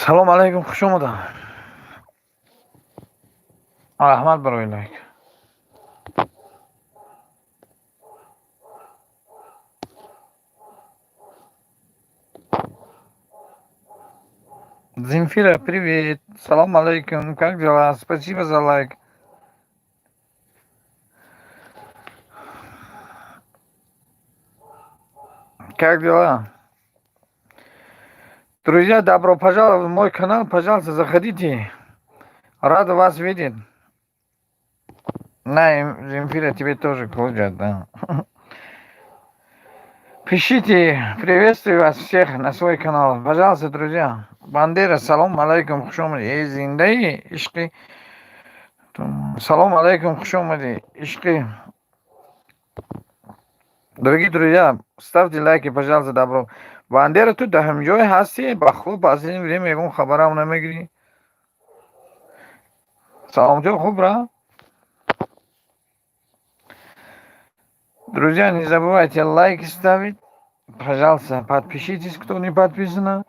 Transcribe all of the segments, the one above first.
Салом алейкум, хуш омадам. Раҳмат барои лайк. Земфира, привет. Салом алейкум, как дела? Спасибо за лайк. Как дела? Друзья, добро пожаловать в мой канал. Пожалуйста, заходите. Рад вас видеть. На, Земфира, тебе тоже крутят, да. Пишите, приветствую вас всех на свой канал. Пожалуйста, друзья. Бандера, салом алейкум, хуш омадед. Зиндаи, ишки. Салом алейкум, хуш омадед. Ишки. Дорогие друзья, ставьте лайки, пожалуйста, добро. Бандера, тут да хамжой хасти, бахло, последнее время ягон хабарам намегри. Салом, чё, хубра? Друзья, не забывайте лайки ставить. Пожалуйста, подпишитесь, кто не подписан.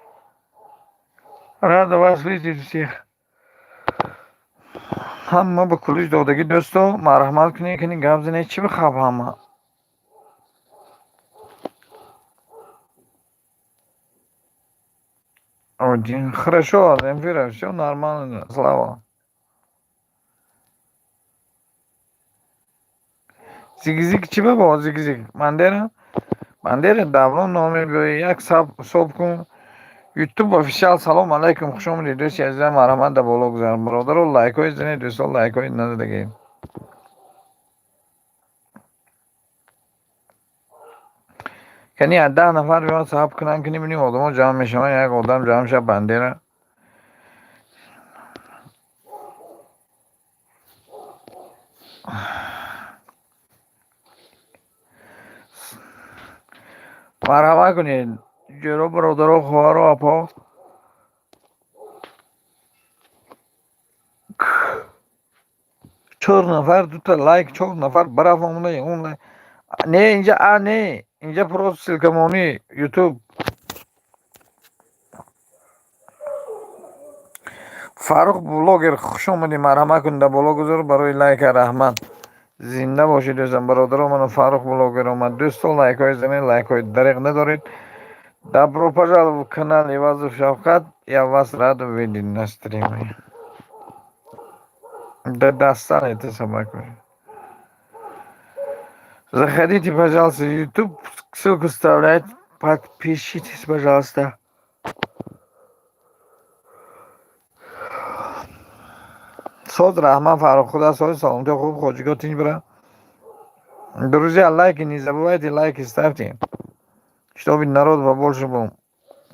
Рада вас видеть всех. Хама ба кулиш додаги досто, марҳамат кунед, кани гап занед, чӣ бихаб ҳама? Один. Хорошо, Земфира, все нормально, слава. Зиг-зиг чӣ бабо, зиг-зиг? Бандера давно номер гӯи, як соб кун. YouTube официал салом алейкум, хуш омадед дӯсти азизам, марҳамат да боло гузарам. Бародаро лайкҳои занед, дӯстон лайкҳои назадагед. Кани аз 10 нафар биёд сабаб кунам, кани бинем одамо ҷамъ мешаванд, як одам ҷамъ шав Бандера. марҳамат кунед ҷӯро бародаро хоҳаро апо. 4 нафар 2 та лайк, 4 нафар бараф омада ягон лайк. Не, инҷа не, инҷа просто силкамонӣ YouTube. Фарух блогер, хуш омадед, марҳамат кунед, да боло гузор барои лайка, раҳмат. Зинда бошед дӯстам, бародаро ману Фарух блогер омад. Дӯстон лайкҳои занед, лайкҳои дариқ надоред. Добро пожаловать в канал Ивазов Шавкат. Я вас рад видеть на стриме. Да достал эту собаку. Заходите, пожалуйста, в YouTube, ссылку вставляйте, подпишитесь, пожалуйста. Сод рахман Фарух, худа сой, салом, ты хуб, ходжиго тинь бра. Друзья, лайки, не забывайте, лайки ставьте, чтобы народ побольше был.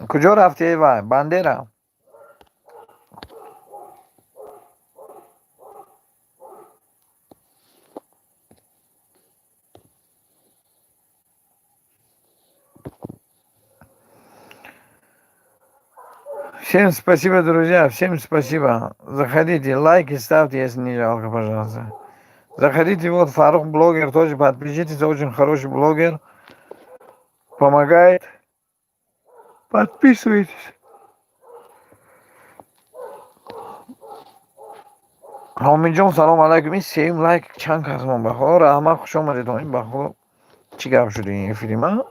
Куджо рафте ва, Бандера? Всем спасибо, друзья, всем спасибо. Заходите, лайки ставьте, если не жалко, пожалуйста. Заходите, вот Фарух блогер, тоже подпишитесь, очень хороший блогер. Помогает. Подписывайтесь. Ҳомиҷон, салом алайкум. Ин сеюм лайк чанд касмон ба худо раҳмат, хуш омадед. Ин ба худо чӣ гап шуд ин эфирима?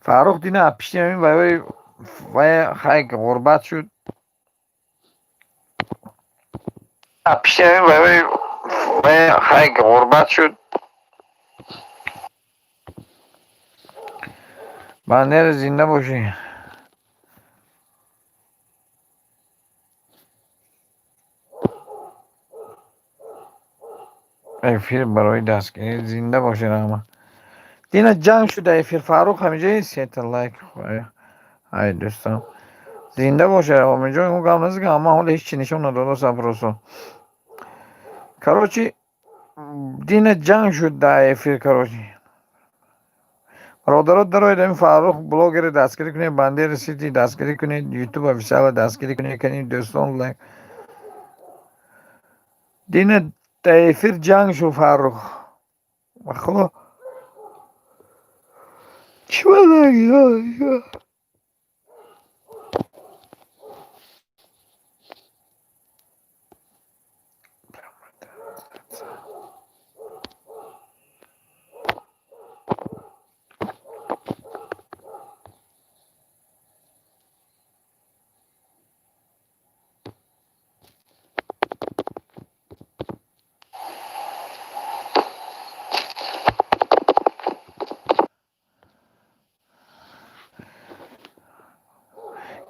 Фарух дина пиштим вай хайк ғурбат шуд. Пиштим вай хайк ғурбат шуд. Бандера зинда бошӣ. эфир барои дастгирӣ зинда бошӣ, раҳмат. Дина ҷанг шуда эфир. Фарух ҳамиҷа сета лайк. Ай дӯстон, зинда боша. Ҳомиҷон ин гап назикам, аммо ҳоло ҳеҷ чӣ нишон надода просто. Короче, Дина ҷанг шуд дар эфир. Короче, бародаро дароед ин Фарух блогери дастгирӣ кунед, Бандера сити дастгирӣ кунед, YouTube официала дастгирӣ кунед, кани дӯстон лайк. Дина дар эфир ҷанг шуд Фарух. Ба худо чӣ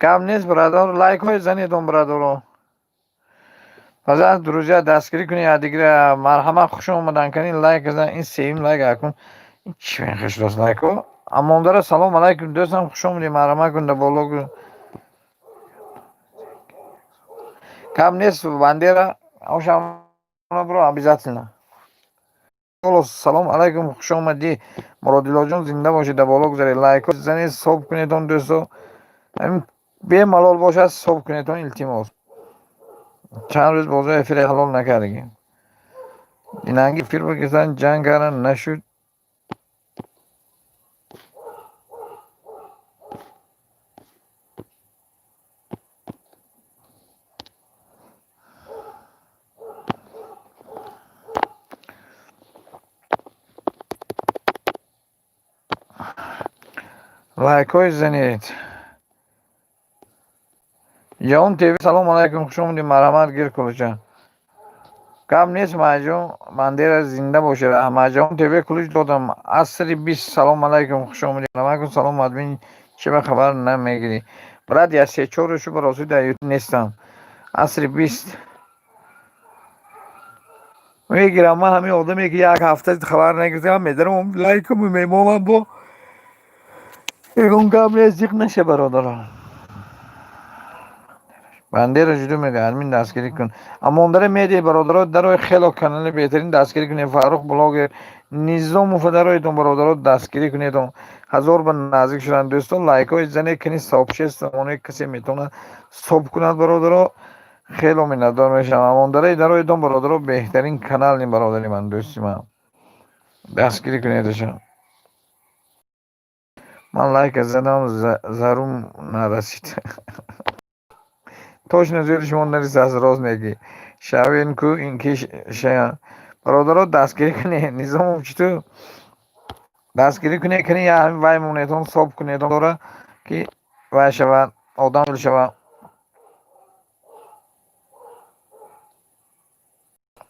کم نیست برادر، لایک های زنید اون برادر. پس از دروزی دستگیری کنی دیگه مرحمت خوش اومدن کنی لایک زن. این سیم لایک کن. این چی میخوش راست لایک ها. اما داره سلام علیکم دوستان خوش اومدی مرحمت کن بالا. کم نیست بندیره اوشم برو обязательно. سلام علیکم خوش اومدی مرادیلا جان زنده باشید بالا گذارید لایک زنید صبح کنید اون دوستو همین به ملال باشه صبح کنید اون التماس چند روز بازی افیر حلال نکردیم اینانگی فیر بگیزن جنگ کردن نشد لایک های زنید یا اون تیوی سلام علیکم خوش اومدی مرحمت گیر کلوچن کم نیست ماجون مندیر زنده باشه ماجون تیوی کلوچ دادم عصری 20 سلام علیکم خوش اومدی مرحمت کن سلام ادمین چه به خبر نمیگیری برات یا سه چهارشو براسو در نیستم عصری 20 میگیرم من همین آدمی که یک هفته خبر نگرفتم میدارم لایک میمونم با اون قبل زیق نشه برادران بنده را جدو میگه همین دستگیری کن اما اون داره میده برادرات در خیلی کانال بهترین دستگیری کنه فاروق بلاگ نظام و فدرایتون برادرات دستگیری کنید هزار بار نزدیک شدن دوستان لایک های زنه کنی ساب شست اون کسی میتونه ساب کند برادرات خیلی منتظر میشم اما اون داره درایتون برادرات بهترین کانال این برادری من دوستی من دستگیری کنیدشم من لایک زدم زروم نرسید точно زیاد شما نریست از راز میگی شاوین کو این که شاید برادرات دستگیری کنی نظام چطور دستگیری کنی یا همین وای مونیتون صاف کنی داره که وای شود آدم شود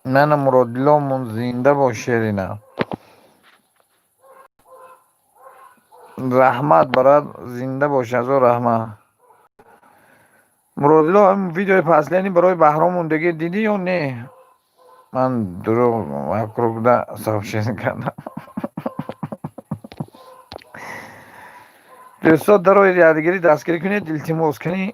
من مرادلامون زنده باشه اینا رحمت برات زنده باشه از رحمت مرادلا هم ویدیو پسلینی برای بهرام موندگی دیدی یا نه من دروغ مکروه ده صاحب کردم دوستان در یادگیری دستگیری کنید التماس کنی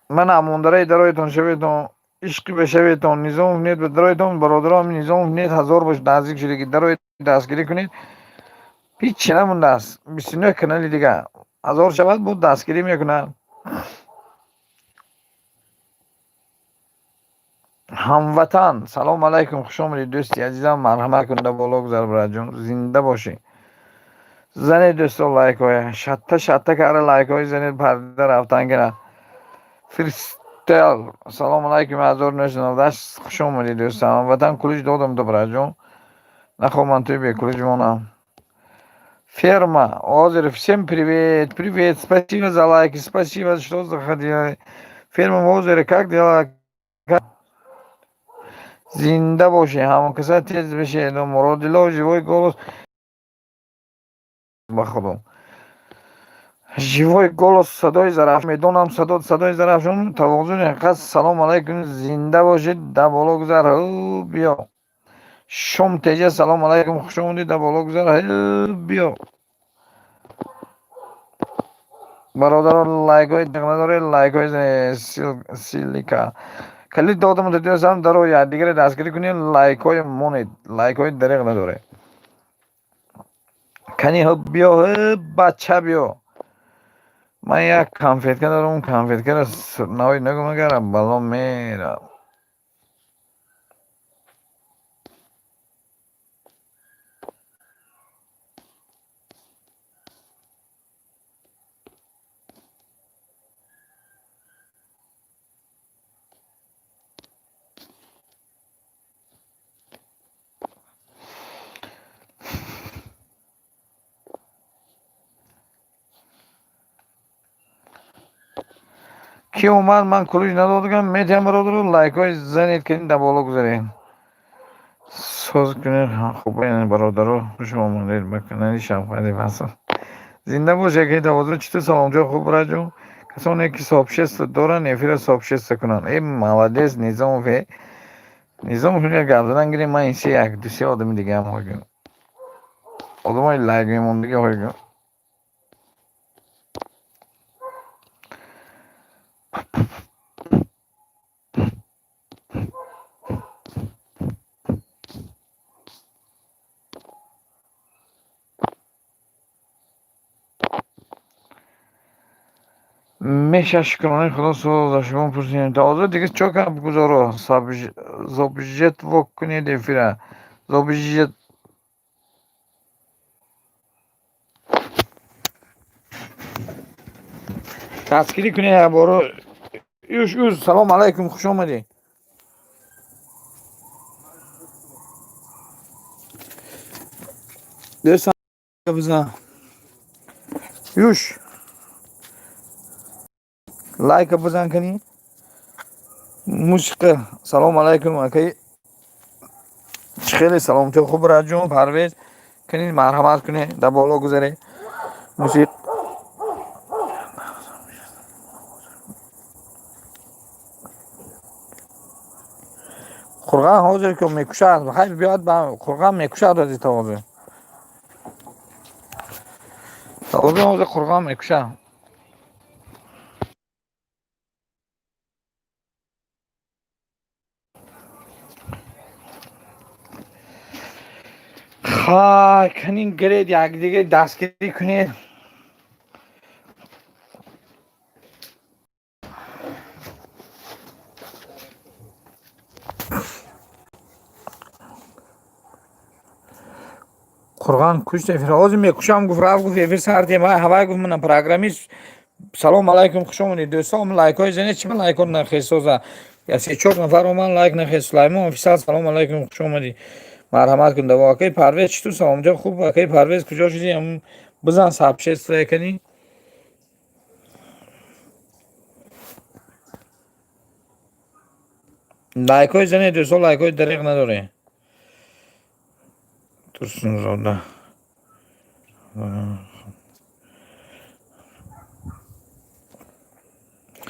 من امونداره درایتون شویتون عشقی بشویتون نظام نید به درایتون برادرام نظام نید هزار باش نزدیک شده که درایت دستگیری کنید هیچ چی نمونده است 29 کانالی دیگه هزار شود بود دستگیری میکنن هموطن سلام علیکم خوش آمدید دوستی عزیزم مرحمت کنده بالا گذار برای جون زنده باشی زنید دوستان لایک های شته که لایک های زنید پرده رفتن کنه فریستل سلام علیکم 1990 خوش آمدید دوستان هموطن کلوچ دادم دو برای جون نخواه من توی به کلوچ مونم ферма озеро всем привет спасибо за лайки спасибо что заходили ферма озеро как дела زنده باشه همون کسا تیز بشه مرادلا живой голос با خودم живой голос صدای ظرف میدونم صدای ظرفشون توازن اینقدر سلام علیکم زنده باشید در بالا گذار بیا شم تیجه سلام علیکم خوش اومدید در بالا گذار بیا برادر لایک های دقیقه داره لایک های سیلیکا کلید دادم دیدم در یادگیری دستگیری کنید لایک های مونید لایک های دقیقه نداره کنی بیا بچه بیا من یک کانفیت که دارم کانفیت که نوی نگو مگرم بالا میرم کی اومد من کلوش ندادم میتیم برادر لایک های زنید که این در بالا گذارین سوز کنید خوب این برادر رو خوش آمدید بکنید شب خیلی بسن زنده باشه که دوازده چطور سلام جا خوب راجو کسانی که صاحبشست دارن افیر صاحبشست کنن این مولدس نظام کنه گاب زدن گیریم من این یک دو سه آدمی دیگه هم هاگم آدم های لایک میمون دیگه هاگم میشه کنن خدا سو داشتم پرسیدم دوازده دیگه چوکا بگذارو زوبجت وک کنید افیره زوبجت تسکیری کنه برو یوش سلام علیکم خوش آمدی درسا بزن یوش لایک بزن کنی مشکل سلام علیکم اکی خیلی سلام تو خوب راجون پرویز کنید مرحمت کنه در بالا گذاره موسیق خورغان حاضر که میکشد بخیر بیاد با خورغان میکشد از تازه حاضر خورغان میکشد خواهی کنین گرید یک دیگه دستگیری کنید خورغان کشت فراز میکشم گفت رفت گفت افیر سردی ما هوای گفت منم پروگرامیست سلام علیکم خوش آمدید دوستان لایک های زنید چی من لایک ها نخیست سوزا یا سه چهار نفر رو من لایک نخیست سلیمان افیسال سلام علیکم خوش آمدید مرحمت کن دوا اکی پرویز چطور سلام جا خوب اکی پرویز کجا شدی هم بزن سابشه است کنی لایک های زنید دوستان لایک های دریغ نداره ترسون زاده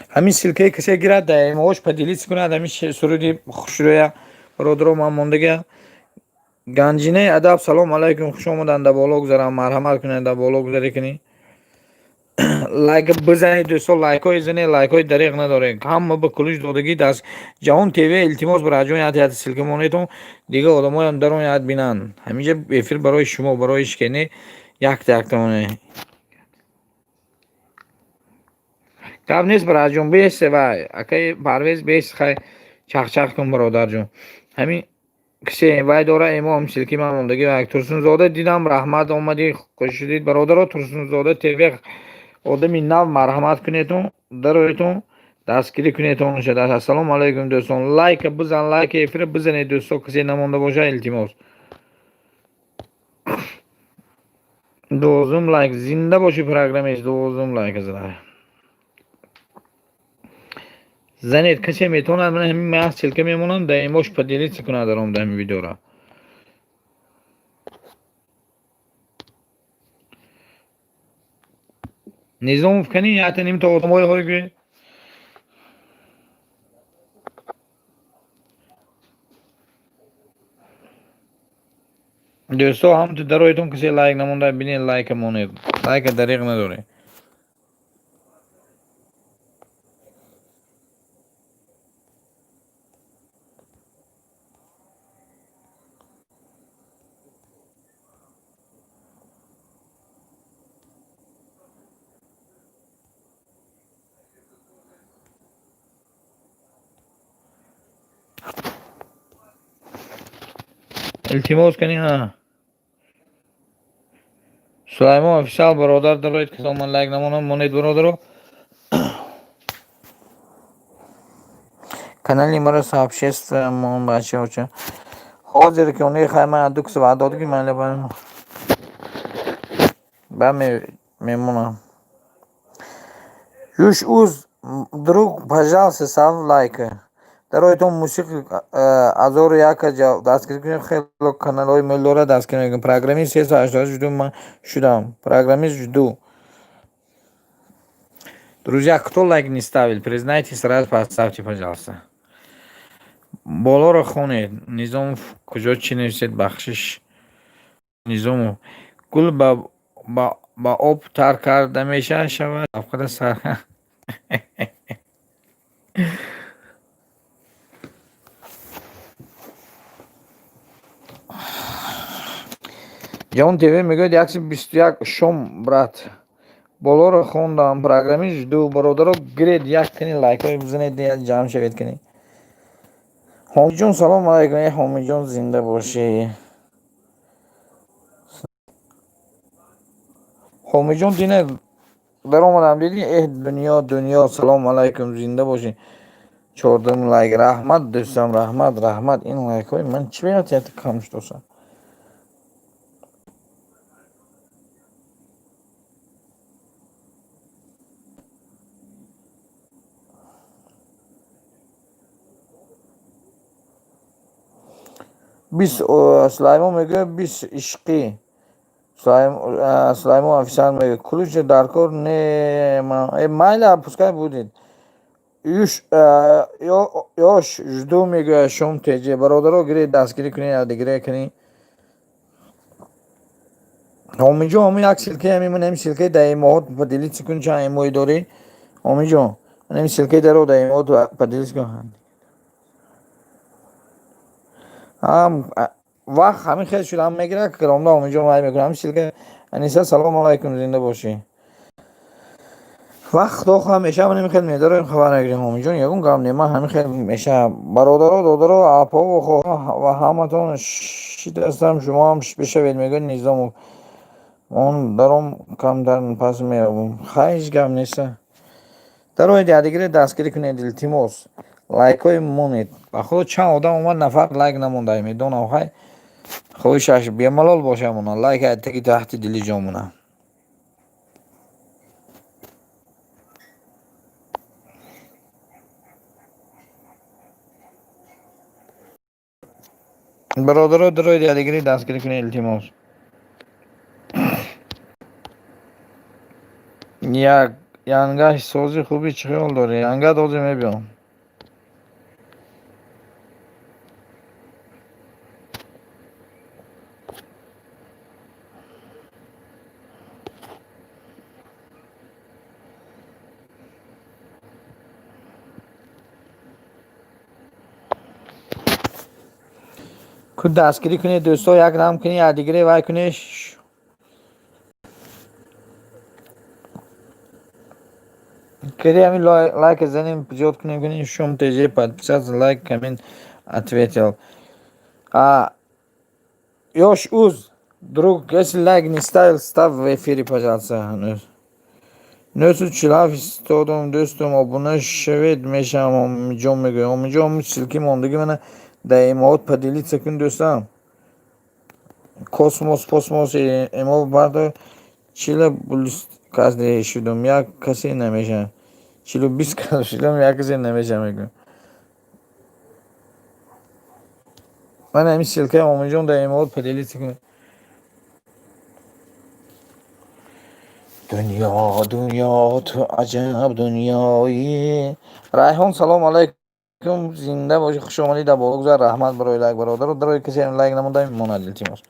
همین سلکه کسی گیرد ده موش پدیلیت کند همین سرودی خوش رویا برادرو من موندگه گنجینه ادب سلام علیکم خوش آمدن در بالا گذارم مرحمت کنید در بالا گذاری کنی لایک بزنید دوستان لایک های زنید لایک های دریغ نداره هم به کلوش دادگی دست جهان تیوی التماس برای جون یاد سلکه مونیتون دیگه آدم های اندرون یاد بینن همینجا بفیر برای شما برای اشکنی یک تاونه کاب نیست برای جون بیسته و اکی پرویز بیست خیلی چخ کن برادر جون همین کسی وای داره امام سلکی من موندگی و ترسون زاده دیدم رحمت آمدی خوش شدید برادر ترسون زاده تیوی آدمی نو مرحمت کنیتون درایتون دستگیری کنیتون شده السلام علیکم دوستان لایک بزن لایک افیر بزنید دوستان کسی نمونده باشه التماس دوزم لایک زنده باشی پروگرامیش دوزم لایک زنه زنید کسی میتونه من همین محض چلکه میمونم در ایموش پدیلیت کنه دارم در همین ویدیو را نظام کنی یا تنیم تا آدمای هایی که دوستو هم تو درایتون کسی لایک نمونده بینید لایک مونید لایک دریغ نداره التماس کنی ها سلیمان افیسال برادر دارید که من لایک نمونم مونید برادرو کانالی مرا سابشست مون بچه ها چه حاضر که اونی خیلی من دوکس بعد دادو که من لبنم با میمونم یوش اوز دروگ پجال سه سال لایک дароитон мусиқи 1001 дастгирӣ кунед. хело каналҳои мейлдора дастгирӣ мекунед. Программист 380 ман шудам. Программист жду. Друзья, кто лайк не ставил, признайте, сразу поставьте, пожалуйста. Болоро хонед. Низомов куҷо чӣ нависед? Бахшиш Низомов. Гул ба об тар карда мешавад. Авқада сар. ҷавон тв мегӯяд 121 шом брат. болоро хондам. Программист жду. бародаро гиред як кани лайкҳои бизанед, ҷамъ шавед кани. ҳомиҷон салом алайкум. ҳомиҷон зинда бошӣ. ҳомиҷон дина даромадам диди. дунё салом алайкум, зинда бошӣ. 14 лайк. раҳмат дӯстам, раҳмат. ин лайкҳои ман чӣ меяд кам шудоса. сулаймон мегӯяд 20 ишқӣ. сулаймон офисант мегӯяд кулуч дар кор не майла пускай будед. ёш жду мегӯяд шом теҷе. бародаро гиред дастгирӣ кунед, адигирӣ кунед. ҳомиҷон ҳамин як силкаи ҳамин ҳамин силкаи даимоҳот падилитси кун. чанд эмои дорӣ ҳомиҷон? ҳамин силкаи даро даимоҳот падилитси кун. вақт ҳамин хел шуда ҳам мегирад каломда ҳомиҷон май мекунад. ҳамин силка аниса салом алайкум, зинда бошӣ. вақт охо ҳамеша ҳамин хел медорем, хабар мегирем. ҳомиҷон ягон гап не, ман ҳамин хел меша. бародаро додаро апо ва ҳаматон шидастам. шумоам бишавед, мегӯяд Низомов. он даром камтар пас меёбам. ҳеҷ гап неста. дароед ядигире дастгирӣ кунед. илтимос лайкҳои монед. ба худо чанд одам омад, нафар лайк намонда. медонам хай хоҳишаш бемалол бошамона. лайк таки таҳти дили ҷомона. бародаро дароед ядигире дастгирӣ кунед. илтимос янга сози хуби чӣ хиёл дорӣ? янга дози мебиём. ку дастгирӣ кунед дӯсто, як рам кунед, ядигире вай кунед. кеди ҳамин лайк занем зиёд кунем кунем. шум теже подписаться лайк камин ответил. ёш уз друг, если лайк не ставил, став в эфире, пожалуйста. 947 истодам дӯстам, обуна шавед. мешавам ҳомиҷон мегӯям. ҳомиҷон силки мондагӣ мана даимоҳот падилитса кун дӯстам. космос эмо бардо 40 касе шудам, як касе намеша. 40 касе шудам, як касе намеша мегӯям. ман ҳамин силкаи ҳомиҷон даимоҳот падилитса кун. дунё ту аҷаб дунёи. райҳон салом алайкум, зинда бошӣ. хушомадед дар боло гузар. раҳмат барои лайк. бародаро дарои касе лайк намонда мемонад. илтимос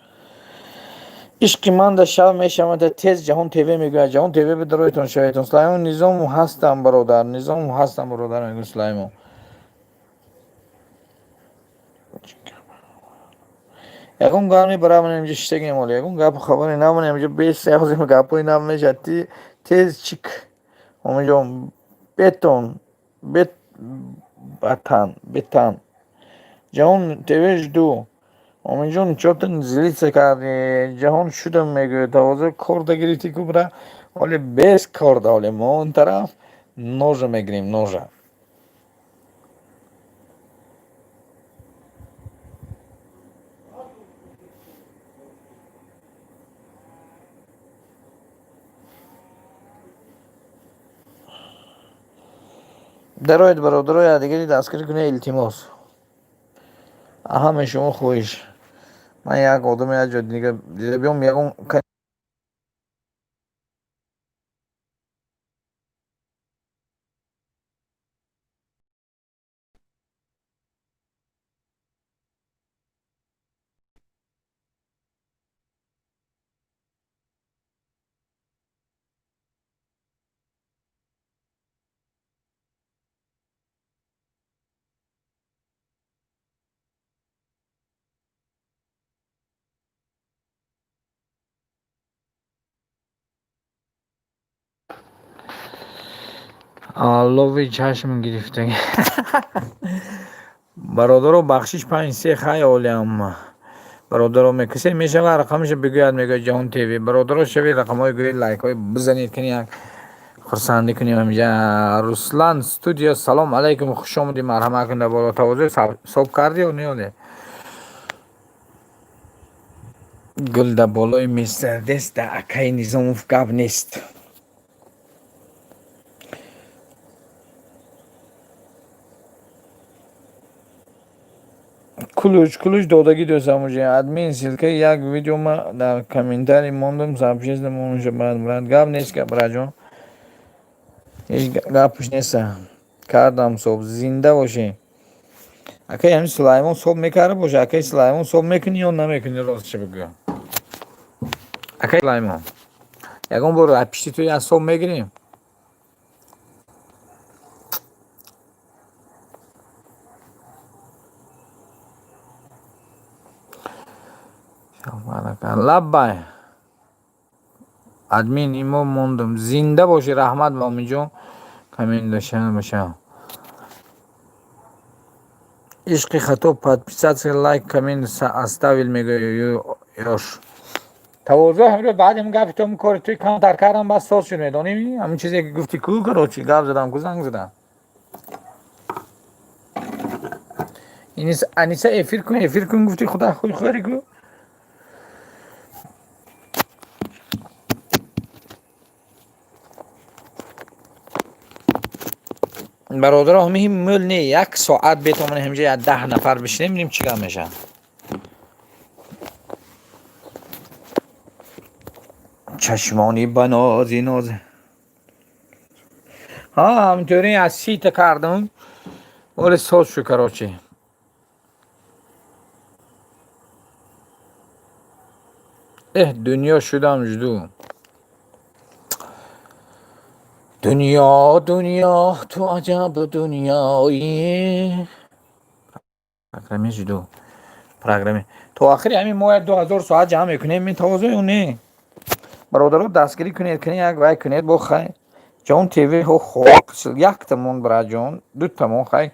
ишқи ман дар шаб мешавад тез. ҷаҳон тв мегӯяд. ҷаҳон тв бидароитон шаведтон. сулаймон низомов ҳастам бародар. низомов ҳастам бародар мегӯяд сулаймон. ягон гап мебарамон инҷо шиштаги мол. ягон гапу хабаре намон инҷо. бесязим гапҳои нам мешавад. тез чик ҳомиҷон бетон бетан. ҷаҳон тв жду. ҳомиҷон чотан зилитса карди. ҷаҳон шудам мегӯяд. тавоза корда гирифти кубра. ҳоле без корда. ҳоле мо он тараф ножа мегирем. ножа дароед бародаро якдигари дастгирӣ кунед илтимос. Ҳамаи шумо хоҳиш. Ман як одаме як ҷо дига дида биём ягон аллови чашм гирифта. бародаро бахшиш 5-3 хай олиам. бародаро касе мешавад рақамаша бигӯяд, мегӯяд ҷаҳон тв. бародаро шавед рақамҳои гӯед, лайкҳои бизанед, кани як хурсандӣ кунем. ҳамиҷа руслан студио. салом алайкум, хуш омадӣ. марҳамат кунда боло тавозӯи соб кардӣ ё не оле? гул да болои мистердест да акаи низомов гап нест. кулуч додагӣ дӯстам уҷи админ силкаи як видео ма дар комментарий мондам сабчездам онуша бад гап нест ка браҷон, ҳеҷ гапш неста. кардам соб, зинда бошем. акаи ҳамин сулаймон соб мекарда боша. акаи сулаймон соб мекунӣ ё намекунӣ? ростша бигӯ. акаи сулаймон ягон бор аз пишти ту як соб мегирем? лаббай админ имо мондам. зинда боши. раҳмат момиҷон. камин дошан бошам. ишқи хато подписаться, лайк, камин оставил мегӯя ёш. тавозӯ ҳамро баъд ин гапи то кори туи камтар кардам бас соз шуд медонӣ? ҳамин чизе ки гуфти ку корочи гап задам ку занг задам. аниса эфир кун гуфти худа хӯри ку. бародаро ҳамин мӯл не 1 соат бетавонем ҳамҷа 10 нафар бишинем, бинем чӣ гап мешавад. чашмони банози ноз. ҳаминтури аз 30 та кардам. оле соз шу короче. дунё шудам жду. дунё ту аҷаб дунёи. программе жду. программе то охири ҳамин моҳи 2000 соат ҷамъ мекунем. мен тавозӯ ё не? бародаро дастгирӣ кунед, кани як вай кунед бо хай. ҷон тв ҳо хок 1 тамон браҷон, 2 тамон хай.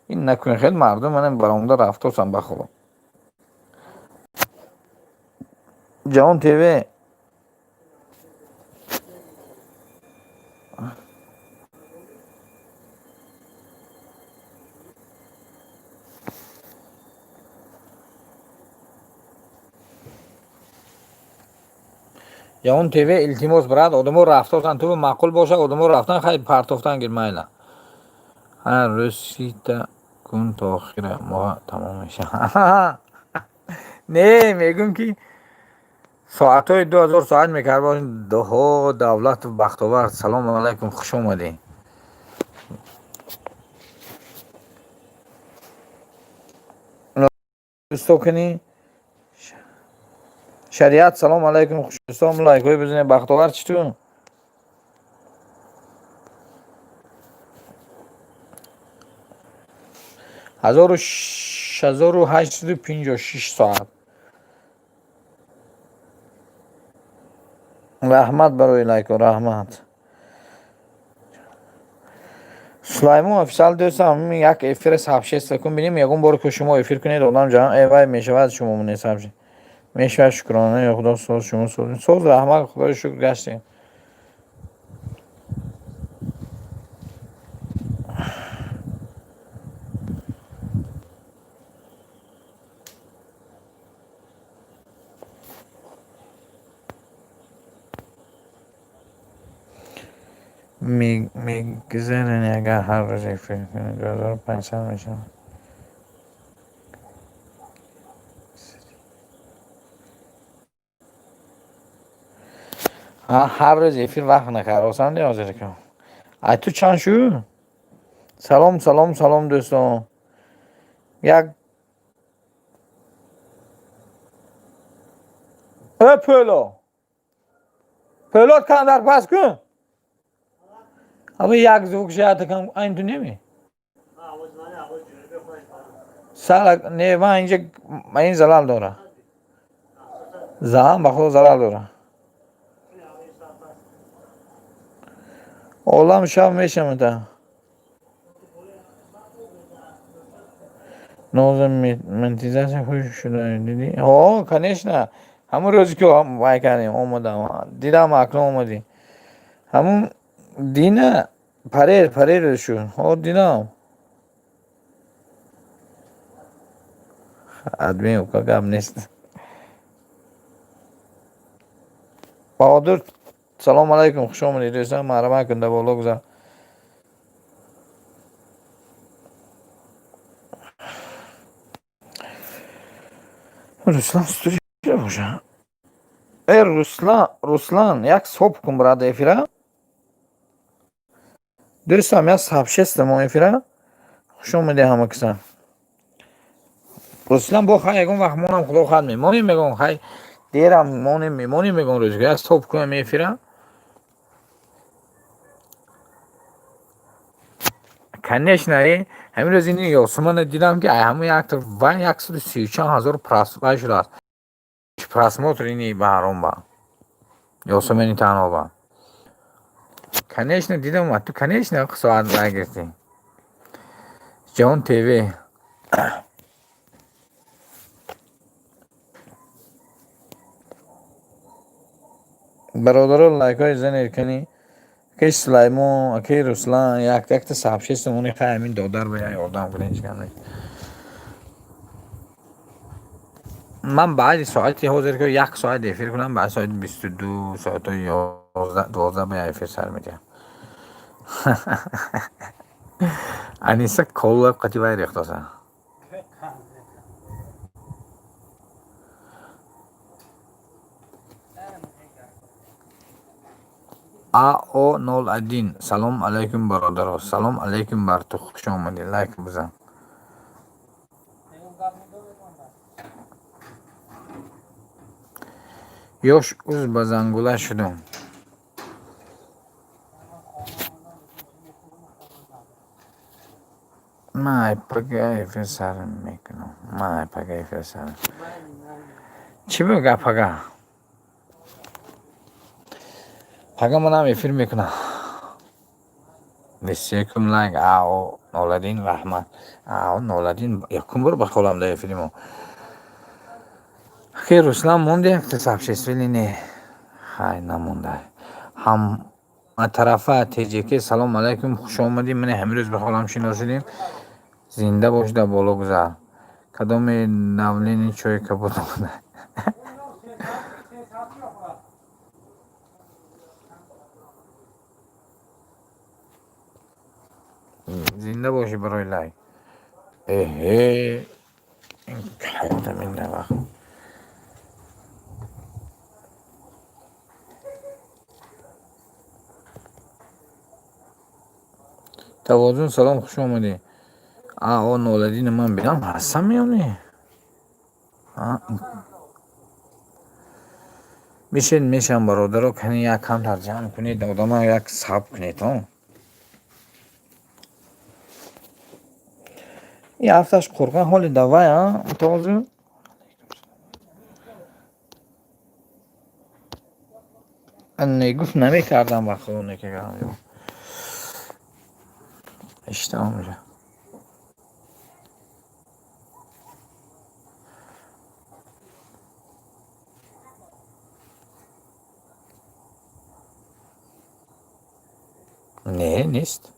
ин накунед, хел мардум манам баромада рафтосам ба худо. ҷон тв ҷавон тв илтимос брат, одамо рафтотан ту маъқул боша, одамо рафтан хай партофтан гир майла. ҳар рӯз 30 кун то охира моҳ тамом мешавад. не мегӯм ки соатҳои 2000 соат мекард бош. доҳо давлату бахтовар. салом алайкум, хуш омадед. дӯсто кунӣ шариат. салом алайкум, хушдӯстон. лайкҳои бизанед. бахтовар чӣ ту? 1856 соат. раҳмат барои лайко, раҳмат. сулаймон офисал дӯстам, як эфир 7-6 секунд бинем. ягон бор ки шумо эфир кунед одам ҷан эвай мешавад. шумо мунесаб мешавад. шукрона. ё худо соз, шумо соз. раҳмат, худои шукр гаштем. میگذرن اگر هر روز یک فکر کنی 2500 میشن. هر روز یک فیلم وقت نکرد آسان دیازه کنم. ای تو چند شو؟ سلام سلام سلام دوستان. یک پلو کن در پس کن. اما یک زوک شاید کن این تو نمی سال نه من اینجا این زلال داره زلال بخور زلال داره اولم شب میشم تا نوزم منتظر خوش شده دیدی ها کنیش نه همون روزی که وای کردیم اومدم دیدم اکنون اومدی همون دینه پریر شد ها دیدم آدمی او که گم نیست. بهادر سلام علیکم خوش آمدید دوستان مرحبا کنده بالا گذار رسلان ستوری باشه ای رسلان یک صبح کن براد افیره درستم یک صبح شستم افیره خوش آمدید همه کسان رسلان با خواهی اگون وقت مونم خدا خواهد میمونی میگون خواهی دیرم میمونی میگون روز که یک صبح کنم افیره کنیش نهی همین روز اینی یاسمان دیدم که همون یک تا و 134,000 پرسمه شده است پرسمه تو اینی بهرام با یاسمانی تنها با کنیش نه دیدم تو کنیش نه ساعت برگرتی جان تیوی برادر لایک های زن کنی که سلیمان که رسلان یک تا صاحب شستمونی خواهی همین دادر باید یادم کنیش کنی من بعد ساعتی حاضر که یک ساعت افیر کنم بعد ساعت 22 ساعت 12 به افیر سر میدم انیسه کلا قطی باید ریختاسه آو 01 سلام علیکم برادر سلام علیکم بر تو خوش آمدی لایک بزن یوش اوز بزنگوله شدم مای پگه فرسر میکنم مای پگه فرسر چی بگه پگه منم افیر میکنم بسیکم لایک آو نولدین رحمت آو نولدین یکم برو بخولم ده افیرمو خیر رسلان مونده یک تصاب شست ولی نه خیلی نمونده هم طرفه تیجیکی سلام علیکم خوش آمدیم من همین روز بخوالم شناسیدیم زنده باش در بالا گذار کدام نولین چوی کبود بوده زنده باشی برای لای این حیاتم این نوقت توازن سلام خوش آمدی آه نولدین من بینم هستم میامنی میشم برادر کنی یک کم ترجمه کنید آدم یک ساب کنید این هفتهش قرقه حال دوای توازن نگفت نمی کردم با خونه که کردم اشتباه میشه نه نیست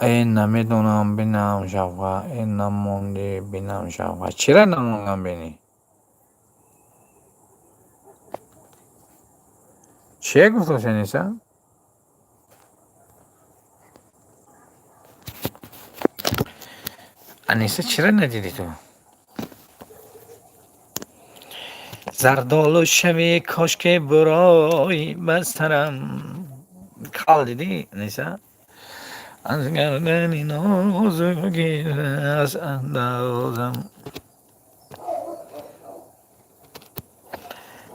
این نمیدونم بینم شوقه این نمونده بینم شوقه چرا نموندم بینی چیه گفت حسین ایسا؟ انیسه چرا ندیدی تو؟ زردالو شوی کاشکی برای بسترم کال دیدی انیسه؟ از گردنی نازکی از اندازم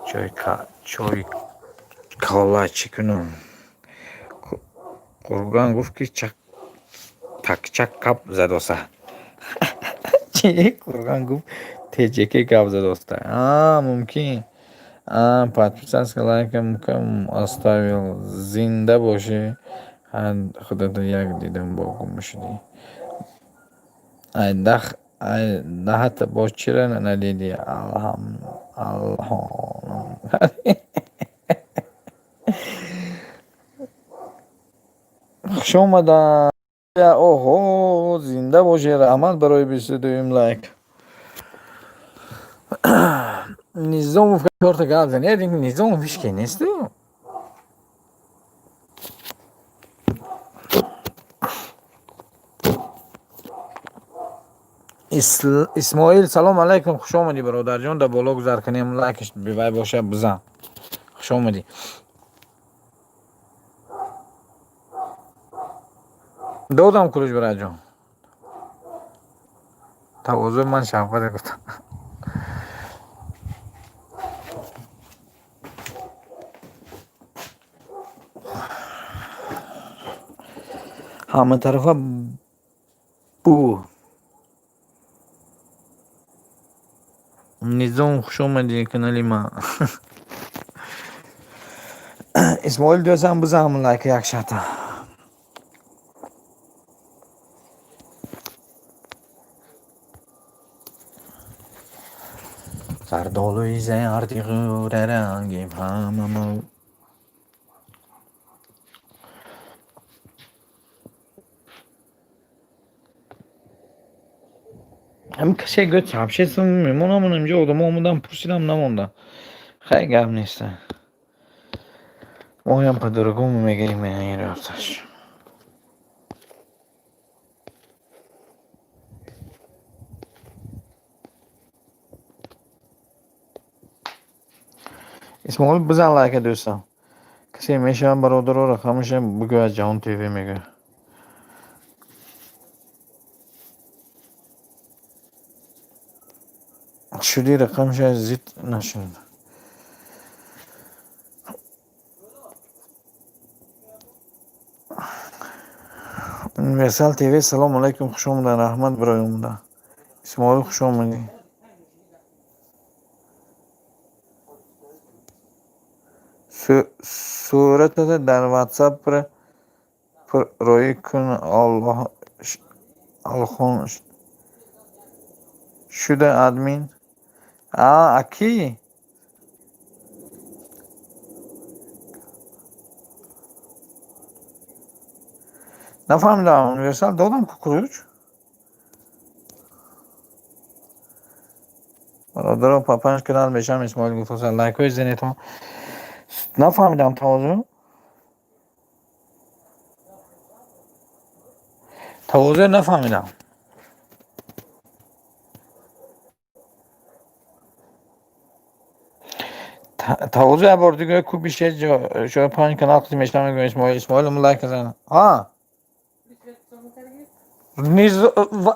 چای کالا چی کنم؟ قربان گفت که تک کپ زدوسه چی؟ قربان گفت تجکی کپ زدوسه ممکن подписаться лайком оставил زنده باشه خدا تو یک دیدم با گمشدی ده تا باز چرا ندیدی الهام خوش اومدن اوهو زنده باشه رحمت برای 22 لایک نظام چهار تا گل زنی نظام پیش که نیست اسماعیل سلام علیکم خوش آمدی برادر جان در بالا گذار کنیم لایکش بیوای باشه بزن خوش آمدی دادم کلوش برای جان تواضع من شفقت گفتم همه طرفه بو نظام خوش آمدی کنالی ما اسماعیل دوستم بزن همون لایک یک شتا زردالوی زردی غوره رنگیم هممو هم کسی گفت چپشستم میمونم اینجا آدم آمدم پرسیدم نموندم خیلی گم نیسته ما هم پدرگم میگیریم این رفتش اسماعیل بزن لایک دوستم کسی میشه برادر رقمش بگو از جهان تیوی میگه شدی رقمش زیت نشد مثال تیوی سلام علیکم خوش آمدن رحمت برای اومدن اسماعیل خوش آمدی صورتت در واتساپ پر روی کن الله الخون شده ادمین اکی نفهمیدم اونیورسال دادم کوکروچ برادر پاپنش کنار میشم اسماعیل گفت لایک های زنیتون نفهمیدم تواضع نفهمیدم تواضع بار دیگه کوبیشه شو پایین کنار قسم میشم میگم اسماعیل اون لایک زن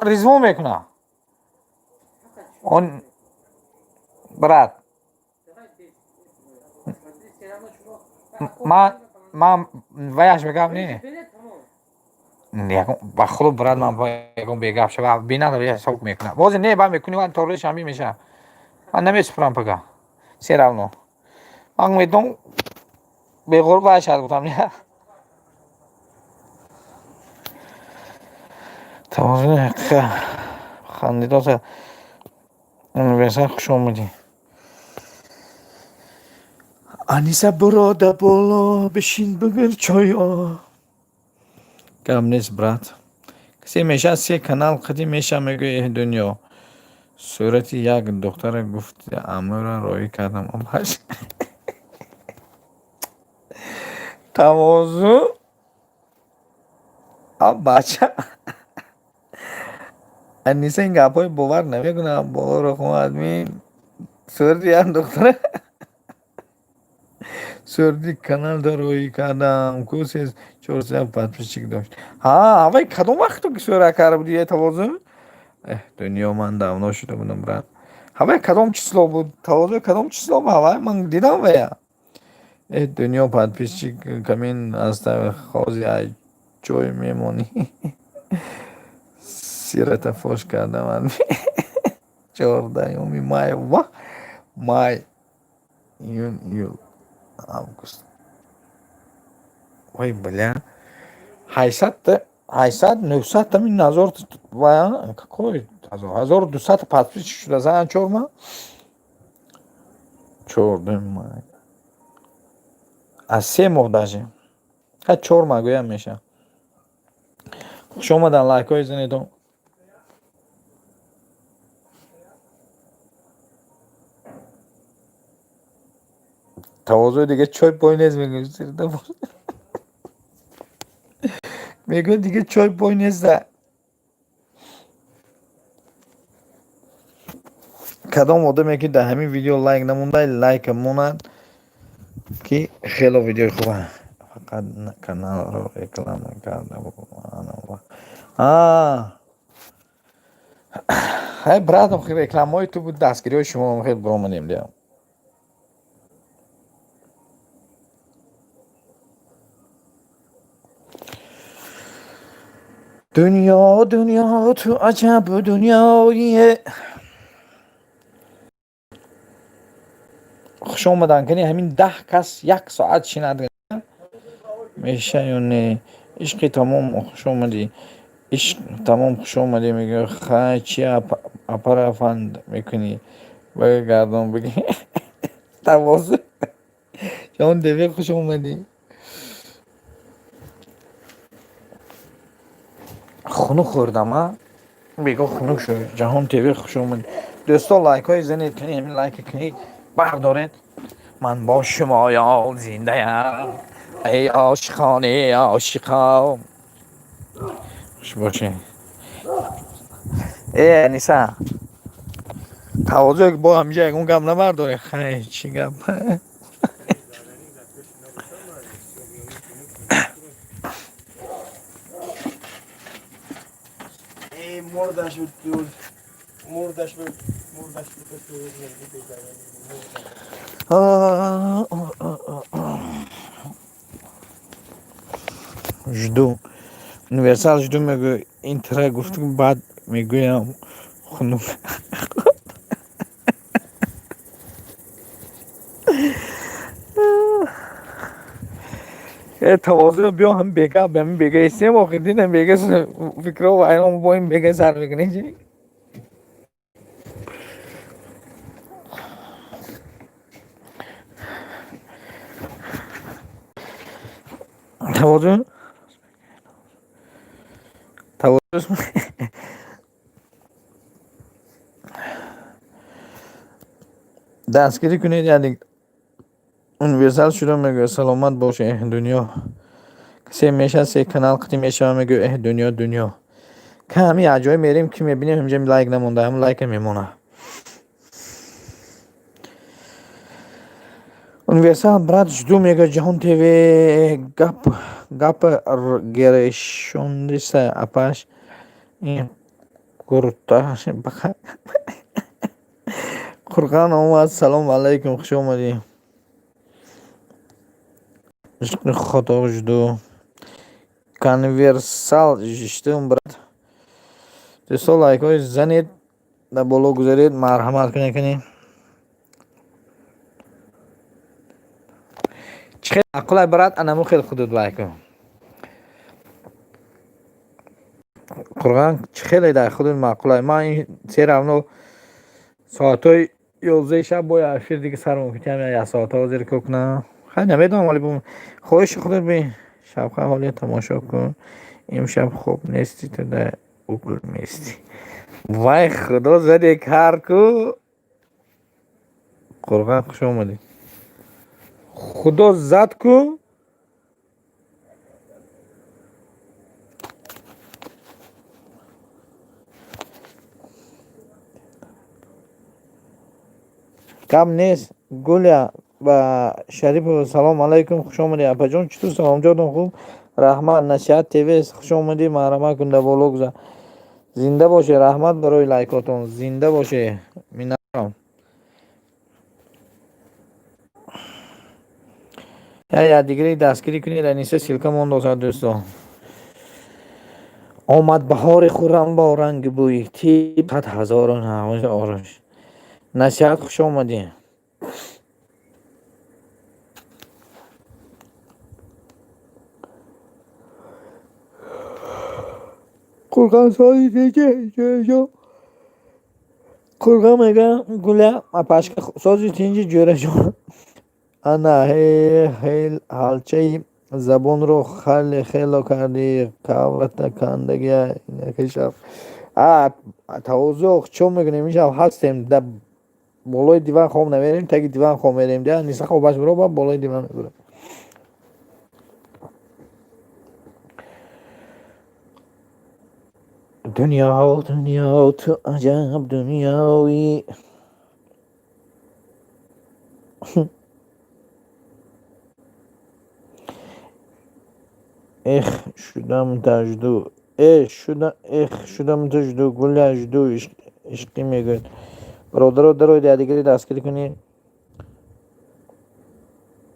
ریزمو میکنه اون برات من ویاش بگم نه بخلو برات من بگم بگم شب بینا رو یه سوق میکنه باز نه با میکنی وان طوریش هم میشه من نمیسپرم پگا سیراونو من میدونم به قرب شاید گفتم نه تمام خندیدات اونیورسال خوش اومدی انیسه براده بالا بشین ببر چای گم نیست برات کسی میشه سی کانال قدیم میشه میگه دنیا صورت یک دختر گفت امور روی کردم باش تواضع بچه انیسه این گپای باور نمیکنم. باور خود آدمی سردی هم دختره سردی کانال دارویی کردم کوسیز 450 داشت. ها اوای کدوم وقت تو که سوره کرده بودی تواضع؟ دنیا من давно شده بودم برات. اوای کدوم چیزلو بود تواضع؟ کدوم چیزلو بود؟ اوای من دیدم ویا دنیا подписчик камин оставил خوزی ای جوی میمونی سیرت فوش کرده من 14 مای و مای июнь август. Ой, бля. 800 900 там назор какой 1200 подписчик шуда за чорма 14 май а 3 ماه даже 4 ماه گویم میشه. خوش اومدن لایک های زنیدون. تواضع دیگه چای پای نیست میگه دیگه چای پای نیست. کدام آدمی که در همین ویدیو لایک نمونده لایک مونند که خیلی ویدیو خوبه. فقط کانال رو ریکلام کرده بکنم. های برادرم خیلی ریکلام های تو بود دستگیری های شما خیلی برام نمیدیم. دنیا دنیا تو عجب دنیاییه. خوش اومدن کنی همین 10 کس 1 ساعت شنیدن میشه یا نه؟ عشق تمام خوش اومدی. عشق تمام خوش اومدی. میگه خواهی چی اپرافند میکنی بگه گردم بگی تواضع جان دوی خوش اومدی. خونو خوردم ها بگو خونو شد جهان تیوی خوش اومدی. دوستا لایک های زنید کنی همین لایک کنی بردارید. من با شما یا زنده ام ای عاشقانه عاشقا. خوش باشه. ای انیسا تواضع با همیشه اون گم نبرداره. خیلی چی گم مردش بود مردش بود жду универсал жду میگه این تره گفتم بعد میگویم خونو تواضع بیا هم بگه به من بگه سه موقع دیدم بگه فکر رو اینا با این بگه سر بکنه چی تواضع دستگیری کنید یعنی universal شده میگه سلامت باشه دنیا کسی میشه سه کانال قطعی میشه میگه دنیا که همین عجای میریم که میبینیم همینجا لایک نمونده هم لایک میمونه. universal برات جدو میگه جهان تیوی گپ گرشونده سه اپاش این گرتا بخیر قرقان اومد. سلام علیکم خوش اومدی. عشق خدا جدو کانورسال جشتم برات دوستا لایک های زنید در بالا گذارید مرحمت کنید. چه اقلای برات انمو خیلی خودت لایک کن قرآن خیلی در خودت معقولای. من این سیر اونو ساعتای 11 شب باید افیر دیگه سرمون کنیم یا ساعت ها زیر کنم خیلی نمیدونم ولی بوم خواهش خودت بی شب خواه حالی تماشا کن. امشب خوب نیستی تو در اوگل میستی. وای خدا زده کار کو قرآن خوش اومدی. خدا زد کو кам нест. Гуля ва Шарипова салом алайкум, хуш омадед. Апаҷон чутур саломҷотон хуб? Раҳмат Насиҳат ТВ хуш омадед. Маҳрама кунда боло гузар. Зинда боше. Раҳмат барои лайкотон. Зинда боше. Миннатдорам. Якдигари дастгирӣ кунед. Аниса силка мондозад дӯстон. омад баҳори хуррам бо ранги бӯи тиб сад ҳазору навоз оромиш. Насиҳат хуш омадед. Қурғансои тинҷи қурған мега гуля Апашкахо сози тинҷи ҷӯраҷон. Ана хел ҳалчаи забонро хело карди кавлата кандагия инакашав. Тавозуқ чо мекунем имшаб ҳастем да болои диван хоб наверем, таги диван хоб мерем. Да Аниса хобаш биро ба болои диван мегурем. Дунё дунё ту аҷаб дунёи. Шудам тажду гуля жду ишқӣ мегӯяд. Бародаро дарои якдигари дастгирӣ кунед.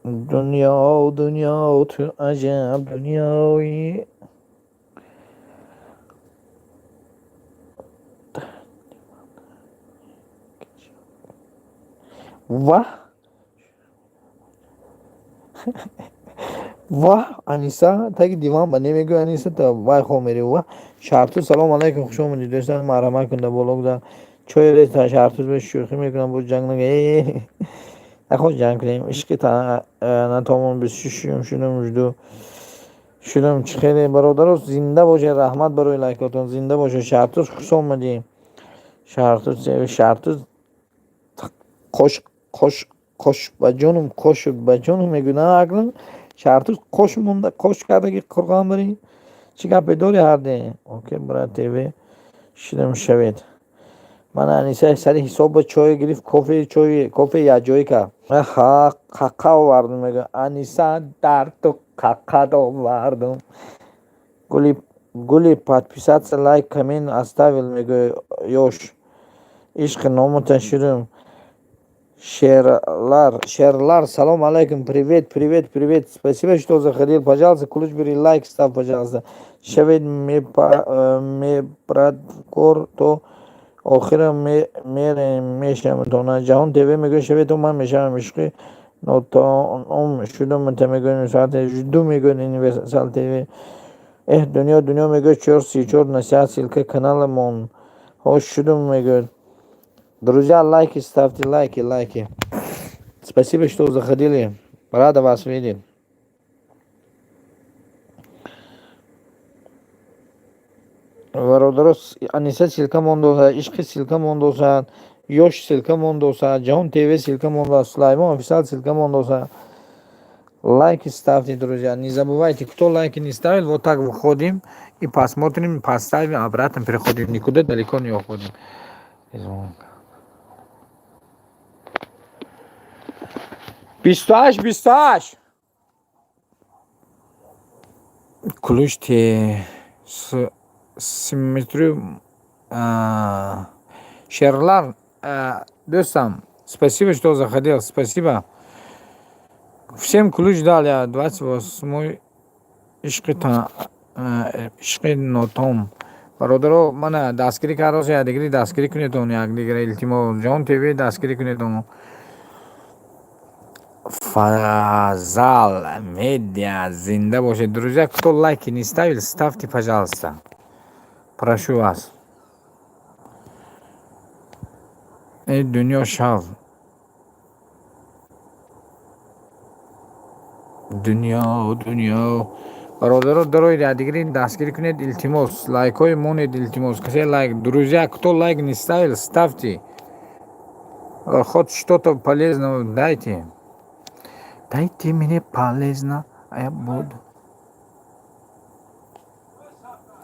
Дунё дунё ту аҷаб дунёи. Ваҳ Аниса таги диван ба немегӯ. Аниса та вай хо мери. Ваҳ Шартуз салом алайкум, хуш омадед дӯстон. Маҳрама кунда боло гузар. Чой реста Шартуз ба шӯхӣ мекунам. Бо ҷанг нага нахоҳ ҷанг кунем. Ишқи та натомон 26 шудам чӣ хеле. Бародаро зинда бошед. Раҳмат барои лайкотон. Зинда бошед. Шартуз хуш омадед. Шартуз qo'sh bajonov meguna aqlim Shartuz qo'sh munda qo'sh kardagi qurgan biri چی گپی داری هرده اوکی برای تیوی شیرم شوید من انیسه سری حساب چای گرفت کافی یا جایی که قاقا واردم میگه انیسه در تو قاقا واردم گلی подписаться лайк камин оставил میگه یوش عشق نامتا شیرم Шерлар, салом алейкум, привет. Спасибо, что заходил. Пожалуйста, ключ бери, лайк ставь, пожалуйста. Шавед ме прадкор, то охира мешам. То на Джахон ТВ мегӯ шавед, то ман мешам. Ишқи, но то он шудам, та мегӯ нусате, жду мегӯ Универсал ТВ. Дунё мегӯ 434 насиҳат силка канала мон. Хош шудам мегӯ. Друзья, лайки ставьте, лайки. Спасибо, что заходили. Рада вас видеть. Бародарос Аниса силка мондоса, Ишқи силка мондоса, Ёш силка мондоса, Джахон ТВ силка мондоса, Сулаймон официал силка мондоса. Лайки ставьте, друзья. Не забывайте, кто лайки не ставил, вот так выходим и посмотрим, поставим, обратно переходим. Никуда далеко не уходим. Бисташ. Ключте симметрию Шерлар, достам, спасибо, что заходил, спасибо. Всем ключ дал я 28-й ишқи нотом. Бародаро мана дастгирӣ кардоса якдигари дастгирӣ кунедон, якдигари илтимос Ҷон ТВ дастгирӣ кунедон. Фазал медиа зинда бошед. Друзья, кто лайки не ставил, ставьте, пожалуйста. Прошу вас. Дунё шав. Дунё. Бародаро дарои якдигари дастгирӣ кунед, илтимос. Лайкҳои монед, илтимос. Касе лайк. Друзья, кто лайк не ставил, ставьте. Хоть что-то полезное дайте. Дайте мне полезно, а я буду.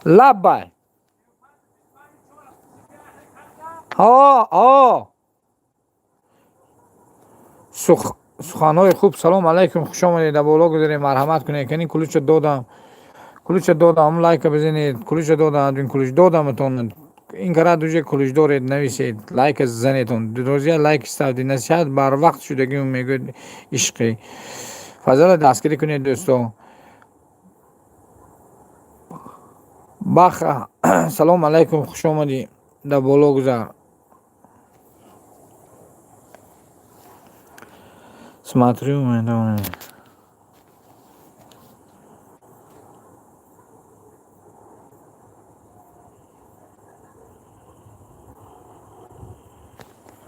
Лабай. سخنهای خوب. سلام علیکم، خوش آمدید. در بالا گذارید، مرحمت کنید. کنی کلوچ دادم، کلوچ دادم، لایک بزنید. کلوچ دادم، این کلوچ دادمتون. این کار دوجه کلوچ دارید، نویسید، لایک زنیتون. روزی لایک استادی نشد بر وقت شدگی میگه عشقی. فضل دستگیری کنید دوستو. بخ سلام علیکم، خوش آمدید. در بالا گذار. Смотрю, это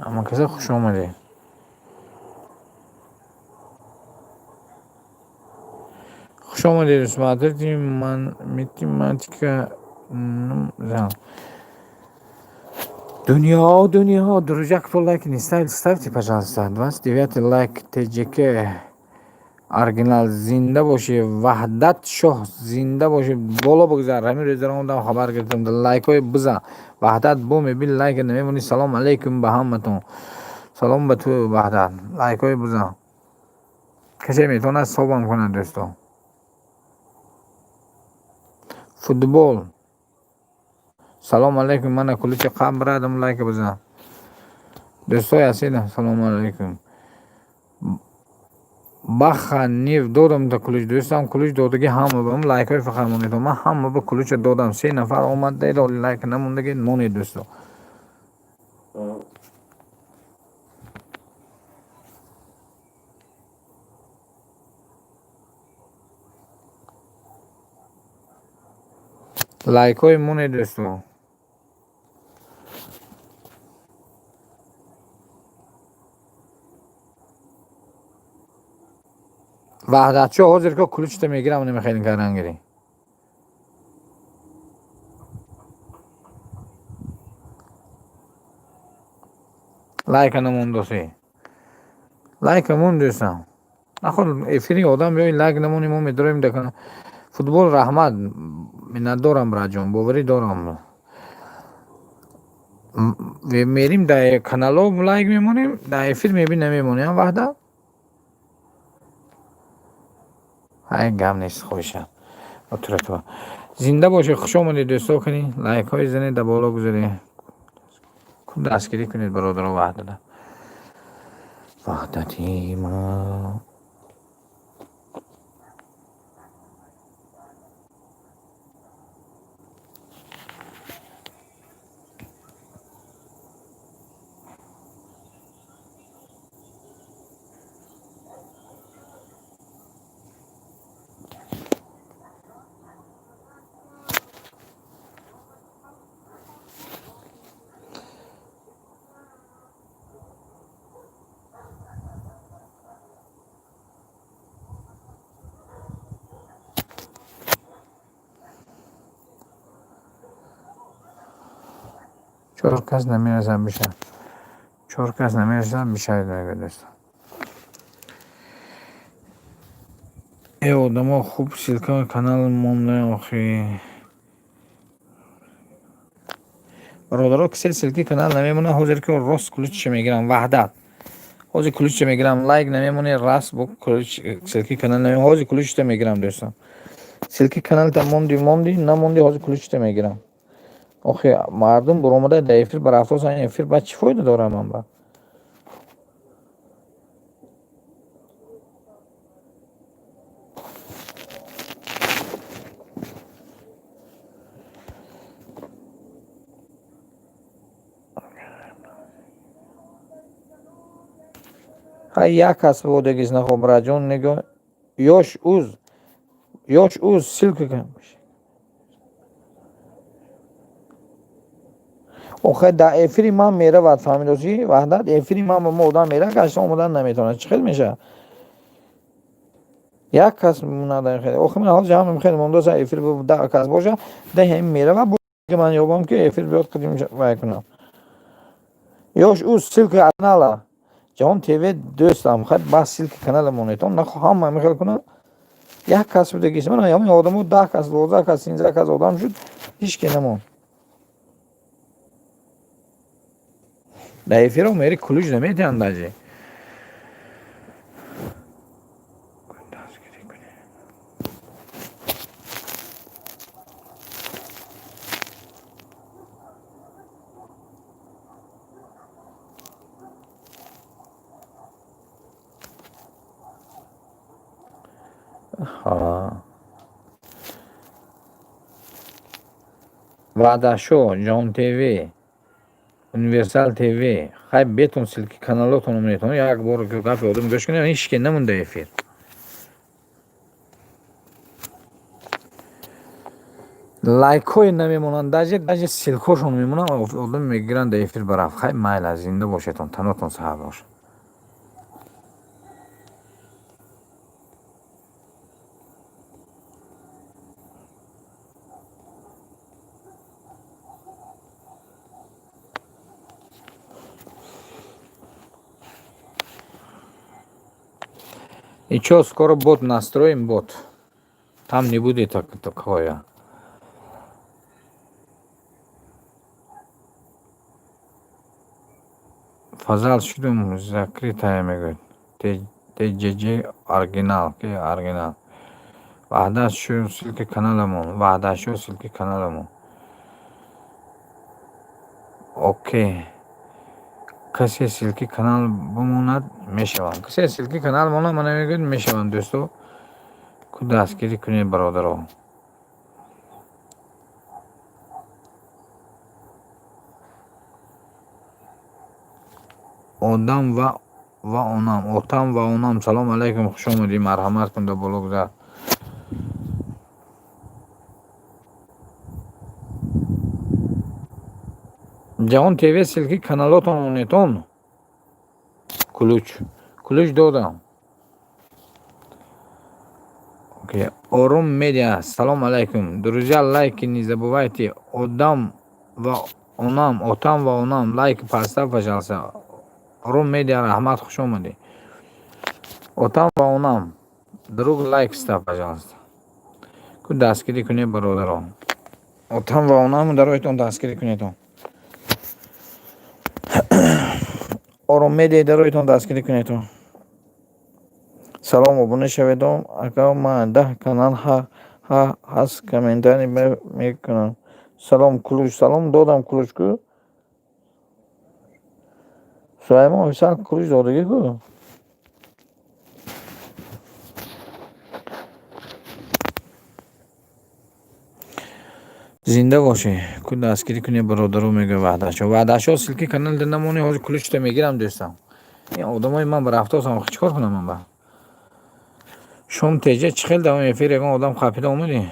اما کسی خوش آمده. خوش آمده. смотрите математика. Дунья, друзья, кто лайк не ставит, ставьте, пожалуйста. 29 лайк, ТЖК. оригинал زنده باشه. وحدت شاه زنده باشه. بالا بگذار. همین رزران دام خبر گرفتم. لایک های بزن. وحدت بوم بیل لایک نمیمونی. سلام علیکم به همتون. سلام به تو وحدت. لایک های بزن. کسی میتونه صحبت کنه دوستو. فوتبال. سلام علیکم. من کلوچ قبل برادم لایک بزن. دوستای هستید. سلام علیکم. بخا نیو دادم تا کلوچ دوستم. کلوچ دادگی همه بهم لایک های فقط مونید. من همه به کلوچ دادم. 3 نفر اومد دید لایک نموندگی مونید دوستو. لایک های مونید دوستو. وحدت شو حاضر که کلوچ میگیرم نمیخواین کردن گیری. لایک نمونده سی. لایک مون دوستم. نخود افری آدم بیایی لایک نمونی ما میداریم دکنه. فوتبال رحمت منت دارم راجون. باوری دارم. میریم در کانالو لایک میمونیم. در افیر میبین نمیمونیم وحدت. های گم نیست خوشم. تو زنده باشه. خوش آمدید دوستا. کنی لایک های زنید در بالا گذاری. کن دستگیری کنید برادر وحدت. وحدتی ما چهار کس نمیرسن بشن. 4 کس نمیرسن بشاید میگه دوستا. ای آدم ها خوب سیلکا کانال مونده آخی. برادرها کسی سیلکی کانال نمیمونه. حاضر که راست کلوچ میگیرم وحدت. حاضر کلوچ میگیرم لایک نمیمونه. راست با کلوچ سیلکی کانال نمیمونه. حاضر کلوچ میگیرم دوستا. سیلکی کانال تا موندی نموندی. حاضر کلوچ میگیرم. آخی مردم برآمده در افیر بر افراز این افیر بعد چی فایده داره من با. های یک کس بودگیز نخواب راجون نگاه. یاش اوز سیلک کن. آخه در افری من میره وقت فهمیدوشی وحدت افری من با مودن میره کشتا آمودن نمیتونه چه خیلی میشه. یک کس مونده خیلی. آخه من حال جمع خیلی مونده سه افری با 10 کس باشه ده هم میره و که من یابم که افری بیاد قدیم وای کنم. یاش اوز سیلک کانال جهان تیوی دوستم خیلی بس سیلک کانال مونیتون نخو هم میخواد کنم. یک کس بودگیش من همین آدمو 10 کس 12 کس 13 کس آدم شد هیچ کی نمون. در افیر میری کلوچ نمیتونن داجی. ها Бародаро, Жон ТВ, Универсал ТВ. Хай бетон силки каналотон метон як бор гап одам гӯш кунем ҳеч ки намунда эфир. лайкҳои намемонанд, даже силкҳошон мемонанд, одам мегиранд эфир барафт. Хай майла, зинда бошедон, танотон саҳар бошад. Ничего, скоро бот настроим, бот. Там не будет такое. Фазал шудум закрытая мегӯяд. TJJ оригинал, ки оригинал. Ваҳдат шу силки каналамон, ваҳдат шу силки каналамон. Окей. касе силки канал бимонад мешаванд. Касе силки канал монад, мана мегӯяд мешаванд дӯсто. Ку дастгирӣ кунед бародаро. одам ва онам, отам ва онам. Салом алайкум, хуш омадӣ, марҳамат кун, да боло гузар. ҷавон ТВ силки каналотон онетон. Кулуч додам. Окей. Орум медиа, салом алайкум. Друзья, лайки не забывайте. Одам ва онам, отам ва онам. Лайк поставь, пожалуйста. Орум медиа, раҳмат, хуш омадӣ. Отам ва онам. Друг лайк ставь, пожалуйста. Ку дастгирӣ кунед бародаро. Отам ва онам дароитон дастгирӣ кунедон. Орум медиа дароитон дастгирӣ кунедон. салом, обуна шаведон. Агар ман 10 канал ҳаст, комментарий мекунам. салом кулуч. салом додам кулучку. сулаймон висал кулуч додагику. зинда боши. Ку дастгирӣ кунед бародаро, мегӯяд ваҳдашо силки канал намонӣ, ҳозир кулучто мегирам дӯстам. ин одамои ман ба рафтосам, чикор кунам ман ба шом теҷа чӣ хел давом эфир ягон одам қапида омадӣ.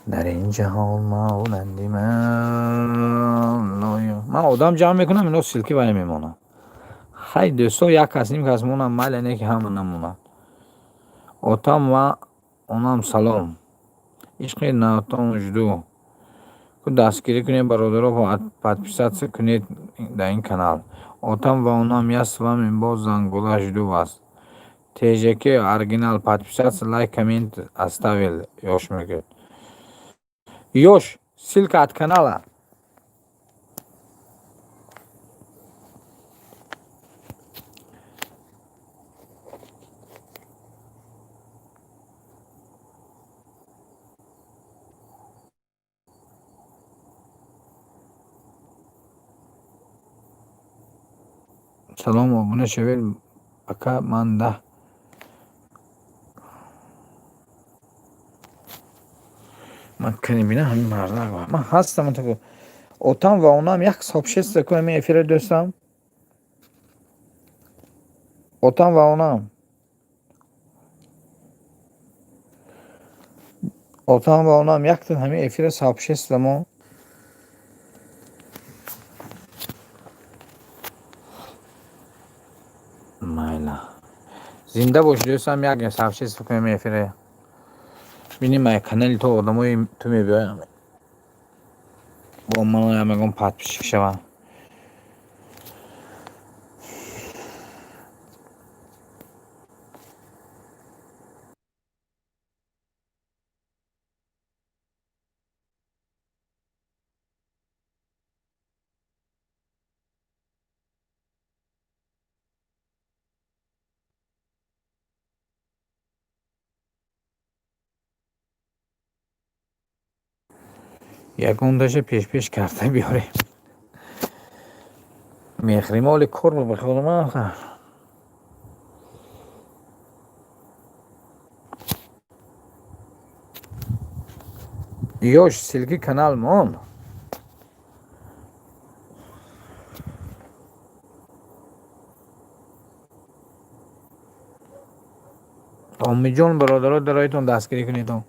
дар ин ҷаҳон монанди ман одам ҷамъ мекунам, ино силки вай мемонад. хай дӯсто, як кас ним кас монад, майли не ки ҳама намонад. отам ва онам салом. ишқи натон жду. ку дастгирӣ кунед бародаро, подписаться кунед дар ин канал. отам ва онам, я с вами бо зангула жду вас. TJK оригинал, подписаться, лайк, коммент оставил. Ёш мегӯяд. Ёш, ссылка от канала. салом, обуна шавед. Ака ман 10 ман кани бина ҳамин мардак ман ҳастам. отам ва онам як сообщество ку ҳамин эфире дӯстам. отам ва онам. отам ва онам яктон ҳамин эфире сообщество мо. майла. зинда бош дӯстам, як сообщество ку ҳамин эфире. бинем ай канали то одамои ту мебиёям. бо ман ягон подписчик шавам. ягонташа пеш карда биёрем. مخری مال کور بخورم آخه یوش سیلکی کانال مون امی جون برادرها درایتون دستگیری کنیدون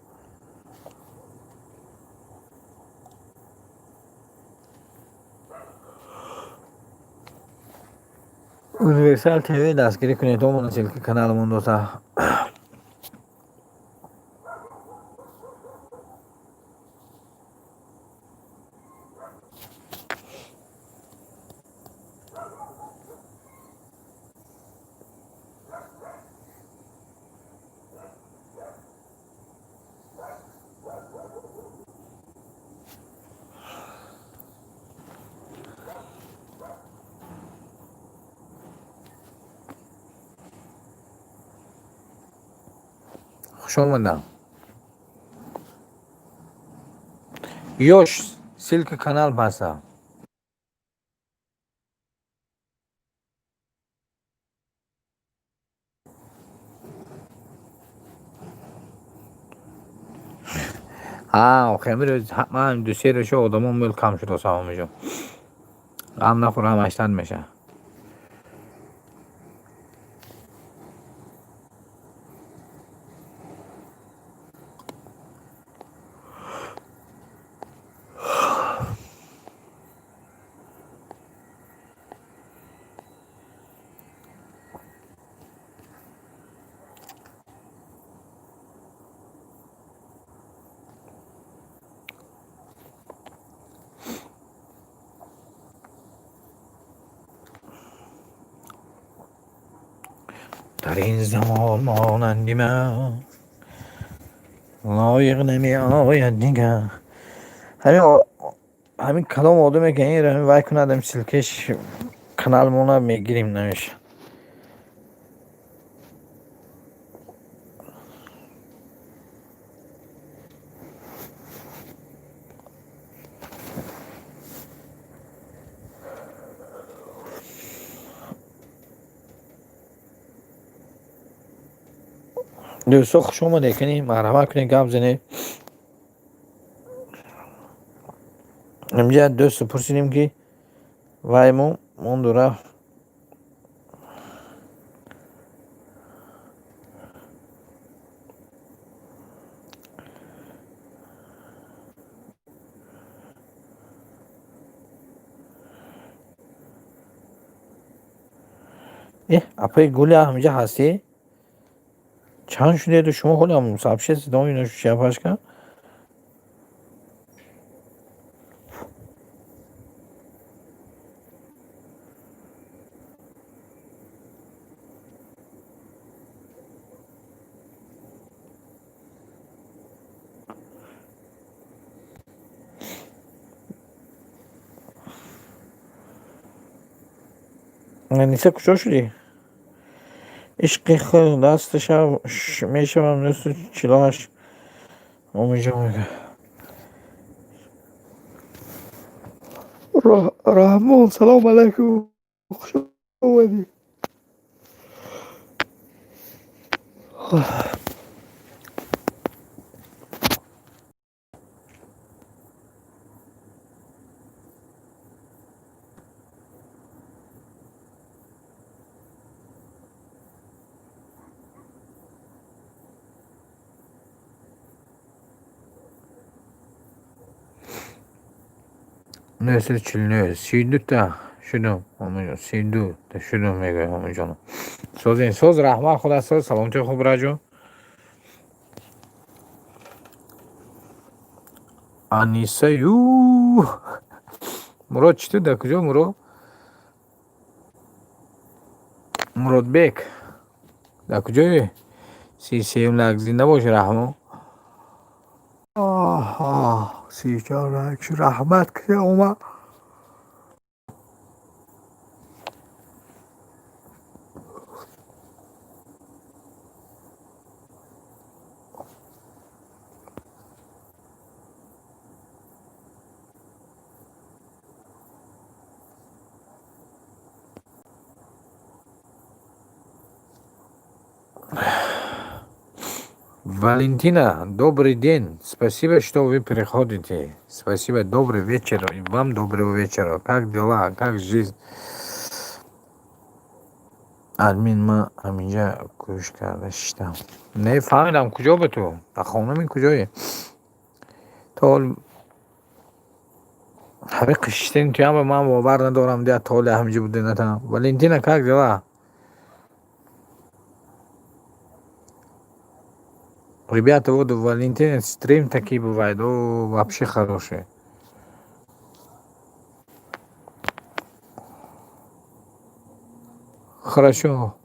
یونیورسال تیوی دستگیری کنیدون من سیلکی کانال مون دوستا خوش آمدم یوش سیلک کانال بسته خیلی من دوستی رو شو آدمون میل کم شد واسه میجون غم نخور همشتن میشه در این زمان مانندی من لایق نمی آید دیگر همین کلام آدمه که این رو وای کنادم سیلکش کانال مونا میگیریم نمیشه دوستو خوش اومده کنی مرحبا کنی گپ زنی امجا دوست پرسیدیم که وای مون دوره اپای گوله همجا هستی چند شده تو شما خودم مصابشه سیدام اینو شیشه پاش کن نیسه کجا شدی؟ عشقی خود دستش میشم نست چلاش امیجا میگه رحمان سلام علیکم خوش اومدی نسل چلنه سیدو تا شدم امیجا سیدو تا شدم میگه امیجا سوز رحمان خدا سوز سلام چه خوب راجو انیسه یو مراد چطور در کجا مراد بیک در کجایی سیم لک زنده باشه رحمان سی چهار لک رحمت که اومد Валентина, добрый день. Спасибо, что вы приходите. Спасибо, добрый вечер. И вам доброго вечера. Как дела? Как жизнь? Админ ма аминҷа гӯш карда шиштам. Нефаҳмидам, куҷо ба ту? Ба хонами куҷои? То ҳави қиштин туям ба ман бовар надорам дия то ҳоли ҳамҷи буди натам. Валентина, как дела? Ребята, вот у Валентины стрим такие бывают, о, вообще хорошие. Хорошо.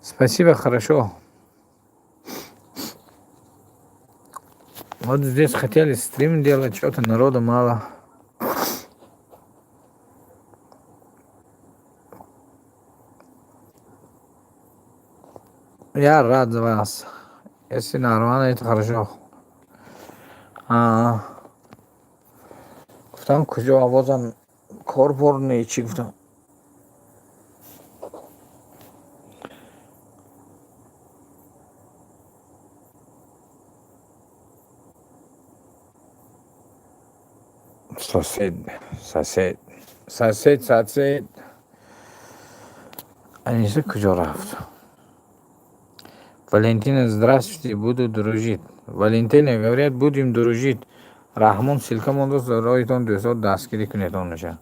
Спасибо, хорошо. Вот здесь хотели стрим делать, что-то народу мало. Я рад за вас. Если нормально, это хорошо. Гуфтам куҷо овозам корбор не чӣ гуфтам. Сосед. Аниса куҷо рафт? Валентина, здравствуйте, буду дружить. Валентина, говорят, будем дружить. Рахмон ссылка мондост, роитон 200 дастгирӣ кунедон наша.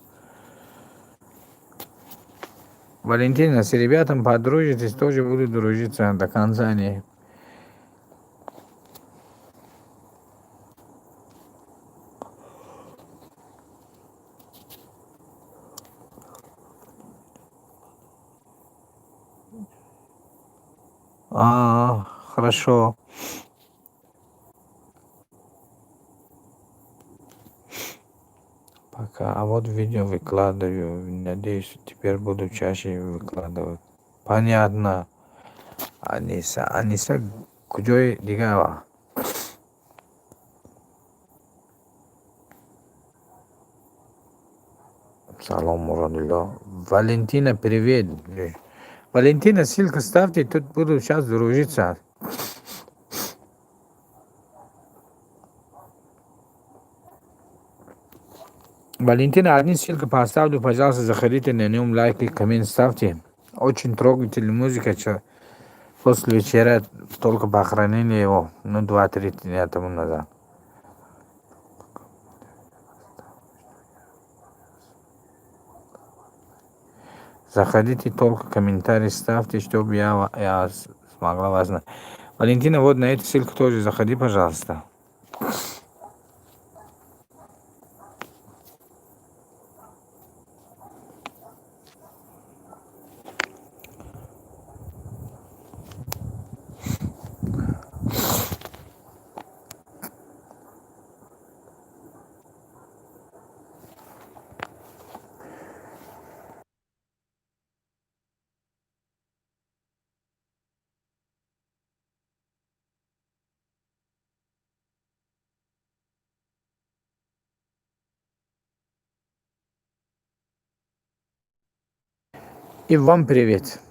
Валентина, с ребятам подружитесь, тоже буду дружиться до конца. Не. Хорошо. Пока. А вот видео выкладываю. Надеюсь, теперь буду чаще выкладывать. Понятно. Аниса куҷои дигава? Салом, Мурадулло. Валентина, привет. Валентина, ссылку ставьте, тут буду сейчас дружиться. Валентина, одни ссылку поставлю, пожалуйста, заходите на нем, лайк и коммент ставьте. Очень трогательная музыка. После вчера только похоронили его, 2-3 дня тому назад. Заходите, только комментарий ставьте, чтобы я смогла вас знать. Валентина, вот на эту ссылку тоже заходи, пожалуйста. И вам привет.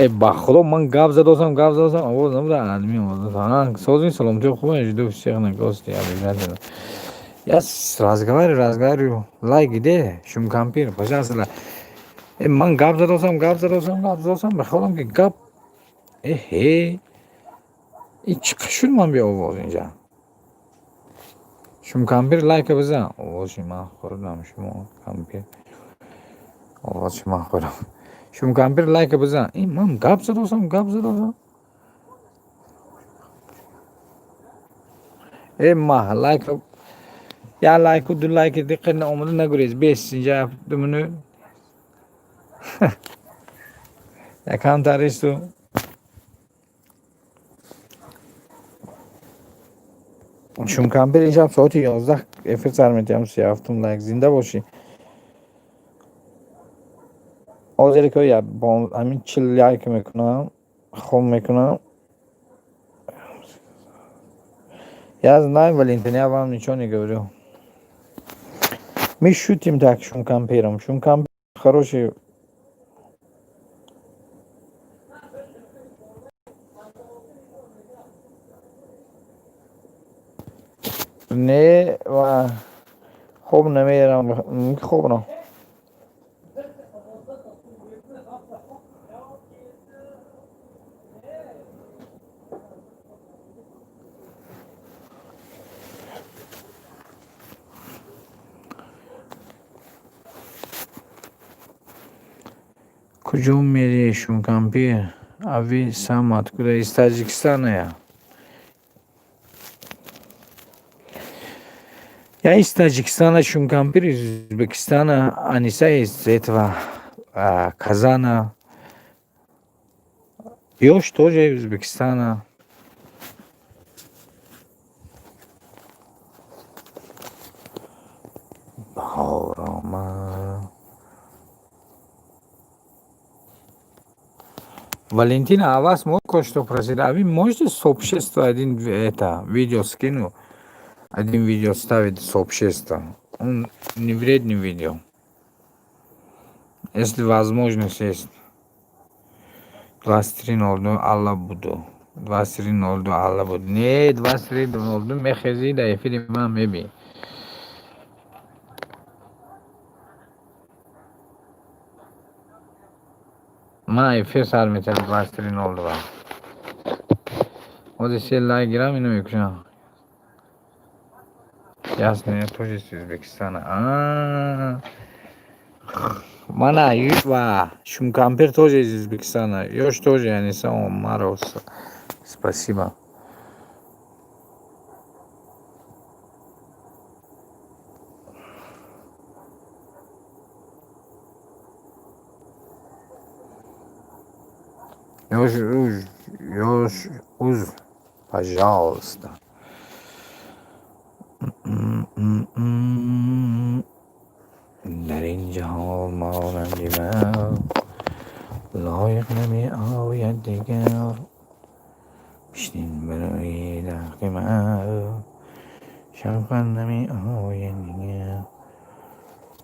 ба худо ман гап задосам овоз набуда адми овоз созин саломчо хуба жидо всех гости обязательно. Я разговариваю, лайк где, шум компьютер, пожалуйста. Ман гап задосам, бахолам ки гап, и чиқа шуд ман бе овоз инҷа. Шум компьютер лайка бизан, овоз шума хурдам, шума компьютер, овоз шума хурдам. Шум компьютер лайка бизан, ман гап задосам. Ма лайк, я лайку, ду лайки, диққат омада нагурез, бес инҷа думunu. Якам таристу. Шум компьютер инҷа соати 11 эфир сар метиҳам, 37 лайк, зинда бошӣ. ҳозире ки я бо ҳамин 40 лайк мекунам, хом мекунам. Я знаю, Валентин, я вам ничего не говорю. Мы шутим так шум компьютером. Шум компьютер хороший. Не, хоб намерам, хобно. Куҷо мери шум компьютер? Ави сам откуда? Из Таҷикистона я. Я из Таджикистана, шум компьютер из Узбекистана, Аниса из этого Казана. Ёж тоже из Узбекистана. Валентина, а вас можно кое-что просить? А вы можете сообщество один это видео скину? Один видео ставить сообщество. Он не вредный видео. Если возможность есть. 23:02 Алла буду. 23:02 Алла буду. Не, 23:02 мехези да эфире ман меби. Ма эфир сар метем 23:02. Вот если лайк гирам ино мекушам. Ясно, я тоже из Узбекистана. Мана Юва, шум компьютер тоже из Узбекистана. Ёж тоже, я не сам Марос. Спасибо. Ёж, пожалуйста. در این جهان مانم دیگر لایق نمی آید دیگر بشنین برای درد من شوق نمی آید دیگر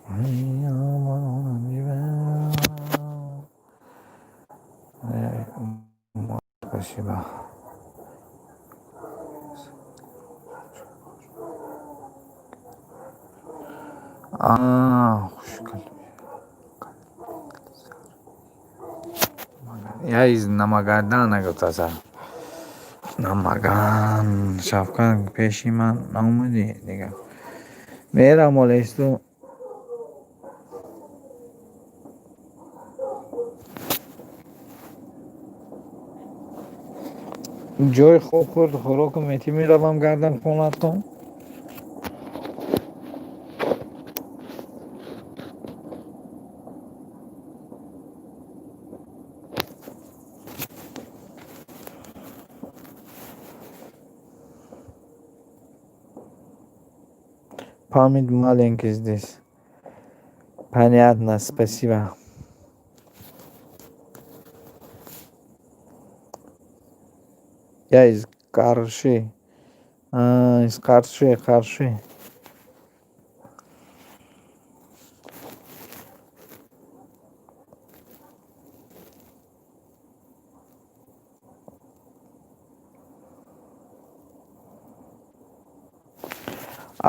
مانم دیگر спасибо. Я из Намагадана гуфтаса. Намаган шафкан пеши ман наумади дига. Мерам олесту. ҷойи хоб хӯрд, хӯрокам метӣ меравам гардан хонатон. Память маленький здесь. Понятно, спасибо. Я из Карши. Из Карши.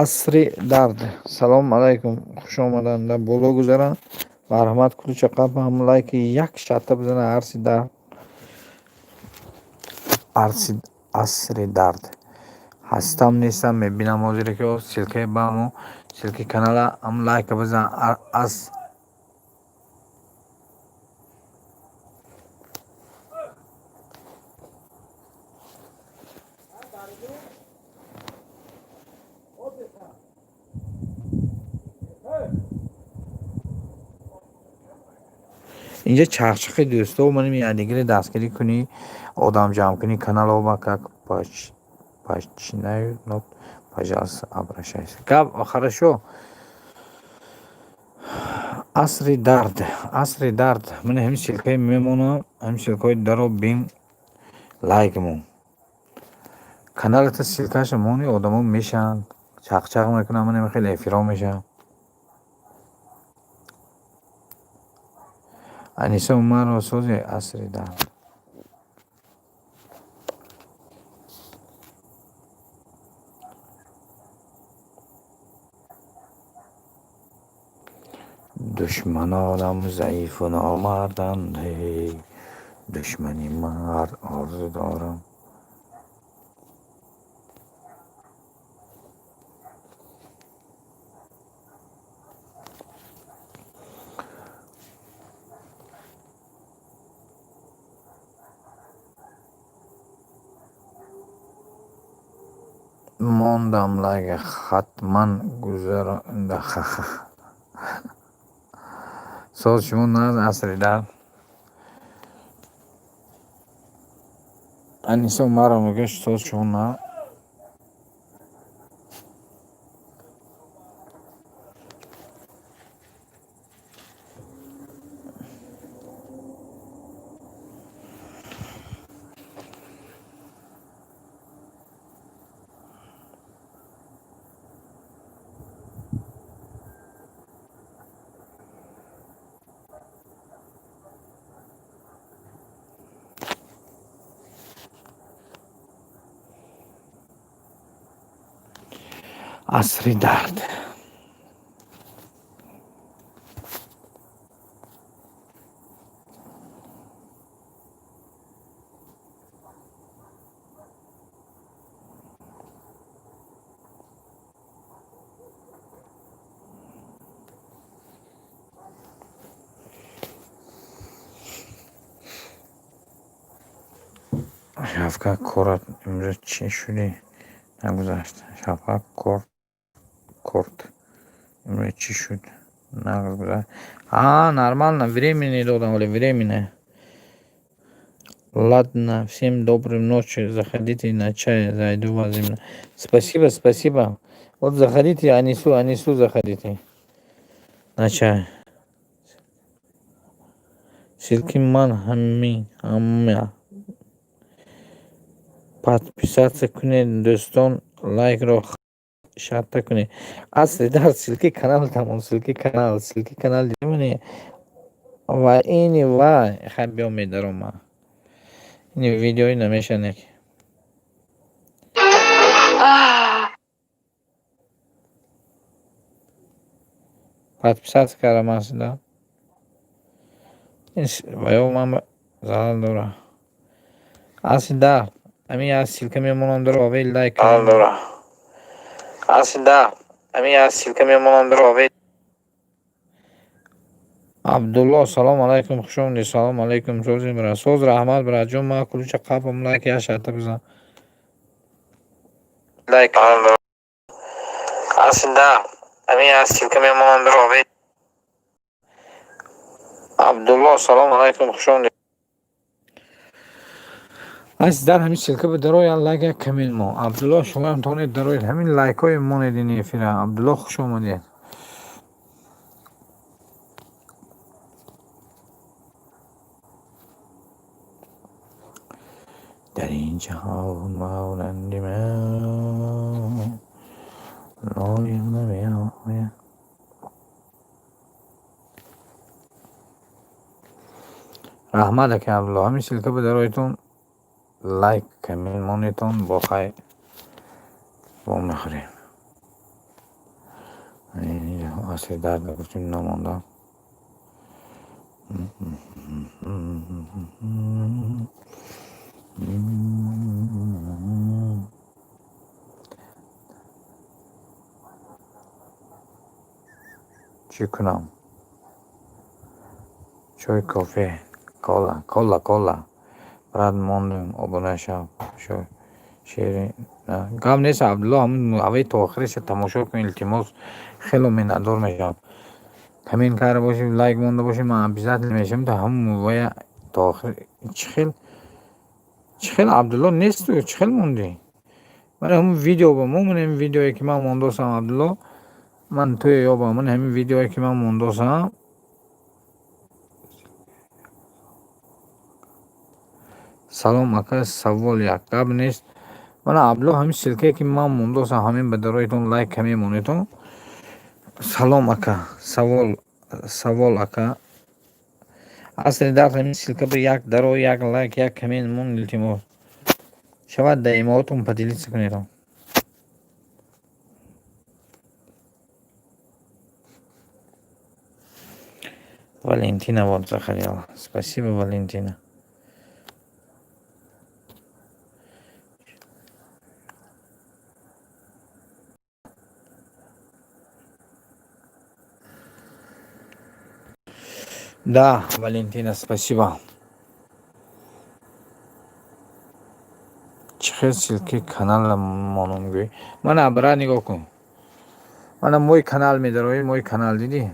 асри дард. Салом алайкум, хуш омадан. Дар боло гузарам. Марҳамат кулуча қабам лайки як шата бизана. Асри дард. ҳастам нестам мебинам ҳозире ки силкаи баъму силки канала ам лайка бизан. اینجا چخچخ دوستا و منیم یادگیری دستگیری کنی آدم جمع کنی کانال ها با که پاچنای نوت پاجاس ابرشایست کب آخرشو عصر درد من همین سلکای میمونم همین سلکای درو بین لایک مون کانال تا سلکاش مونی آدمو میشن چخچخ میکنم من خیلی احترام میشم انیسا عمر و سوز عصر درد دشمن آدم ضعیف و نامردند دشمنی مرد آرزو دارم موندم لگه حتما گذرانده سوز شما نه عصر درد انیسا مرا میگشت سوز شما نه عصر درد شفقت کرد امروز چی شدی نگذاشت شفقت کرد امروز چی شد نگذاشت нормально времени додам или времени ладно всем доброй ночи заходите на чай зайду возьму спасибо вот заходите анису заходите на чай силкиман хамя подписаться кунед дустон лайк ро шарта кунед асли дар силки канал тамон силки канал дидамани ва ини ва хабиё медарома ини видеои намешанек подписаться кардам асла ваё ман залал дора асида ами аз силка мемонам дора ве лайк дора асида ами аз силка мемонам дора ве عبدالله سلام علیکم خوش آمدید سلام علیکم سوز رحمت براجون ما کلوچ قبم لایک یا شرطه بزن لایک اسنده امی هستیم که میمونم در عبدالله سلام علیکم خوش آمدید از در همین سلکه به دروی لایک کمیل ما عبدالله شما هم تونید دروی همین لایک های مونیدینی فیره عبدالله خوش آمدید در این جهان مانندی من لایم نمی‌آید رحمت که عبدالله همین سلکه به درایتون لایک کمیل مونیتون با خیر با میخوریم اصلی درد کچون نمانده چی کنم چای کافه کالا برات موندم ابونه شب شو شیرین گام نیست عبدالله همون اوی تا آخرش تماشا کن التماس خیلی منتظر میشم کمین کرده باشیم لایک مونده باشیم من بیزت میشم تا همون موقع تا آخر چخیل عبدالله نیست تو چخیل موندی من همون ویدیو با من همین ویدیویی که من موندوسم عبدالله من توی یا با من همین ویدیویی که من موندوسم سلام اکا سوال یک قبل نیست من عبدالله همین سلکه که من موندوسم همین به درایتون لایک کمی مونیتون سلام اکا سوال اکا اصلی در همین سلکه به یک درو یک لایک یک کمین مون التماس شود دائماتون پدیلیت سکنیدم Валентина вот заходила. Спасибо, Валентина. Да, Валентина, спасибо. چه سلکی کانال مانونگوی من ابرا نگاه کن من موی کانال میدروی موی کانال دیدی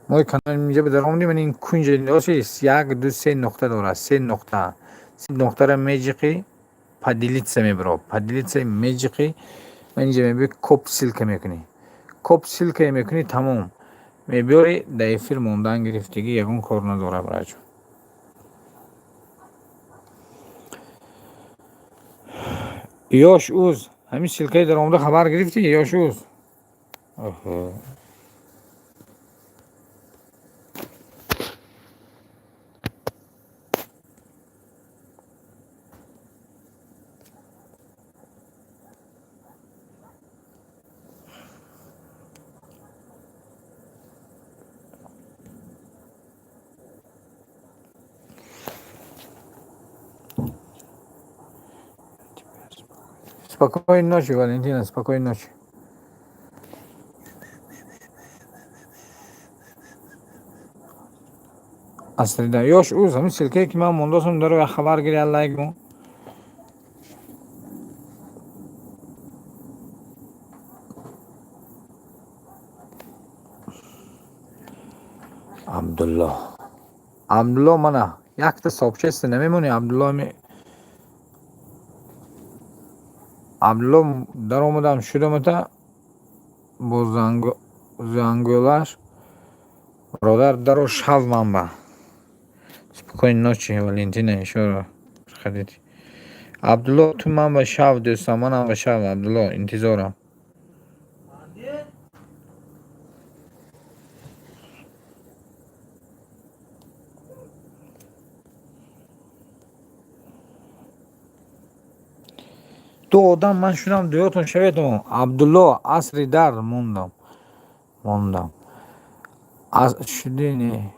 موی کانال اینجا بدرم من این کنج نیست یک دو سه نقطه داره سه نقطه را میجقی پدیلیت سمی برو پدیلیت سمی میجقی من اینجا میبی کپ سلکه میکنی کپ سلکه میکنی تمام میبیاری در افیر موندن گرفتگی یکون کار نداره براجو یاش اوز همین سلکه در آمده خبر گرفتی یاش اوز Спокойной ночи, Валентина, спокойной ночи. Aslida yosh o'z ham silkay ki man mondosam daryo xabar gelganligimi Abdullo mana yakta so'bchasi nememoni Abdullo daromadam shudamata bu zangolar Бародаро шав манба. Спокойной ночи, Валентина, еще раз приходите. Абдулло, ту манба шав дӯстам, манам ба шав, Абдулло, интизорам. Ду одам ман шудам дуётон шаветон. Абдулло, асри дар мондам. Шудини.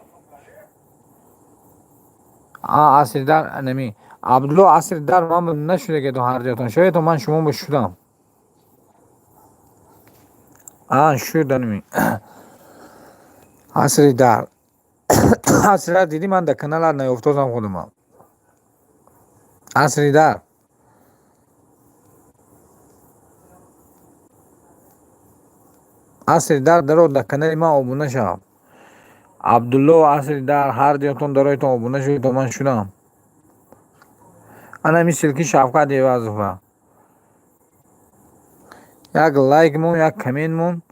асри дар нами. Абдулло асри дар ман нашуде ки ту ҳар ҷоятон шаветон ман шумо ба шудам. Шуданами. Асри дар. Асри дар диди ман дар каналар наёфтозам худамам. Асри дар. Асри дар даро дар канали ман обуна шав. Абдулло асри дар ҳар ҷоятон дароятон обуна шавед то ман шудам. Ана ҳамин силки Шавкат Евазова. Як лайк мон, як комент мон.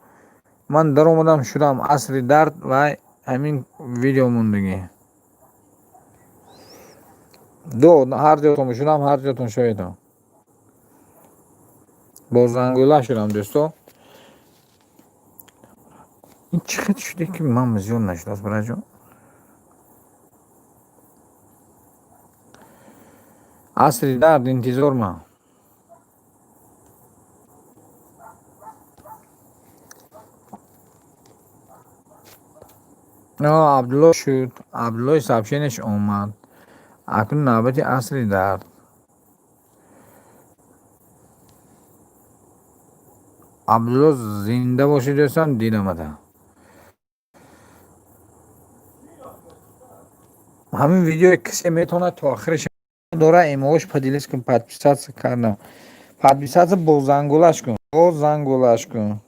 Ман даромадам шудам асри дард ва ҳамин видео мондагӣ. ҳар ҷоятон шудам, ҳар ҷоятон шаведам. Бо зангӯла шудам дӯсто. ин чӣ хел шуде ки ман зиёд нашудааст бораҷон? Асри дард интизорман. عبدالله شد. عبدالله سبشینش اومد. اکنون نوبت اصلی در عبدالله زنده باشی دوستان. دیدم همین ویدیو کسی میتونه تا آخرش داره ایماش پدیلیس کن. подписаться کردم. подписаться با زنگولش کن. با زنگولش کن.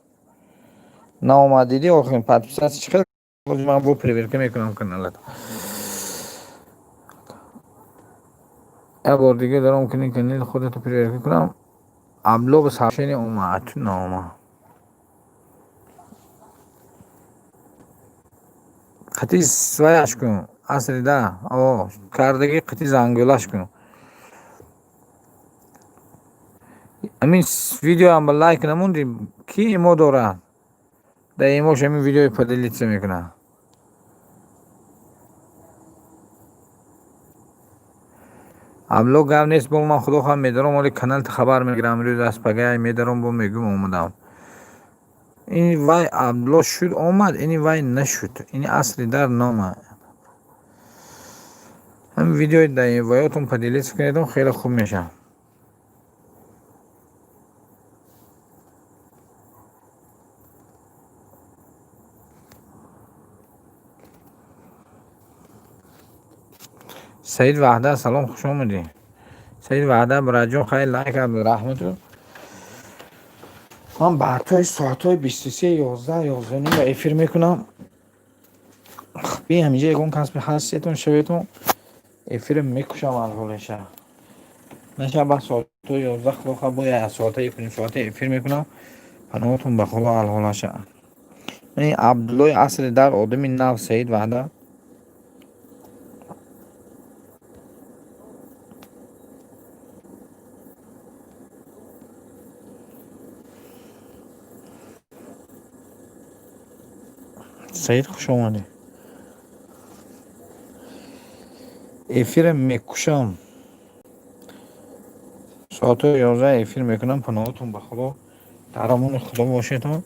ناامدیدی آخرین подписаться چخیل من با پریورکه میکنم کانالت. یه بار دیگه دارم کنی کانال خودتو پریورکه کنم. عبدالله به سبشین اومد. نامه قطعی سویش کن. اصلی ده کردگی قطعی زنگولش کن. همین ویدیو هم با لایک نموندی کی ایمو داره در ایموش همین ویدیو پدیلیت میکنه. عبدالله گم نیست با من خدا خواهم میدارم ولی کانال خبر میگیرم روز از پگه میدارم با میگم اومدم. این وای عبدالله شد اومد. این وای نشد. این اصلی در نامه هم ویدیو در این وایاتون پدیلیت کنیدم خیلی خوب میشه. سعید وحده سلام خوش آمدی. سعید وحده برای خیلی لایک کرد رحمتو. من بعد توی ساعت های 23 11 نیم به افیر میکنم. بی همینجا یکون کسب هستیتون شویتون افیر میکشم الحالشه. نشه با ساعت های 11 خدا خواه باید ساعت های کنیم ساعت افیر میکنم پناهتون به خدا الحالشه. من عبدالله اصل در آدمی نو سعید وحده. سعید خوش آمدی. افیر میکشم ساعت 11 افیر میکنم پناهتون به خدا درامون خدا باشیتون.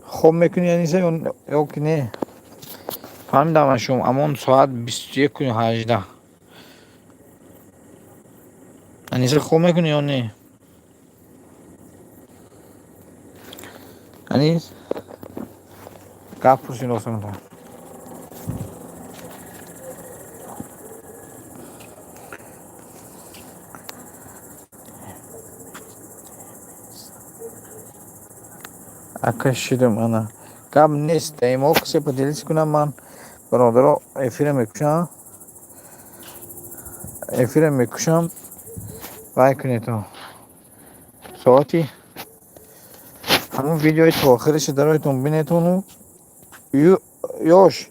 خوب میکنی یعنی سه یا که نه فهمیدم شما اما ساعت 21 و 18 یعنی سه خوب میکنی یا نه یعنی گفت پرسین راستم تا اکشیدم انا گم نیست ایمو کسی پدیلیت کنم من برادرها افیر میکشم وای کنی تو ساعتی همون ویدیوی تو آخرش درایتون بینیتونو یوش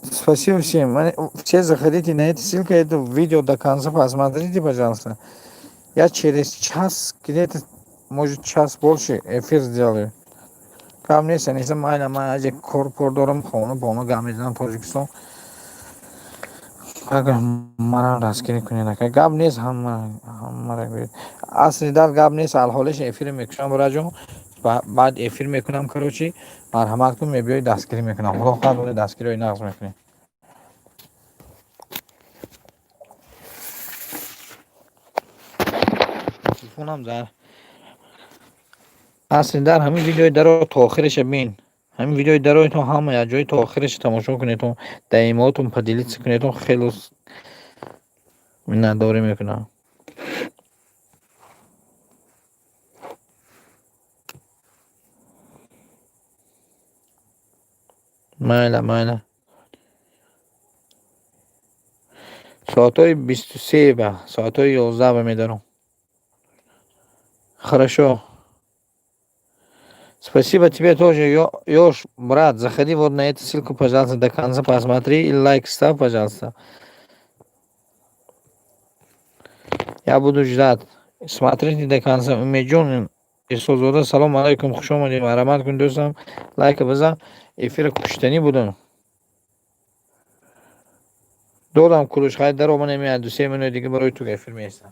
спасибо всем. Все заходите на эту ссылку, это видео до конца посмотрите, пожалуйста. Я через час, где-то, может, час больше эфир сделаю. Ко мне, если майна аже корпордором хону гамизан Тоджикистон. Как мара раскини кунина. Как гамнес хамара говорит. Асли дар гамнес алхолеш эфир мекушам раджо. بعد эфир мекунам короче. марҳамат мебиёй дастгирӣ мекунам. Худо хоҳад боли дастгириҳои нағз мекунем. телефонам зар اصلی در همین ویدیوی در تا آخرش بین. همین ویدیوی در تو همه یا جای تا آخرش تماشا کنیتون دایماتون پدیلیت کنیتون خیلی نداری میکنم. مایلا ساعتای 23 به ساعتای 11 به میدارم. Хорошо. Спасибо тебе тоже, Ёж, брат. Заходи вот на эту ссылку, пожалуйста, до конца посмотри и лайк ставь, пожалуйста. Я буду ждать. Смотрите до конца. Умеджон. Исозода, салом алейкум, хуш омадед. Марҳамат кун дӯстам. Лайк бизан. Эфир куштанӣ будем. додам кулуш хай даро ман меяд 2-3 минут дига барои ту эфир меистам.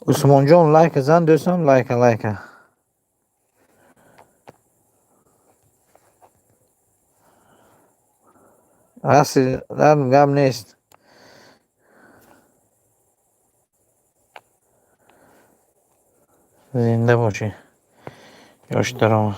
عثمان جان لایک زن دوستان لایک اصلی در گم نیست زنده باشی یاشترام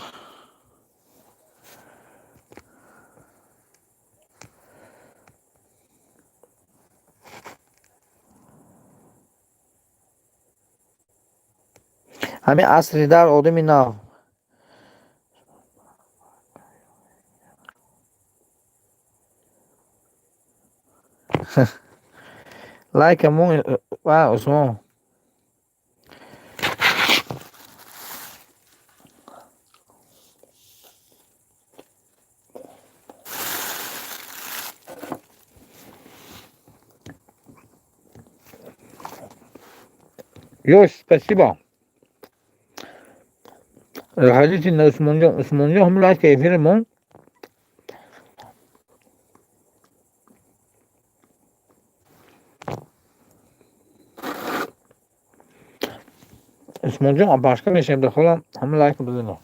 همین اصلی در آدمی نه لایک مون و عثمان Ёж, спасибо. Заходите на Усманжон, हम लाइक эфир мон. Усманжон Апашкахо мешем дохолам, हम लाइक бизено.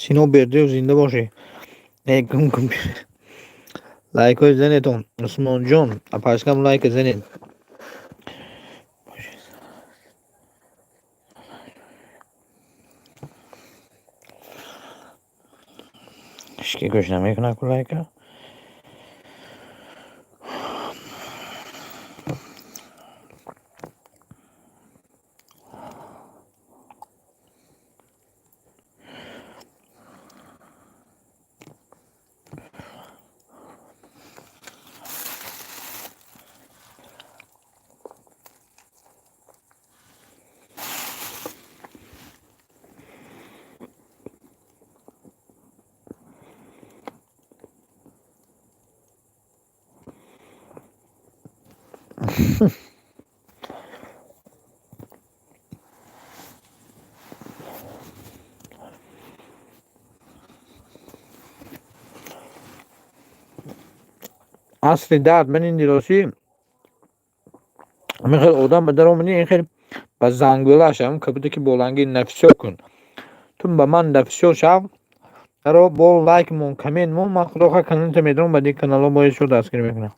Сино бердев зинда боши. Кум. لایک های زنتون عثمان جان Апашкахо لایک زنید هیچکی گوش نمیکنه که لایک اصلی درد من این دیراسی من خیلی آدم به درام این خیلی با زنگوله شم که بوده که بولنگی نفسیو کن تون با من نفسیو شم رو بول لایک مون کمین مون من خدا خواه کانال میدونم با دی کانال ها باید شو دستگیری میکنم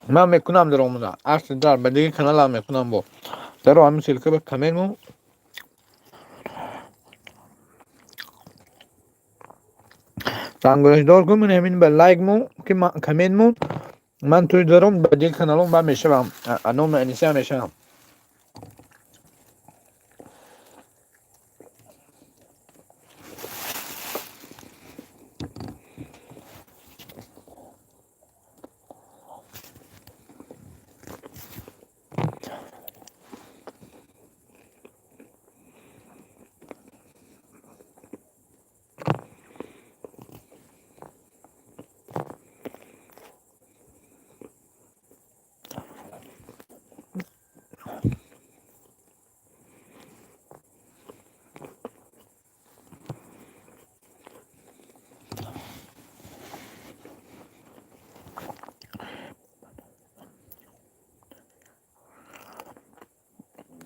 من میکنم در آموزه اصلی در با دیگه کانال هم میکنم با در رو همین سلکه به کمین مون زنگولش دار کن من همین به لایک مون که کمین مون من توی دارم با دیگه کانال هم با میشم انوم انیسی هم میشم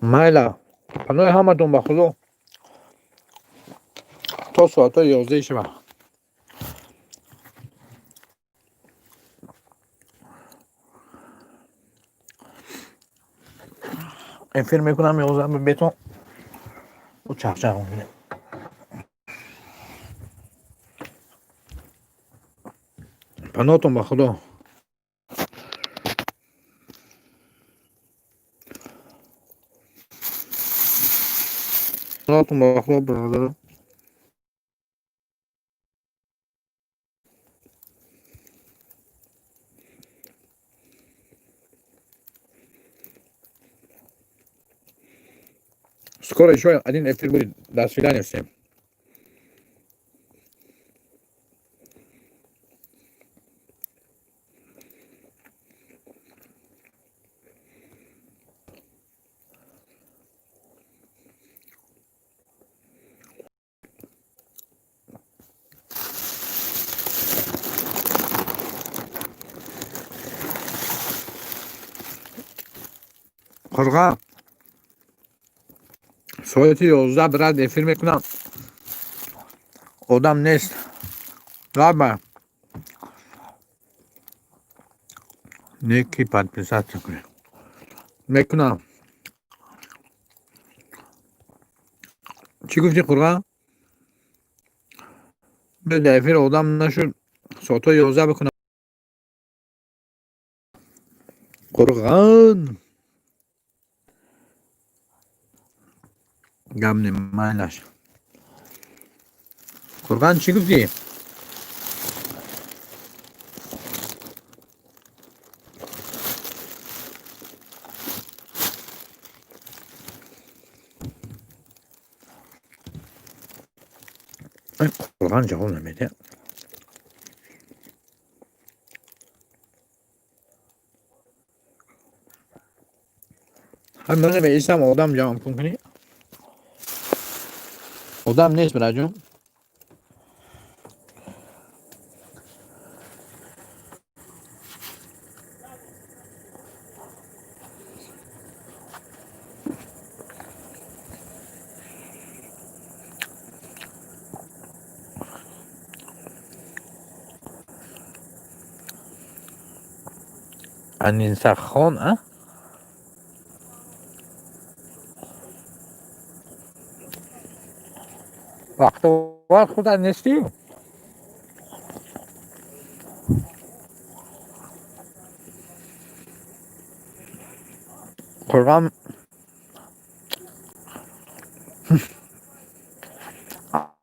مایلا پناه همه دون بخلو تا ساعت 11 شب این فیلم میکنم 11 به بیتون و چخ میده پناهتون به خدا. پناهتون به خدا برادر. Скоро еще один эфир будет. До свидания всем. قرغا ساعت 11 برات افیر میکنم. آدم نیست. رابع نیکی подписаться کنه میکنم. چی گفتی قرغا؟ به افیر آدم نشد. ساعت 11 بکنم. قرغان گم نمیلش. قرغان چی گفتی؟ قرغان جواب نمیده. هم من به اسم آدم جمع کنی. آدم نیست برای جون. انیسا خان ها؟ وقت خود نیستی؟ قرغان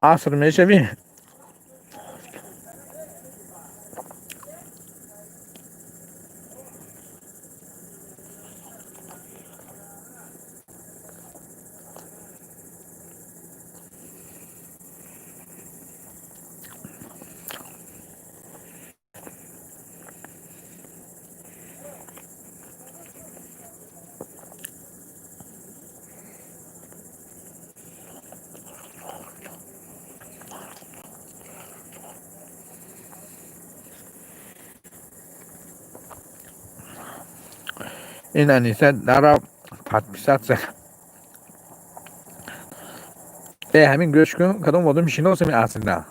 عصر میشوی. این انیسه در подписаться. همین گوش کن کدوم آدم میشناسم اصلا.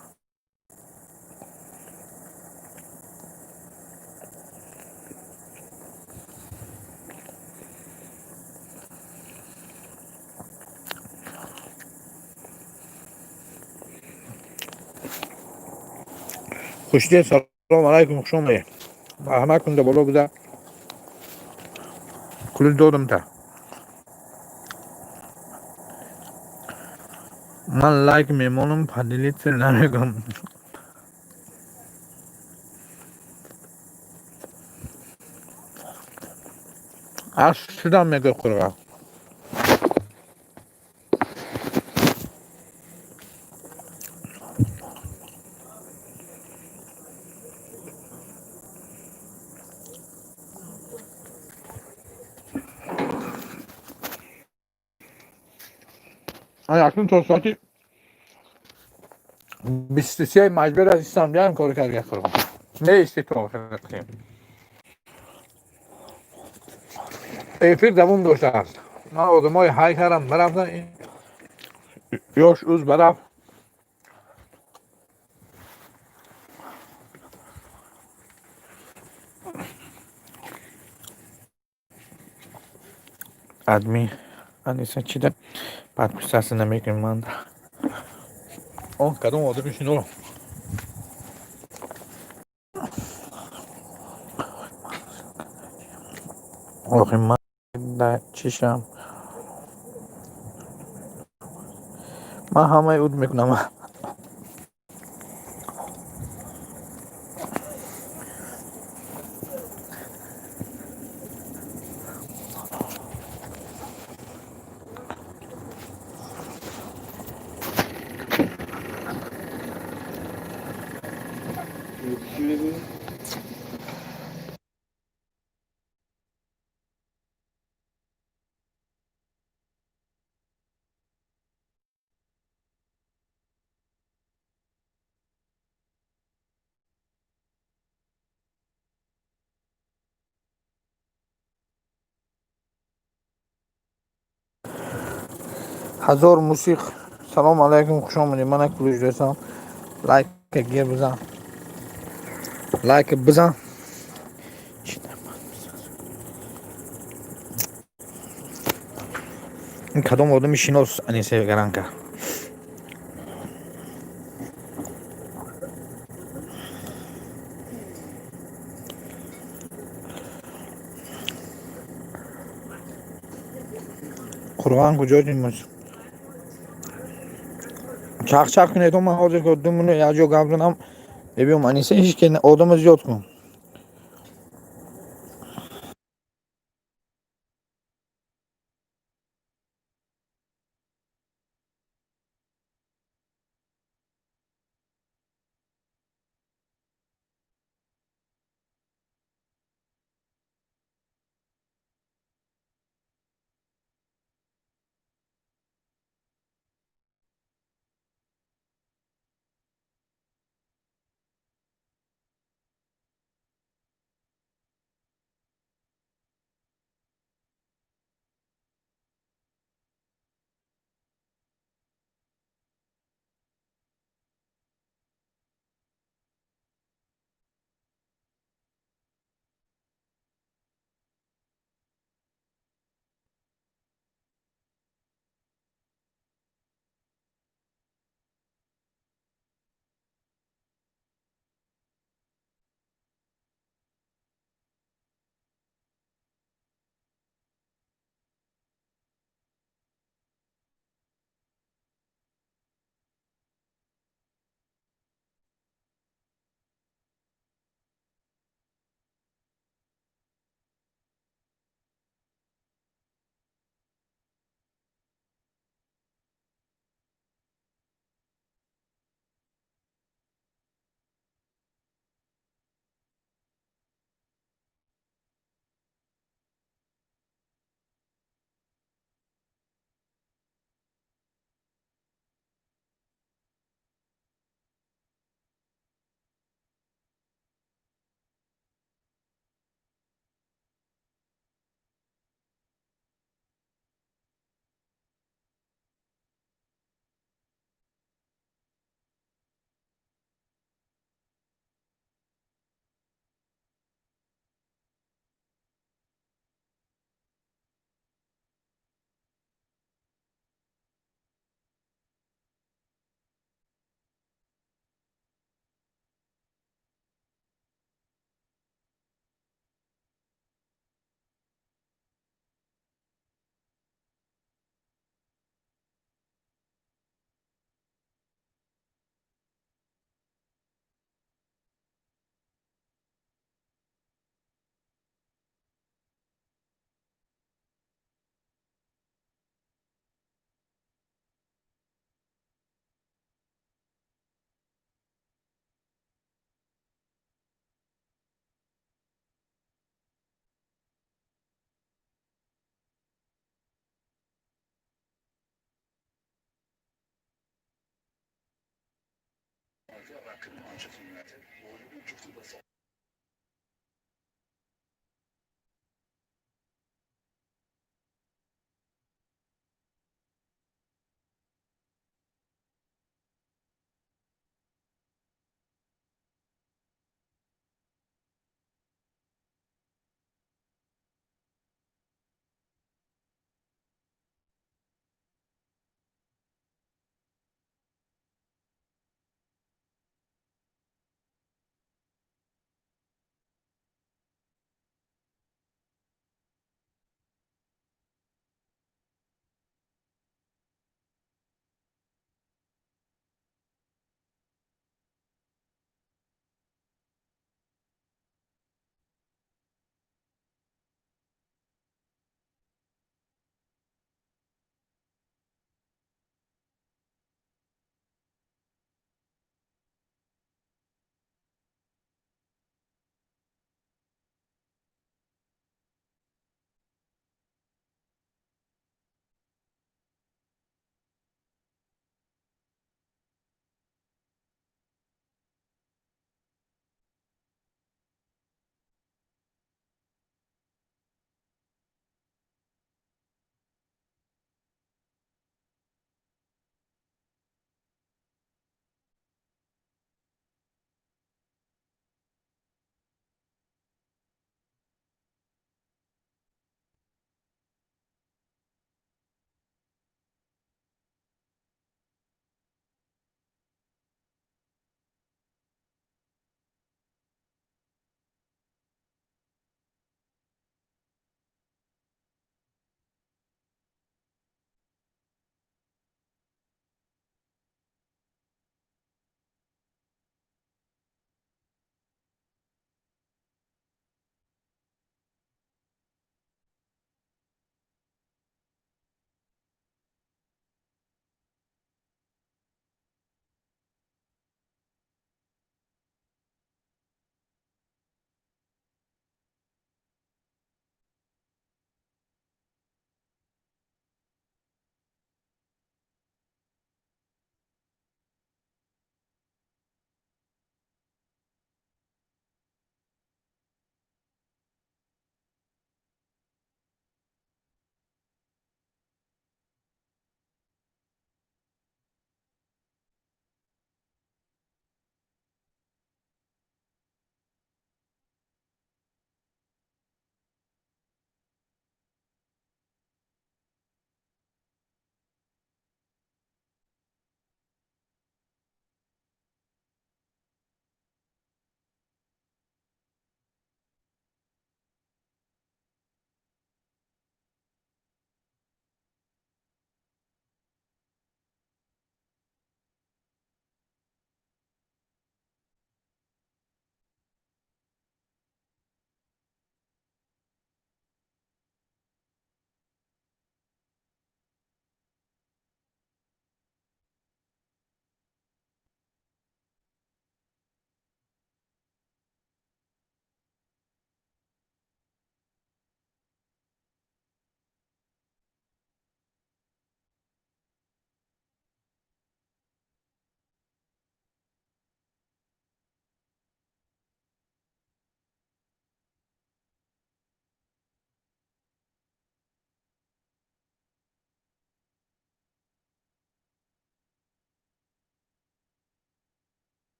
خوشی سلام علیکم خوش اومدید. همه کنده بالا بوده. کل دادم تا. من لایک میمونم پدیلیت نمیگم. اصلا میگه قرغا. من اکنون تا ساعتی 23 مجبور هستم بیان کار کرده قرغا. نیستی تو آخر. افیر دوم داشته است. من آدم های های کردم برفتن. یاش اوز برفت. ادمی انیسه چی ده подписаться نمیکنم من. کدوم آدم میشینو. آخه من در چشم من همه اود میکنم. هزار موسیق. سلام علیکم، خوش آمدید. من کلوش رسام. لایک گیر بزن، لایک بزن. این کدام آدم شناس انیسه گرانکه. قربان کجا جیم؟ چاق کنید تو من حاضر کردم یا جو قبلنام ببینم انیسه هیچ که آدم زیاد کن.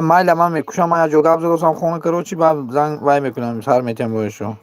مایل من میکشم من جو قبض گفتم خونه کروچی بعد زنگ وای میکنم سر میتیم بایشو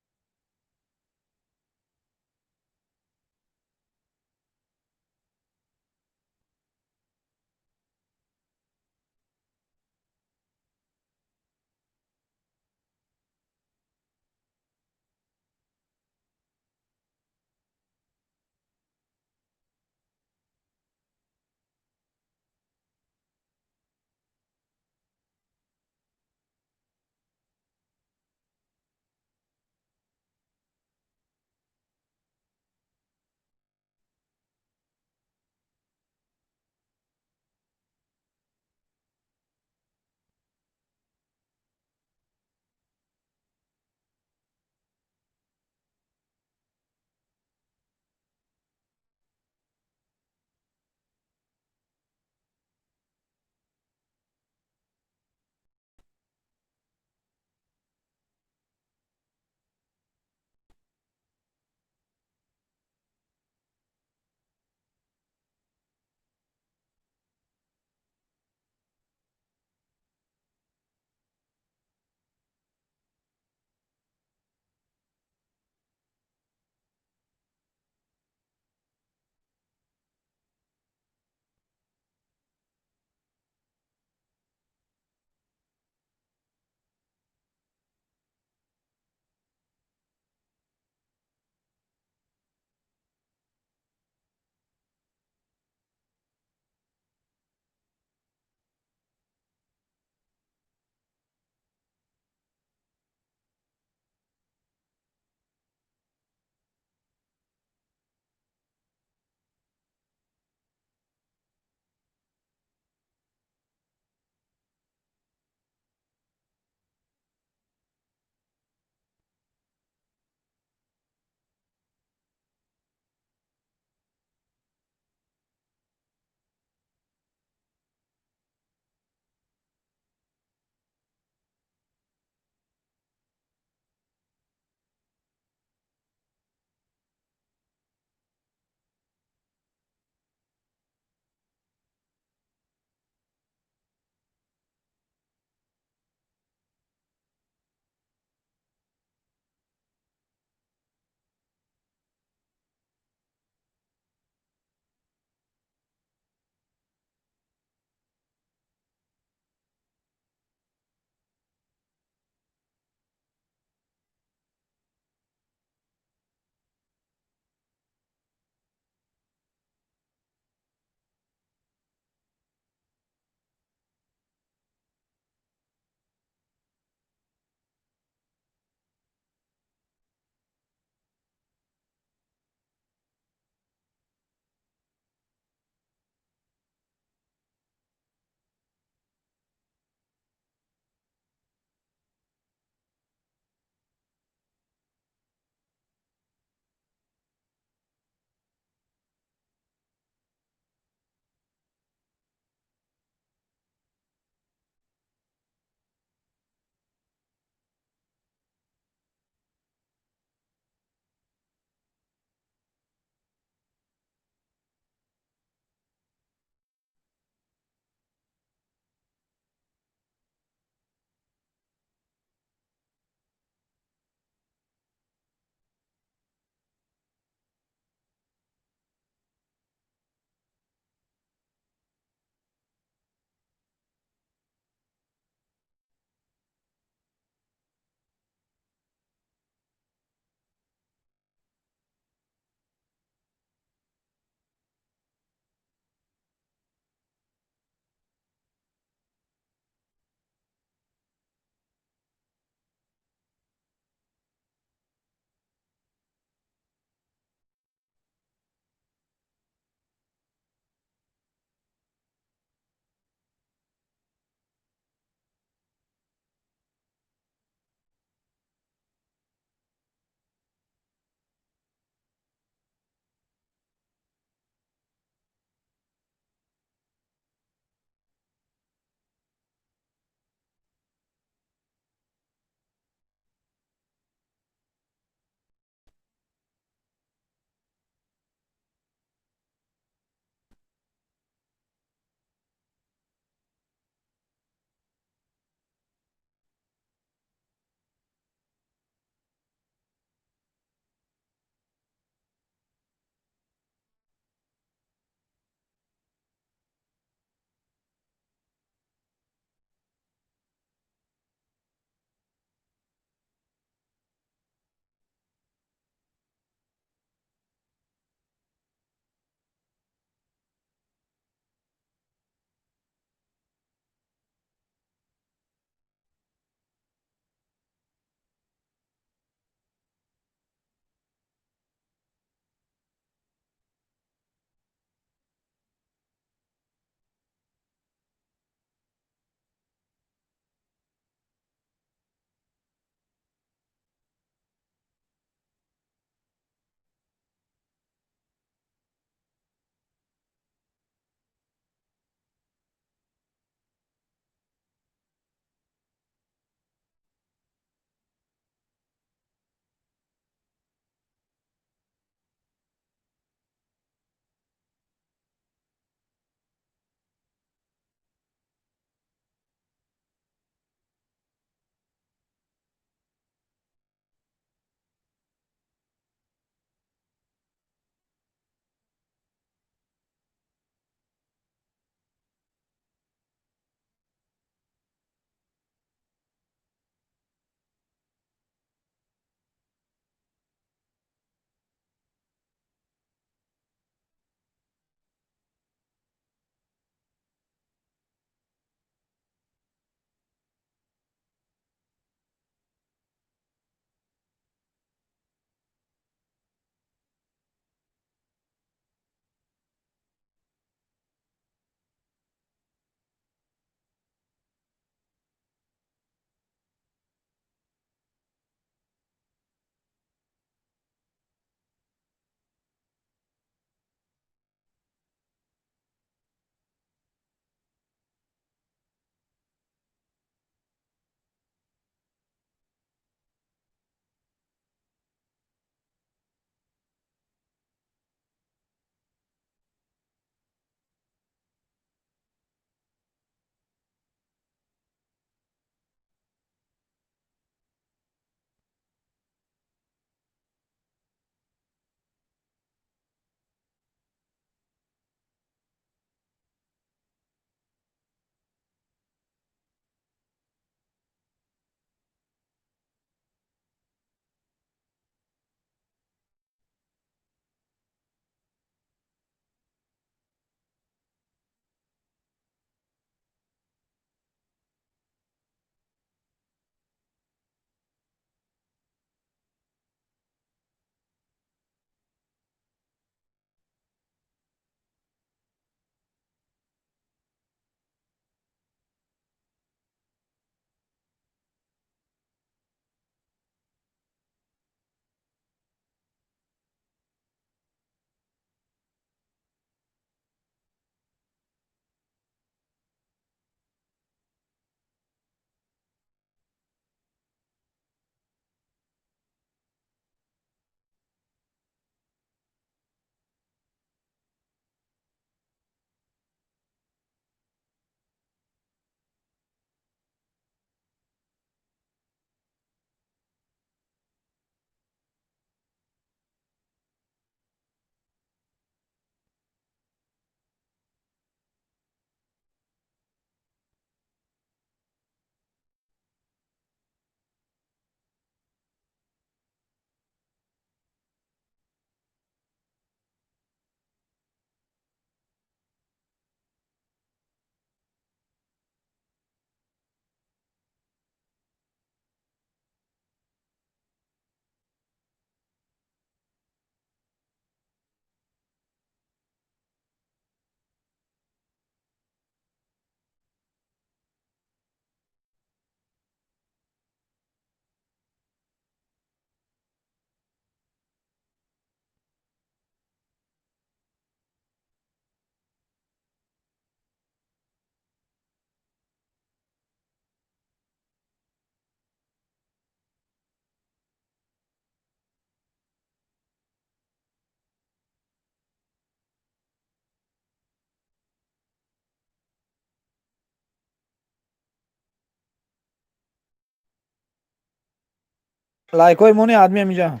لایک های مونی آدمی هم اینجا.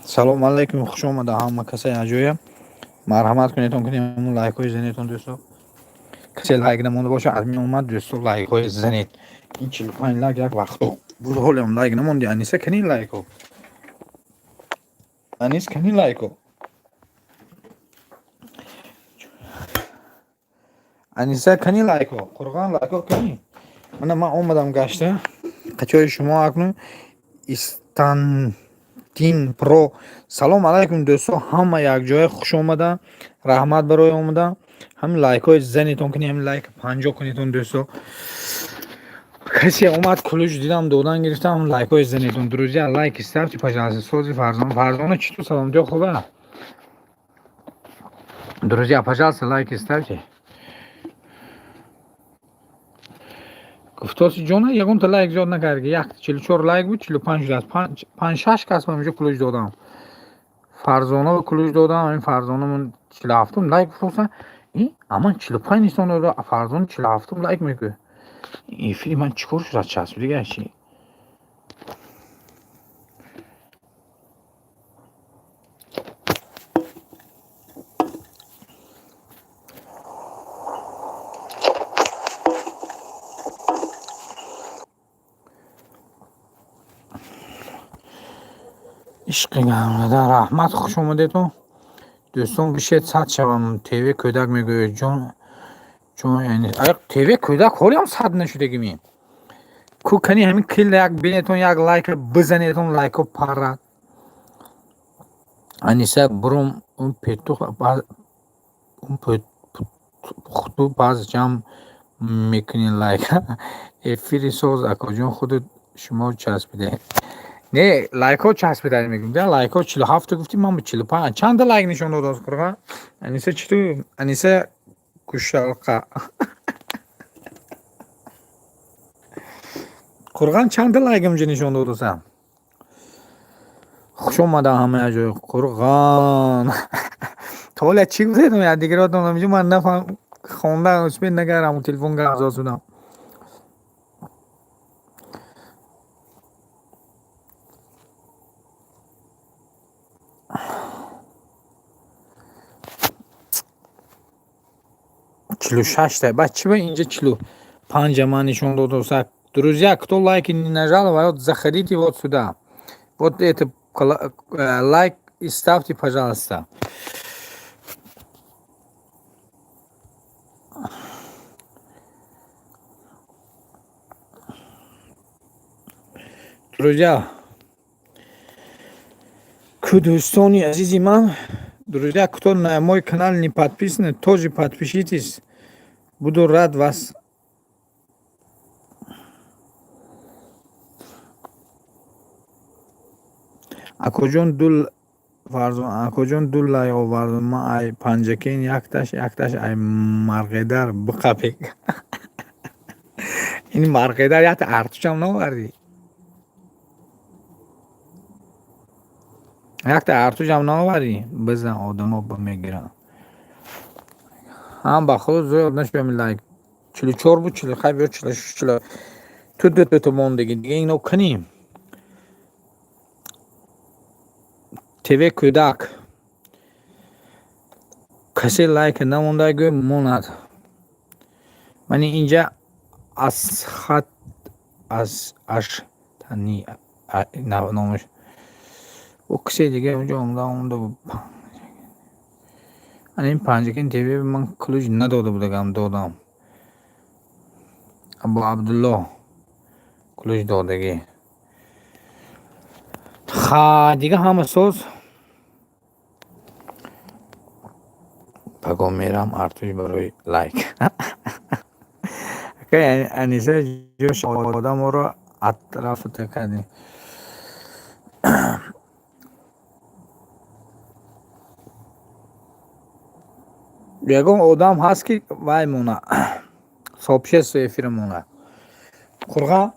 سلام علیکم، خوش آمده همه کسای عجویه. مرحمت کنید اون کنید اون لایک های زنیتون دوستو. کسی لایک نمونده باشه ادمین اومد دوستو لایک های زنید. این 45 لایک یک وقتو بود حالم لایک نموندی. انیسه کنی لایکو، انیس کنی لایکو، انیسه کنی لایکو، قرغان لایکو کنی. من اومدم گشته قچای شما اکنون استانتین پرو. سلام علیکم دوستو، همه یک جای خوش اومده، رحمت برای اومده. هم لایک های زنیتون کنی، هم لایک 50 کنیتون دوستو. کسی اومد کلوش دیدم دودن گرفتم، لایک های زنیتون. друзья лайк ставьте пожалуйста. соzi فرزانه چی تو سلام جو خوبه. друзья пожалуйста лайк ставьте. گفتاسی جونه یگون تا لایک زیاد نکرد. یک 44 لایک بود، 45 شد. 5 6 کس من اینجا کلوش دادم. فرزانه رو کلوش دادم. این فرزانه من 47 لایک فرستادم. این اما 45 نیستون داد. فرزانه 47 لایک میگه. این فیلم من چیکار شد چسب دیگه چی؟ عشق گرمده رحمت خوش اومده تو دوستان. بشید صد شوم تیوی کودک میگه جون یعنی اگر تیوی کودک خوری هم صد نشده گمیم کو کنی همین کل یک بینیتون یک لایک بزنیتون لایک و پرد. انیسه بروم اون پیتو خودو باز جام میکنین لایک. افیری سوز اکا جون خودت شما چسبیده. نه لایک ها چسبیده میگم ده لایک ها 47 گفتی من به 45 چند لایک نشون داد از قرآن. انیسه چطور انیسه کشالقه Qurg'an چند تا لایک میشه نشون دادم. خوش اومدم همه جای قرغان. طول چی گفتم یا دیگه راتون نمیشه من نفهم خوندم اسم نگرم و تلفن گذاشت شدم. چلو شش بچه به اینجا چلو 5 من نشون دادم. Друзья, кто лайки не нажал, вот заходите вот сюда. Вот это лайк и ставьте, пожалуйста. Друзья, к Дустоне, азизи ман, друзья, кто на мой канал не подписан, тоже подпишитесь. Буду рад вас. Акоҷон дул лай овардам ман ай панҷакин якташ ай марғедар биқапек. Ин марғедар якта артушам наварди. Якта артушам наварди. Бизан одамо мегиран. Ҳам ба худ зӯд нашбем лайк. 44 буд 45 буд 46. Ту мондагӣ дига ино каним. ТВ кӯдак касе лайк намондагӣ монад. Мани инҷа асхат аштани номаш о касе дига онҷа омада ин панҷакин ТВ ман клуҷ надода будагам додам. Абу Абдулло клуҷ додагӣ. Ха дига ҳама соз пагом мерам артуш барои лайк. Аниса ҷош одаморо атрафта кардем. ягон одам ҳаст ки вай мона сообщество эфира мона. Қурға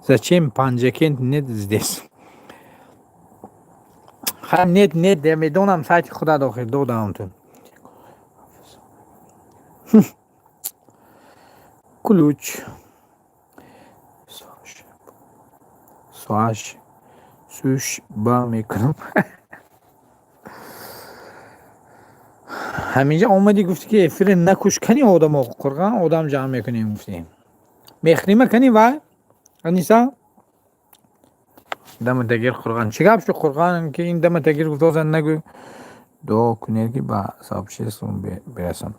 Зачем панҷакент нет здесь? Ха нет, я медонам сайти худа дохил додамтон. Ключ. Соаш. Суш ба мекунам. ҳаминҷа омадӣ гуфтӣ ки эфир накуш кани одамо қурған одам ҷамъ мекунем гуфтем. Мехрима кани вай? Аниса? Дама тагир қурған. Чӣ гап шуд қурған ки ин дама тагир гуфтозан нагӯ. Дуо кунед ки ба сообществу бирасам.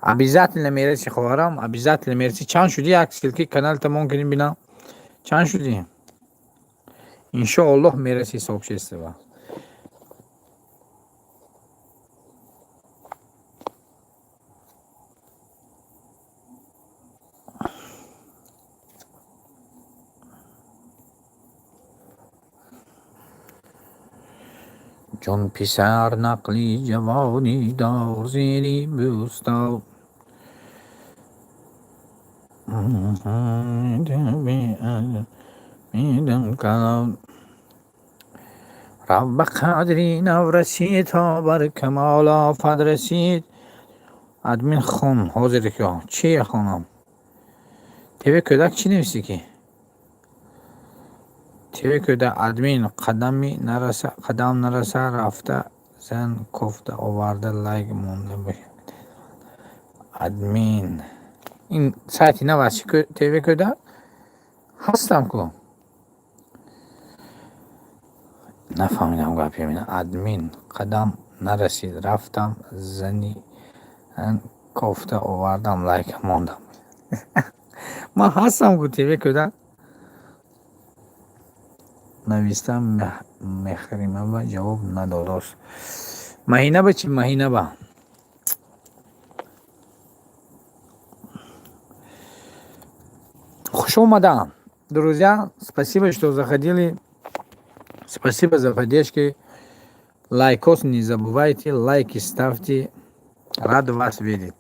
Обязательно мераси Хохарон, обязательно мераси. Чанд шуди як силки канал тамон кунем бинам. Чанд шуди? Иншоаллоҳ мераси сообщества. چون پسر نقلی جوانی دار زیری بوستان میدم کلام رب قدری نو رسید تا بر کمال آفد رسید. ادمین خون حاضر که چیه خونم تیوی کودک چی نویسی که تیوی کودک ادمین قدم نرسه رفته زن کفته آورده لایک مونده باشه. ادمین این سایتی نوشتی که تیوی کودک هستم که نفهمیدم گپی میدم. ادمین قدم نرسید رفتم زنی کفته آوردم لایک موندم. من هستم که تیوی کودک نویستم مخریمه با جواب نداداست. مهینه با چی مهینه با خوش اومدم Друзья, спасибо, что заходили. Спасибо за поддержки. Лайкос не забывайте, лайки ставьте. Рад вас видеть.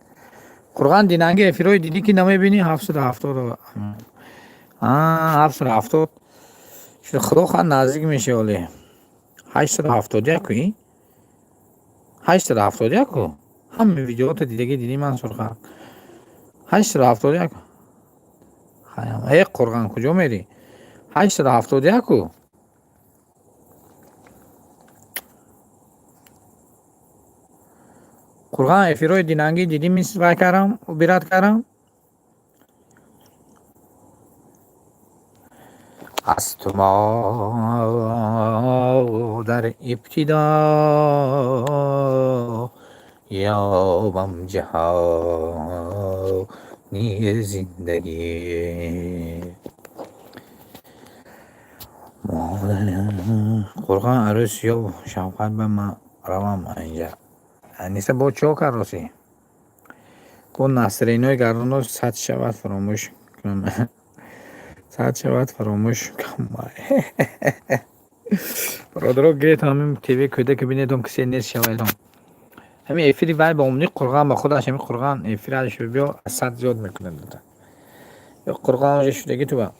Курган динанги эфирой диди ки намебини 770. 770. شو خدا نزدیک میشه ولی 871 871 همه ویدیوات دیگه دیدی منصور خان 871 خیام ای قرآن کجا میری 871 قرآن افیروی دینانگی دیدی میسوای کردم و بیرات کردم از تو ما در ابتدا یابم جهانی زندگی قرآن عروس یا شوقت به من روام اینجا انیسه با چوک عروسی با نصرینوی گردانو 100 شود فراموش کنم 100 شود فراموش کنم برادرو گریت همین تیوی کده که بینیدم کسی نیست شویدم همین افیری ولی با امنی قرآن با خودش همین قرآن افیری علیش بیا 100 زیاد میکنه داده یا قرآن اونجا شدگی تو با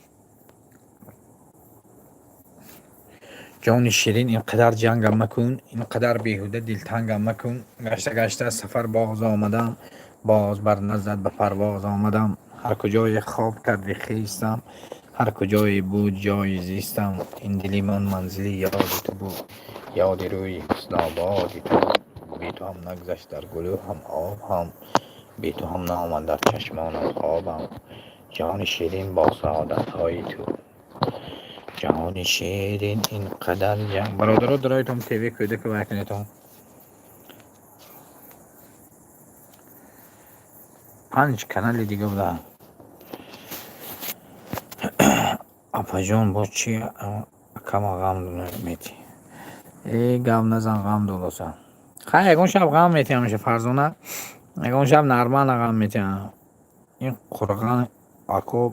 جان شیرین اینقدر جنگم مکن اینقدر بیهوده دلتنگم مکن گشته گشته سفر باز آمدم باز بر نزد به پرواز آمدم هر کجای خواب کردی خیستم هر کجای بود جای زیستم این دلی من منزلی یاد تو بود یاد روی حسن آبادی تو بی تو هم نگذشت در گلو هم آب هم بی تو هم نامد در چشمانم خوابم جان شیرین با سعادت های تو جهان شیرین اینقدر جنگ برادرو درایتم تیوی کده که بکنیتم 5 کانال دیگه بوده اپا جان با چی کما غم میتی ای غم نزن غم دولسن خیلی اگون شب غم میتی همیشه فرزونه اگون شب نرمان غم میتی این قرآن اکو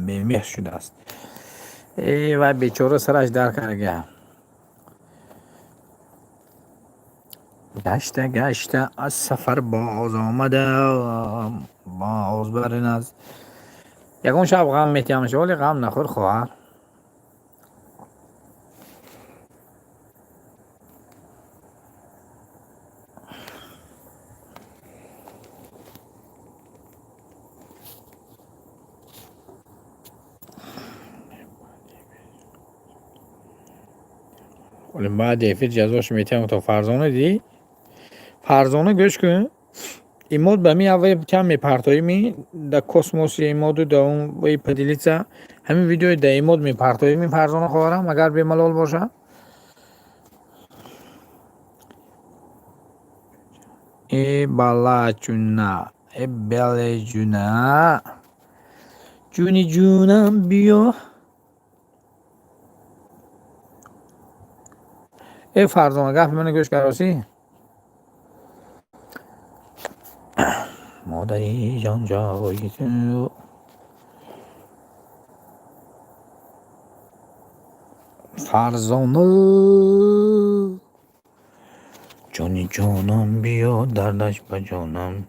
بیمیخ شده است ای و بیچاره سرش در کرده گشته گشته از سفر باز آمده باز برین از یکون شب غم میتی همیشه ولی غم نخور خواهر ولی بعد افید جزاش میتیم تو فرزانه دی فرزانه گوش کن این مود به می اوی کم می پرتایی می در کسموس این مودو در اون وی پدیلیتسا همین ویدیوی در این مود می پرتایی می فرزانه خوارم اگر به ملال باشه ای بالا چونه ای بله جونه جونی جونم بیا ای فرزانه گفت منو گوش کراسی مادری جان جایی تو فرزانه جانی جانم بیا دردش به جانم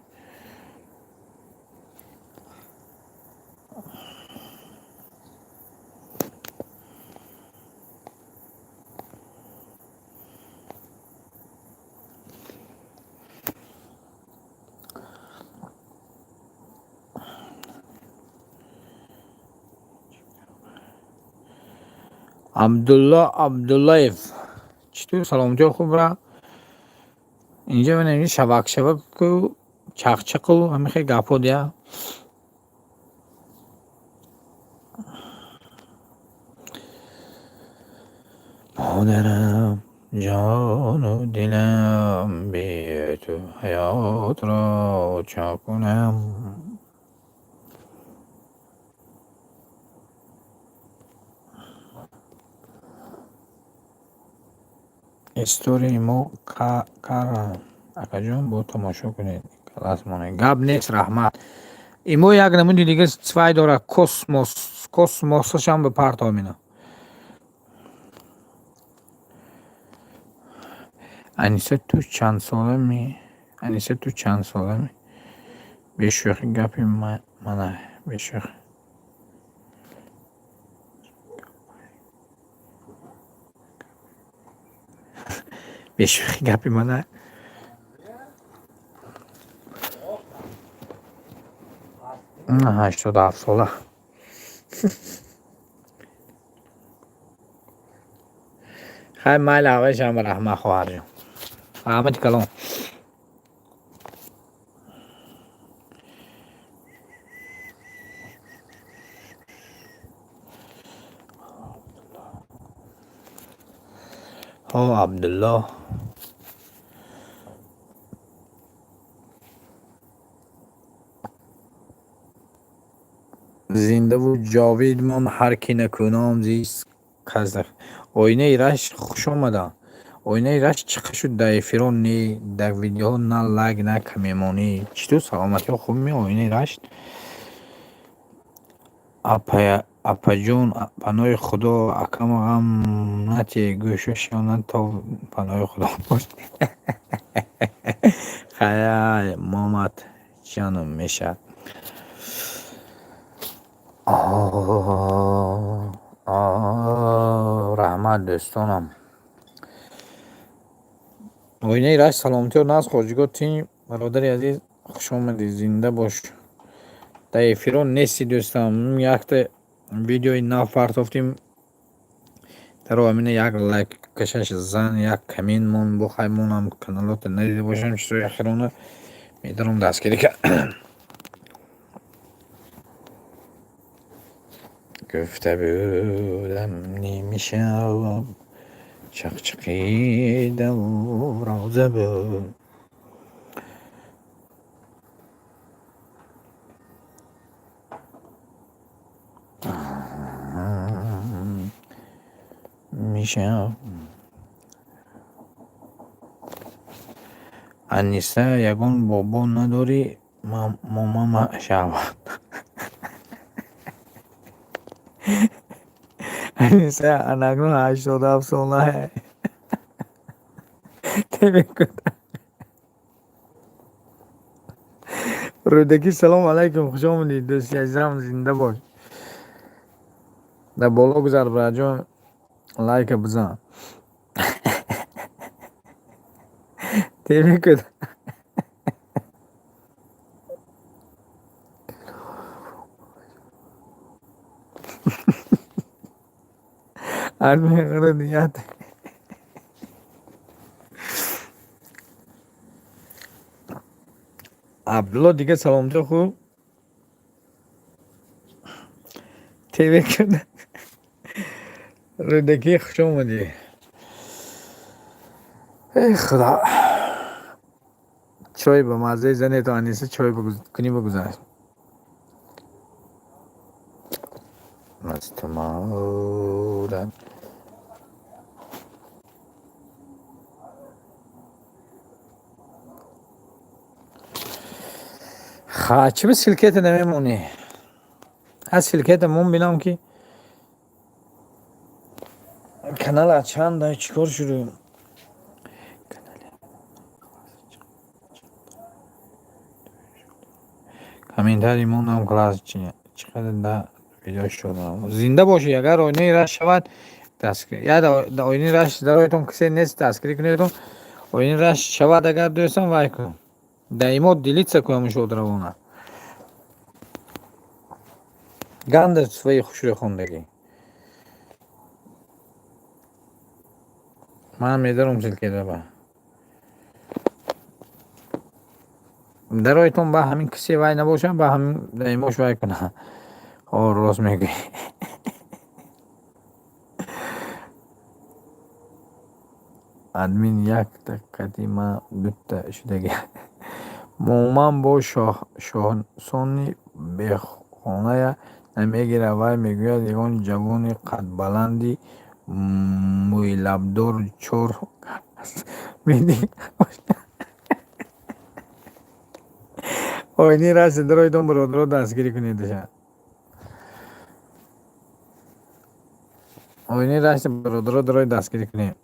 عبداللهیف چطور سلام جا خوب را اینجا بنامید شبک و چق و همه خیلی گپا دیا مادرم جان و دلم بی تو حیات را چا کنم استوری مو کارم اکا جان با تماشا کنید کلاس مانه گب نیست رحمت Imo як намуди دیگه zwei داره کسموسش هم به پرتاب می‌نه. انیسه تو چند ساله می؟ انیسه تو چند ساله می؟ به شوخی گپی منه به شوخی. به شوخی گپی منه. نه 87 ساله. خیلی مایل آقایش هم رحمه خواهر جون. رحمت کلام. او عبدالله زنده و جاوید من هر کی نکنم زیست قزق آینه ایرش خوش آمده آینه ایرش چقدر شد در افیرون نی در ویدیو نه لگ نه کمیمانی چطور سلامتی خوب می آینه ایرش اپا جون پناه خدا اکم غم نتی گوشش یا نه تا پناه خدا باش خیلی مامت جانم میشد رحمت دستانم آینه ایرش سلامتی و ناز خارجی گفتیم برادری عزیز خوش آمدی زنده باش در افیرون نیستی دوستم یک تا ویدیوی نو پرتافتیم در امینه یک لایک کشش زن یک کمین مون بخوای مونم کانالات ندیده باشم چطور اخیرانه میدارم دستگیری که گفته بودم نمیشم چقچقی دو رازه بود میشم انیسه یگون بابا نداری ماما شود انیسه انگرون 87 ساله رودکی سلام علیکم خوش آمدید دوستی عزیزم زنده باش در بالا گذار براجان لایک بزن تیمی کد آرمی غیر نیت عبدالله دیگه سلامتی خوب تیمی کد رودکی خوش آمدی ای خدا چای به مزه زنه تو انیسه چای کنی بگذار مستمارم چی به سلکت نمیمونی از سلکت مون بینم که کانال چند چیکار شروع کامنتر ایمون کلاس چقدر در ویدیو شدم زنده باشی اگر آینه رش شود دستگیری یا آینه رش درایتون کسی نیست دستگیری کنیدون آینه رش شود اگر دوستان وای کن دایما دیلیت سکویم شد روانه گند سوی خوشی خوندگی من میدارم سلکه دارم درایتون با همین کسی وای نباشم با همین دایماش وای کنه راست میگی ادمین یک دقیقی ما دوتا شدگی مومن با شانسونی به خانه نمیگیره وای میگوید یکان جوان قد بلندی موی لبدار چور میدی oynayi rashid ro'ydan birodaro dastgiri kunedi sha. Oynayi rashid birodaro ro'y dastgiri kunedi.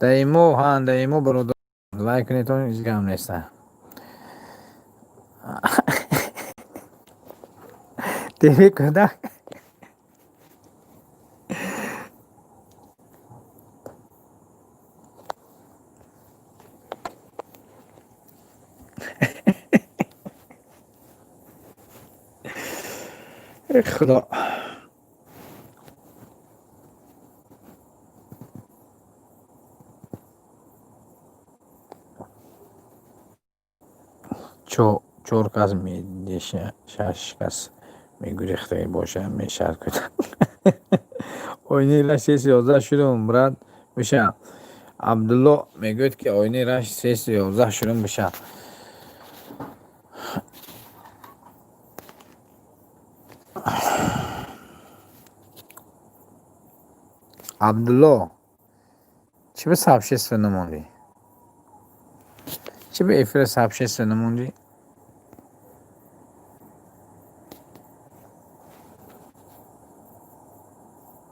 Daimo birodaro like kuneton hech gap nesta. Demek kadar. خدا چهار کس میشه 6 کس میگریخته باشه میشه کدام oynayi rash ses 11 شروع براد بشه. عبدالله میگوید که oynayi rash ses 11 شروع بشه. عبدالله چی به سابشست نموندی؟ چی به افر سابشست نموندی؟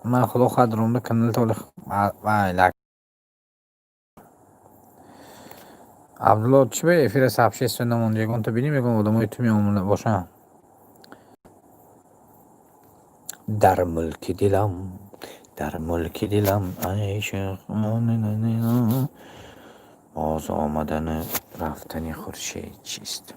من خدا خود رونده کنل طول لک. عبدالله چی به افر سابشست نموندی؟ یکون تو بینی میگم آدمای تو میامونه باشن. در ملک دلم عشق باز آمدن رفتن خورشید چیست؟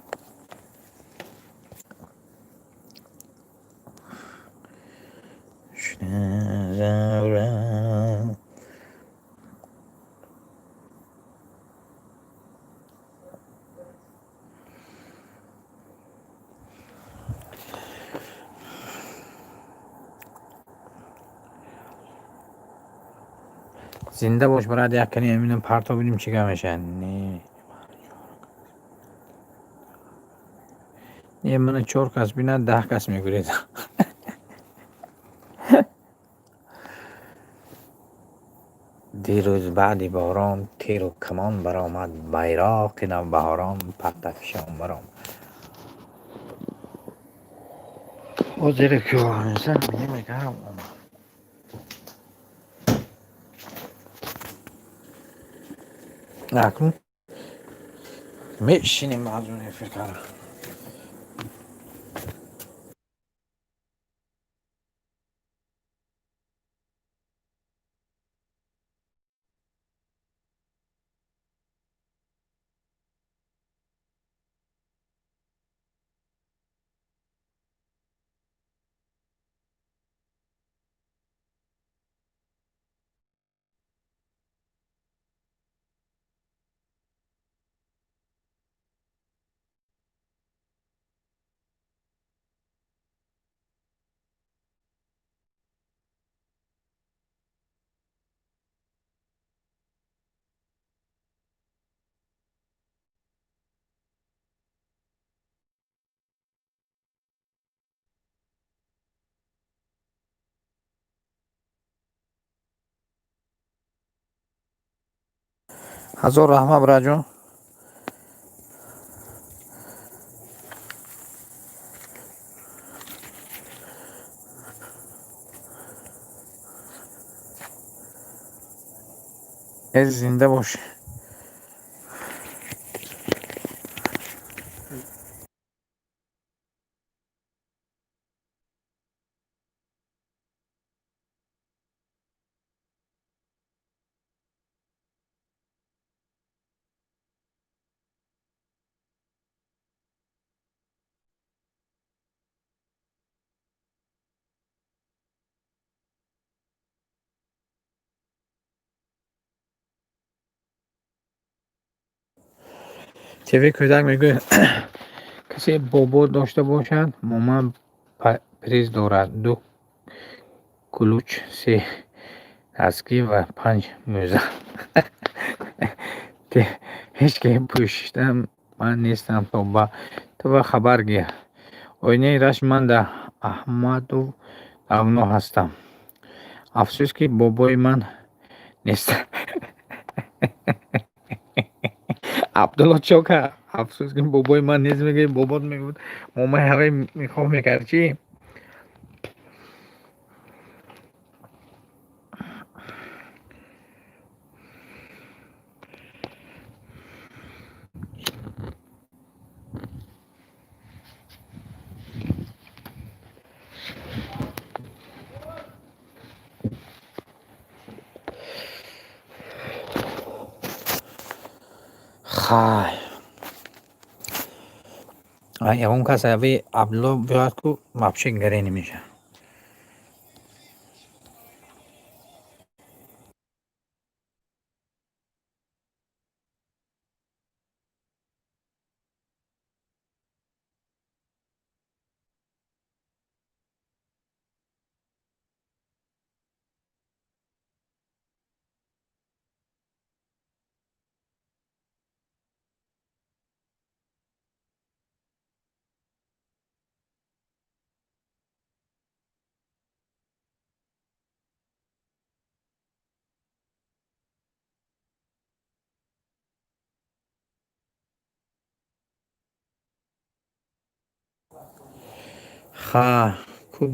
زنده باش برات یک کنی امینم پرتا ببینیم چیکار میشه. نه من 4 کس بیند 10 کس میگرید. دیروز بعدی باران تیر و کمان برآمد بیراق نوبهاران پرتفشان برآمد. او زیر که انسان نمیگم نکن میشینیم معلومه فکر هزار رحمه برا جون. از زنده باش. تیوی کودک میگه کسی بابا داشته باشد مامان پریز دارد 2 کلوچ 3 اسکی و 5 موزه. هیچ که پوشیدم من نیستم تو با خبر گیر. oynayi rash من در احمد و اونا هستم. افسوس که بابای من نیست. عبدالله چوکا افسوس که بابای من نیست میگه بابات میگفت مامان هوای میخواه میکرد چی خای اون کس اوی عبدالله بیاد کو مپشه گره نمیشه خا کو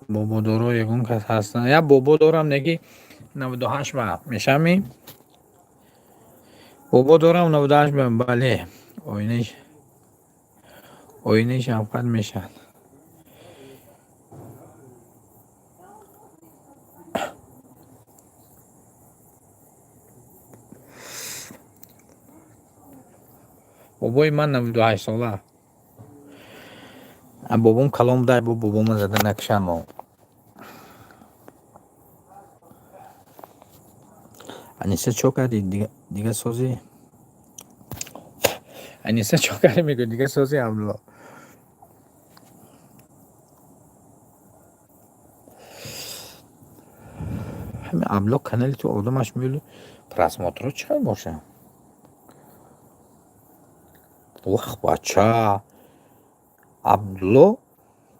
بابا دارو یکون کس هستن یا بابا دارم نگی 98 با میشه می بابا دارم 98 با بله اوینش شفقت میشن بابای من 98 ساله بابام کلام دای بابام زده نکشم انیسه چوکردی دیگه سازی انیسه چوکردی میگه دیگه سازی عبدالله همین عبدالله کانالی تو آدمش میلو پرسماترو چرا باشه وقت بچه عبدالله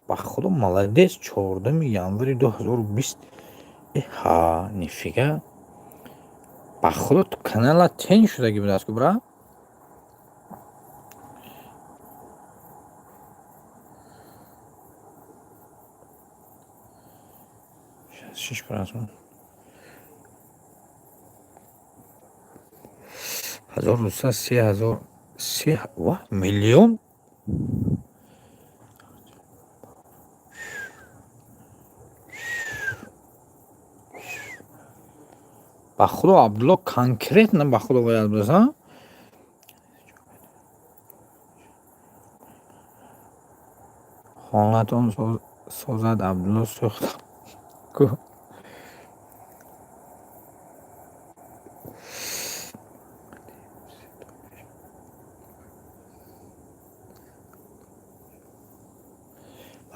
با خودم молодец 14 январи 2020 ها нифига با خودت کانال تین شدگی بود است که برا شش پرسمان 1230 و میلیون با خدا عبدالله کنکریت نه با خدا باید بزن خانتان سازد عبدالله سوخت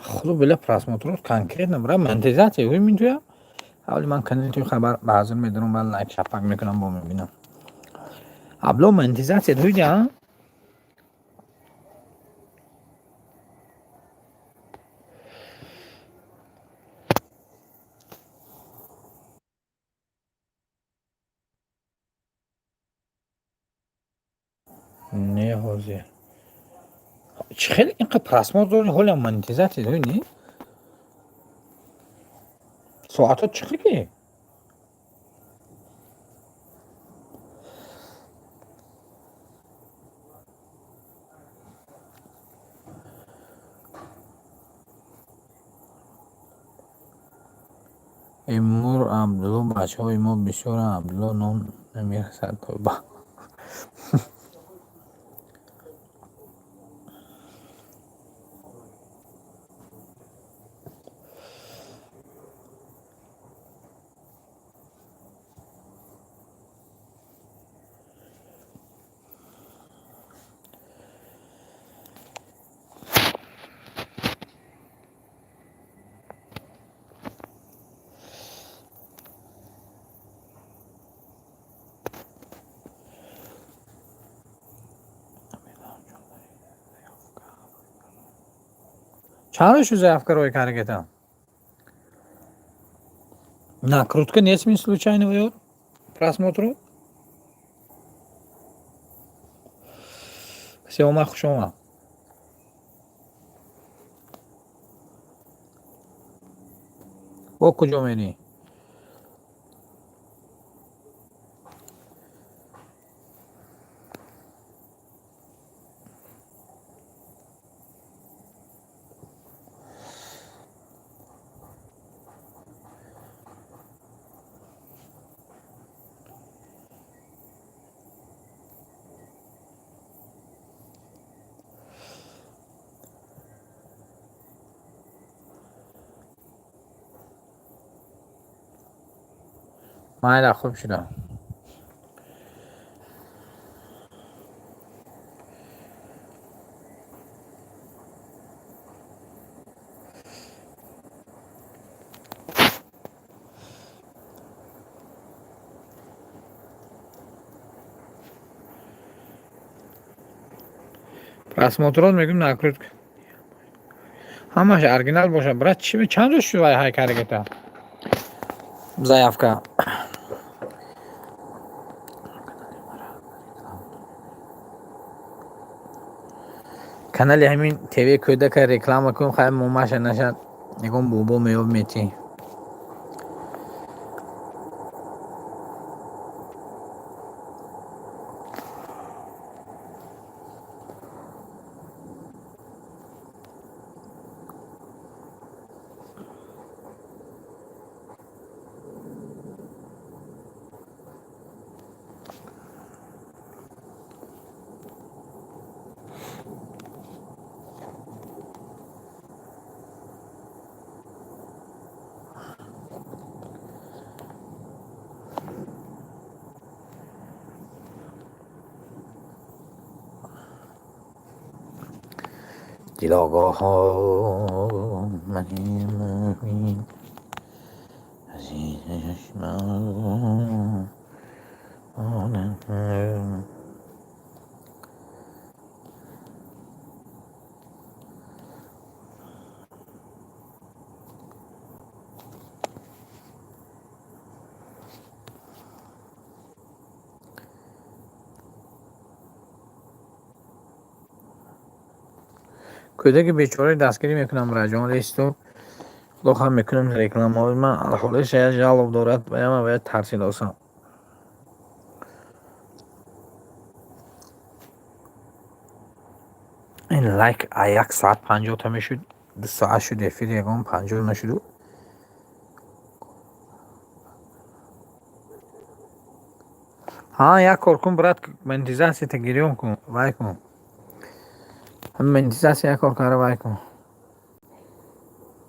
خدا بله پرسماتروس کنکریت نبرا منتیزاتی هوی میتویا اولی من کانال توی خبر بازار میدونم ولی لایک شپک میکنم با میبینم عبدالله منتیزاتی هوی جا نه حاضر چه خیلی اینقدر پرسمات داری حالا منتیزاتی هوی نی ساعتات چه خیلی امور عبدالله بچه های ما بسیار عبدالله نام نمیرسد با چند شو ضعف کروی کارگتم накрутка не случайно вот просмотру سیوما خوشوما او کجا میری؟ مایلا خوب شدم. просмотрот мегӯм накрут. ҳамаш оригинал боша. брат, чанд рӯз шуд ҳай карагета? заявка. канали ҳамин тв кӯдака реклама кун, хай момаша нашад. ягон бобо меёб метӣ. دلاگاها منی مهین عزیزش من کودک بیچاره دستگیری میکنم رجال استو داخل میکنم رکلام های من الحاله شاید جلب دارد و باید ترسیل آسان این لایک 150 تا میشد 2 ساعت شد افیر یکم 50 نشد ها یک کار کن برات منتیزاسی تا گیریون کن وای کن هم منتیزاسی یک کار کاره وای کن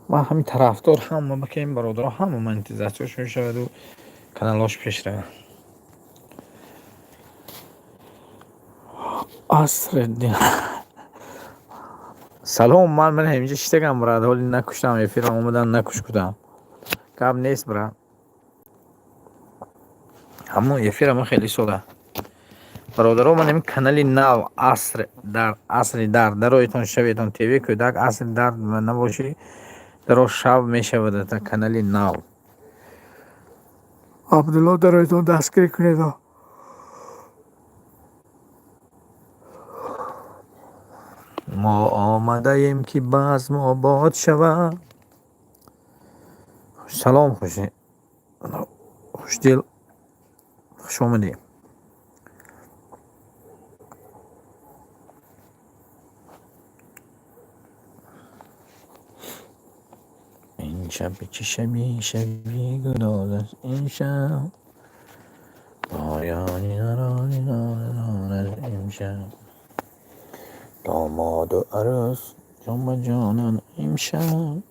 ما همین طرفدار هم که این برادر هم منتیزاسیش میشود و کانالاش پیش روه عصر الدین سلام من همینجا شتگم براد ولی نکشتم افیرم اومدن نکش کدم کاب نیست برا همون افیرم خیلی سوده برادران من همین کانال ناو عصر در رایتون شویتون تیوی کودک عصر در نباشی در شب میشود تا کانال ناو عبدالله در رایتون دستگیری کنید ما آمده ایم که باز ما آباد شود سلام خوش دل خوش آمدی این شب چه شبی گداز است این شب پایانی ندارد این شب داماد و عروس جان جانان این شب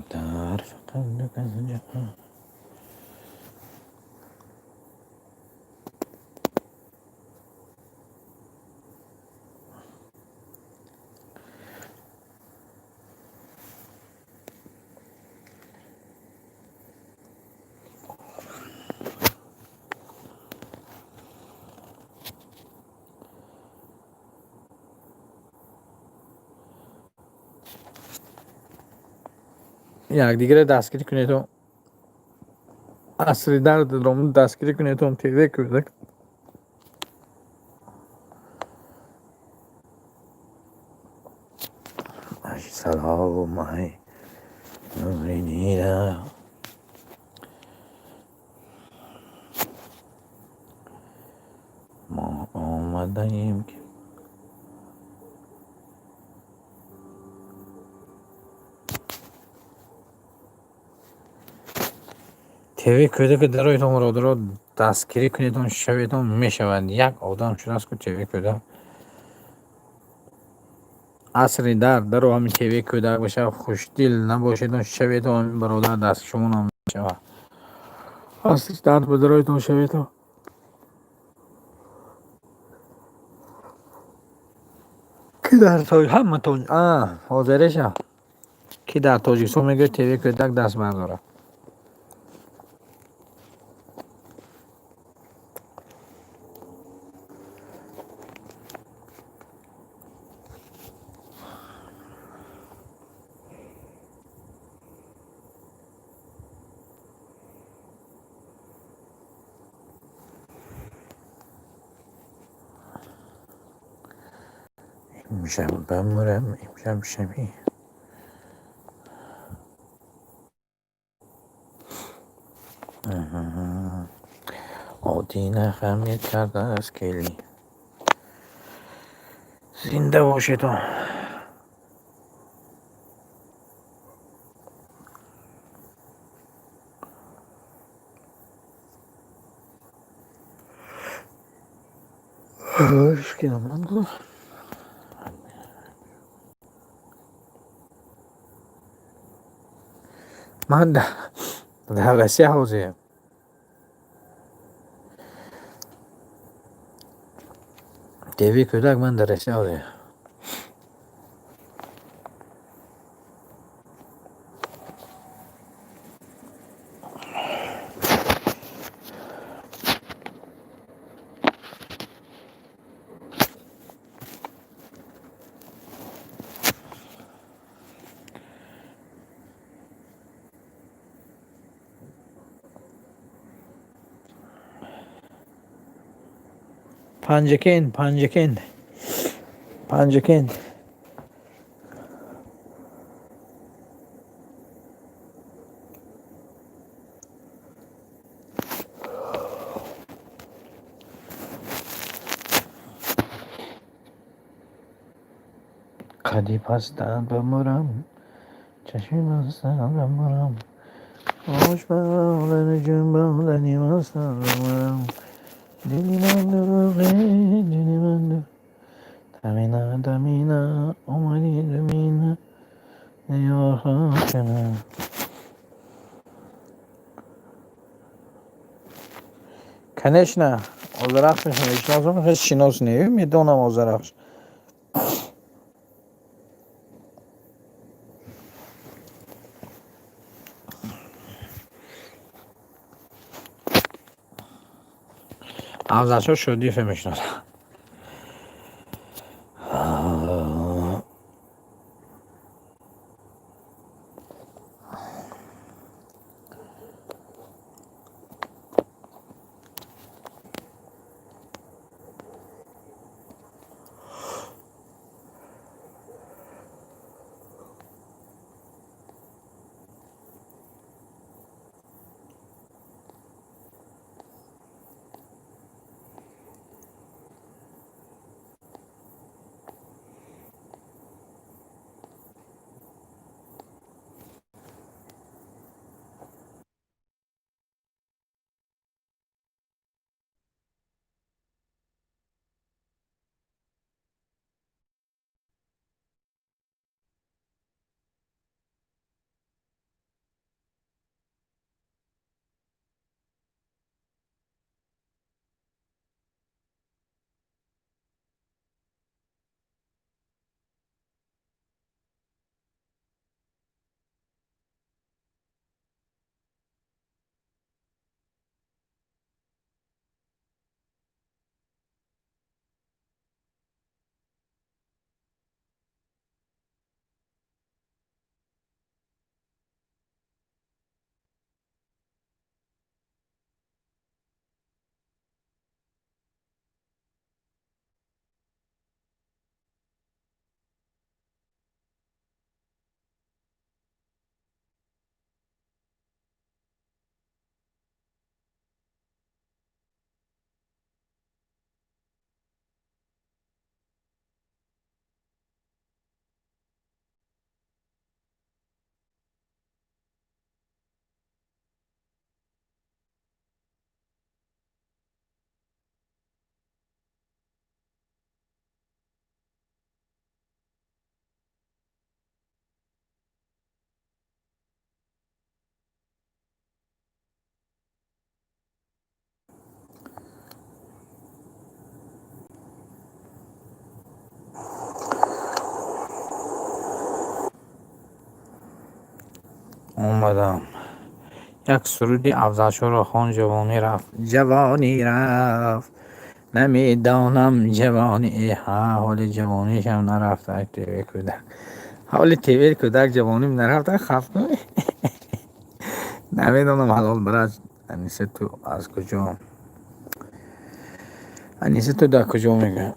در فقط جهان یک دیگه دستگیری کنید و عصری در درامون دستگیری کنید و تیوی کودک سلام ای نوری دیده ما آمدیم که تیوی کده که درایتون رو دستگیری کنیدون شویدون میشوند. یک آدم شده است که تیوی کده اصری در و همین تیوی کده باشه خوشدل نباشیدون شویدون برادر دست شما هم میشود. اصلی در به درایتون شویدون کی در تاج همه تاج حاضرشه کی در تاجیکستان میگه تیوی کده دست برداره. امشب بمرم امشب شبی آدینه خمید کرده از کلی زنده باشید و من در رسیه حوزه تیوی کودک من در رسیه حوزه پنجکین قدی پستن بمرم چشم بستن بمرم آش بادن جون بادنی بستن بمرم دلی من دروغه دلی من دروغه دمینا اومدی دمینا یا خاکنم Конечно, озарахш мешназам, ҳеҷ шинос не медонам озарахш. Авзашо шодифе мешназам. اومدم یک سرودی افضل را خان جوانی رفت جوانی رفت نمیدانم جوانی حال جوانیش هم نرفت تیوی کودک حال تیوی کودک جوانیم نرفت خفت نمیدانم حلال برای انیسه تو از کجا انیسه تو در کجا میگه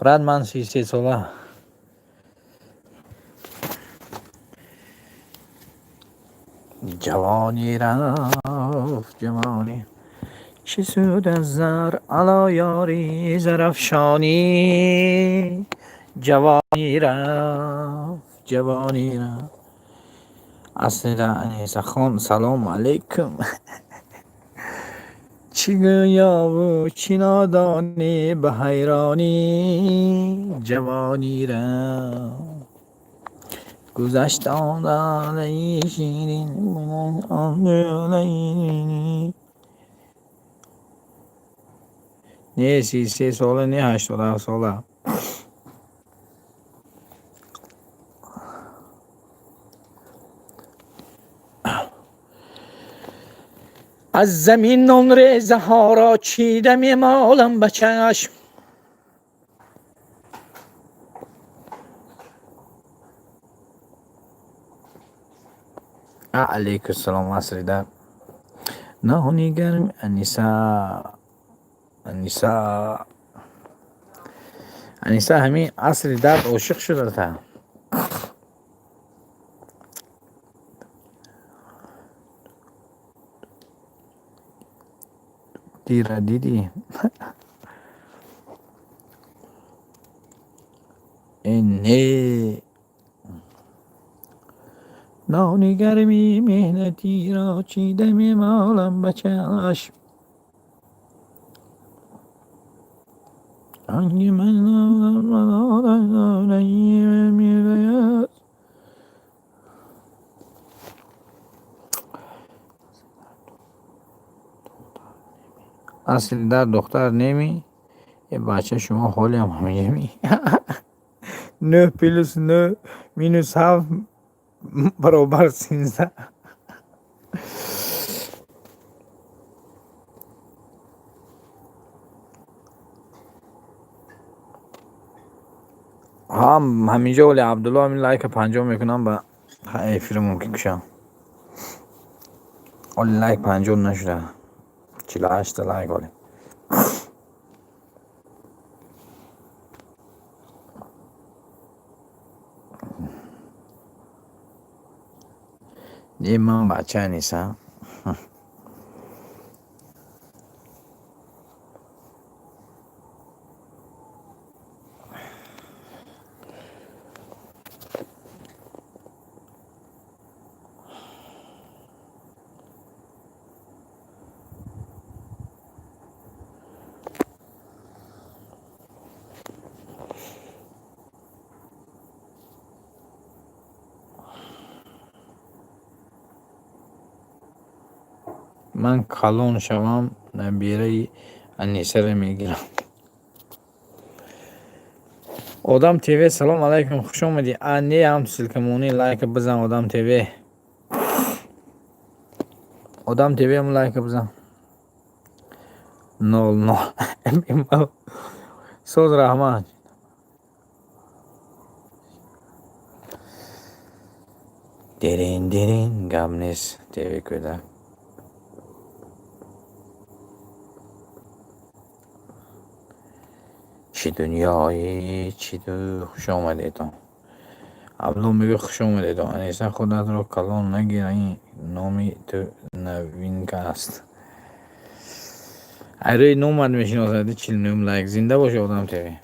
براد من 33 ساله جوانی رفت جوانی چه سود از زر علا یاری زرفشانی جوانی رفت جوانی رفت اصلا انیسه خان سلام علیکم چی گویا و چی نادانی به حیرانی جوانی رفت گذشتان دالی شیرین نه 33 ساله نه 87 ساله از زمین نان ریزه ها را چیده میمالم به چشم علیکم السلام عصری در نهانی گرم انیسا همین عصری در عاشق شده تا دیره دیدی این نه نهانی گرمی مهنتی را چیده میمالم به چشم انگی من میگوید اصلی در دختر نمی یه بچه شما حالی هم همیمی 9 پلوس 9 مینوس 7 برابر 13 هم همینجا ولی عبدالله همین لایک 50 میکنم به ایفیر ممکن کشم ولی لایک 50 نشده 48 لایک ولی یه من بچه نیستم من کلون شوم نبیره انیسه رو میگیرم آدم تیوی سلام علیکم خوش اومدی انی هم سلکمونی لایک بزن آدم تیوی هم لایک بزن 00 سوز رحمان دیرین گم نیست تیوی کده چی دنیایی چی دو خوش آمده تو عبدالله میگه خوش آمده تو انیسا خودت رو کلان نگیر این نامی تو نوین که است ایره نومد میشناسده 49 لایک زنده باشه آدم تیوی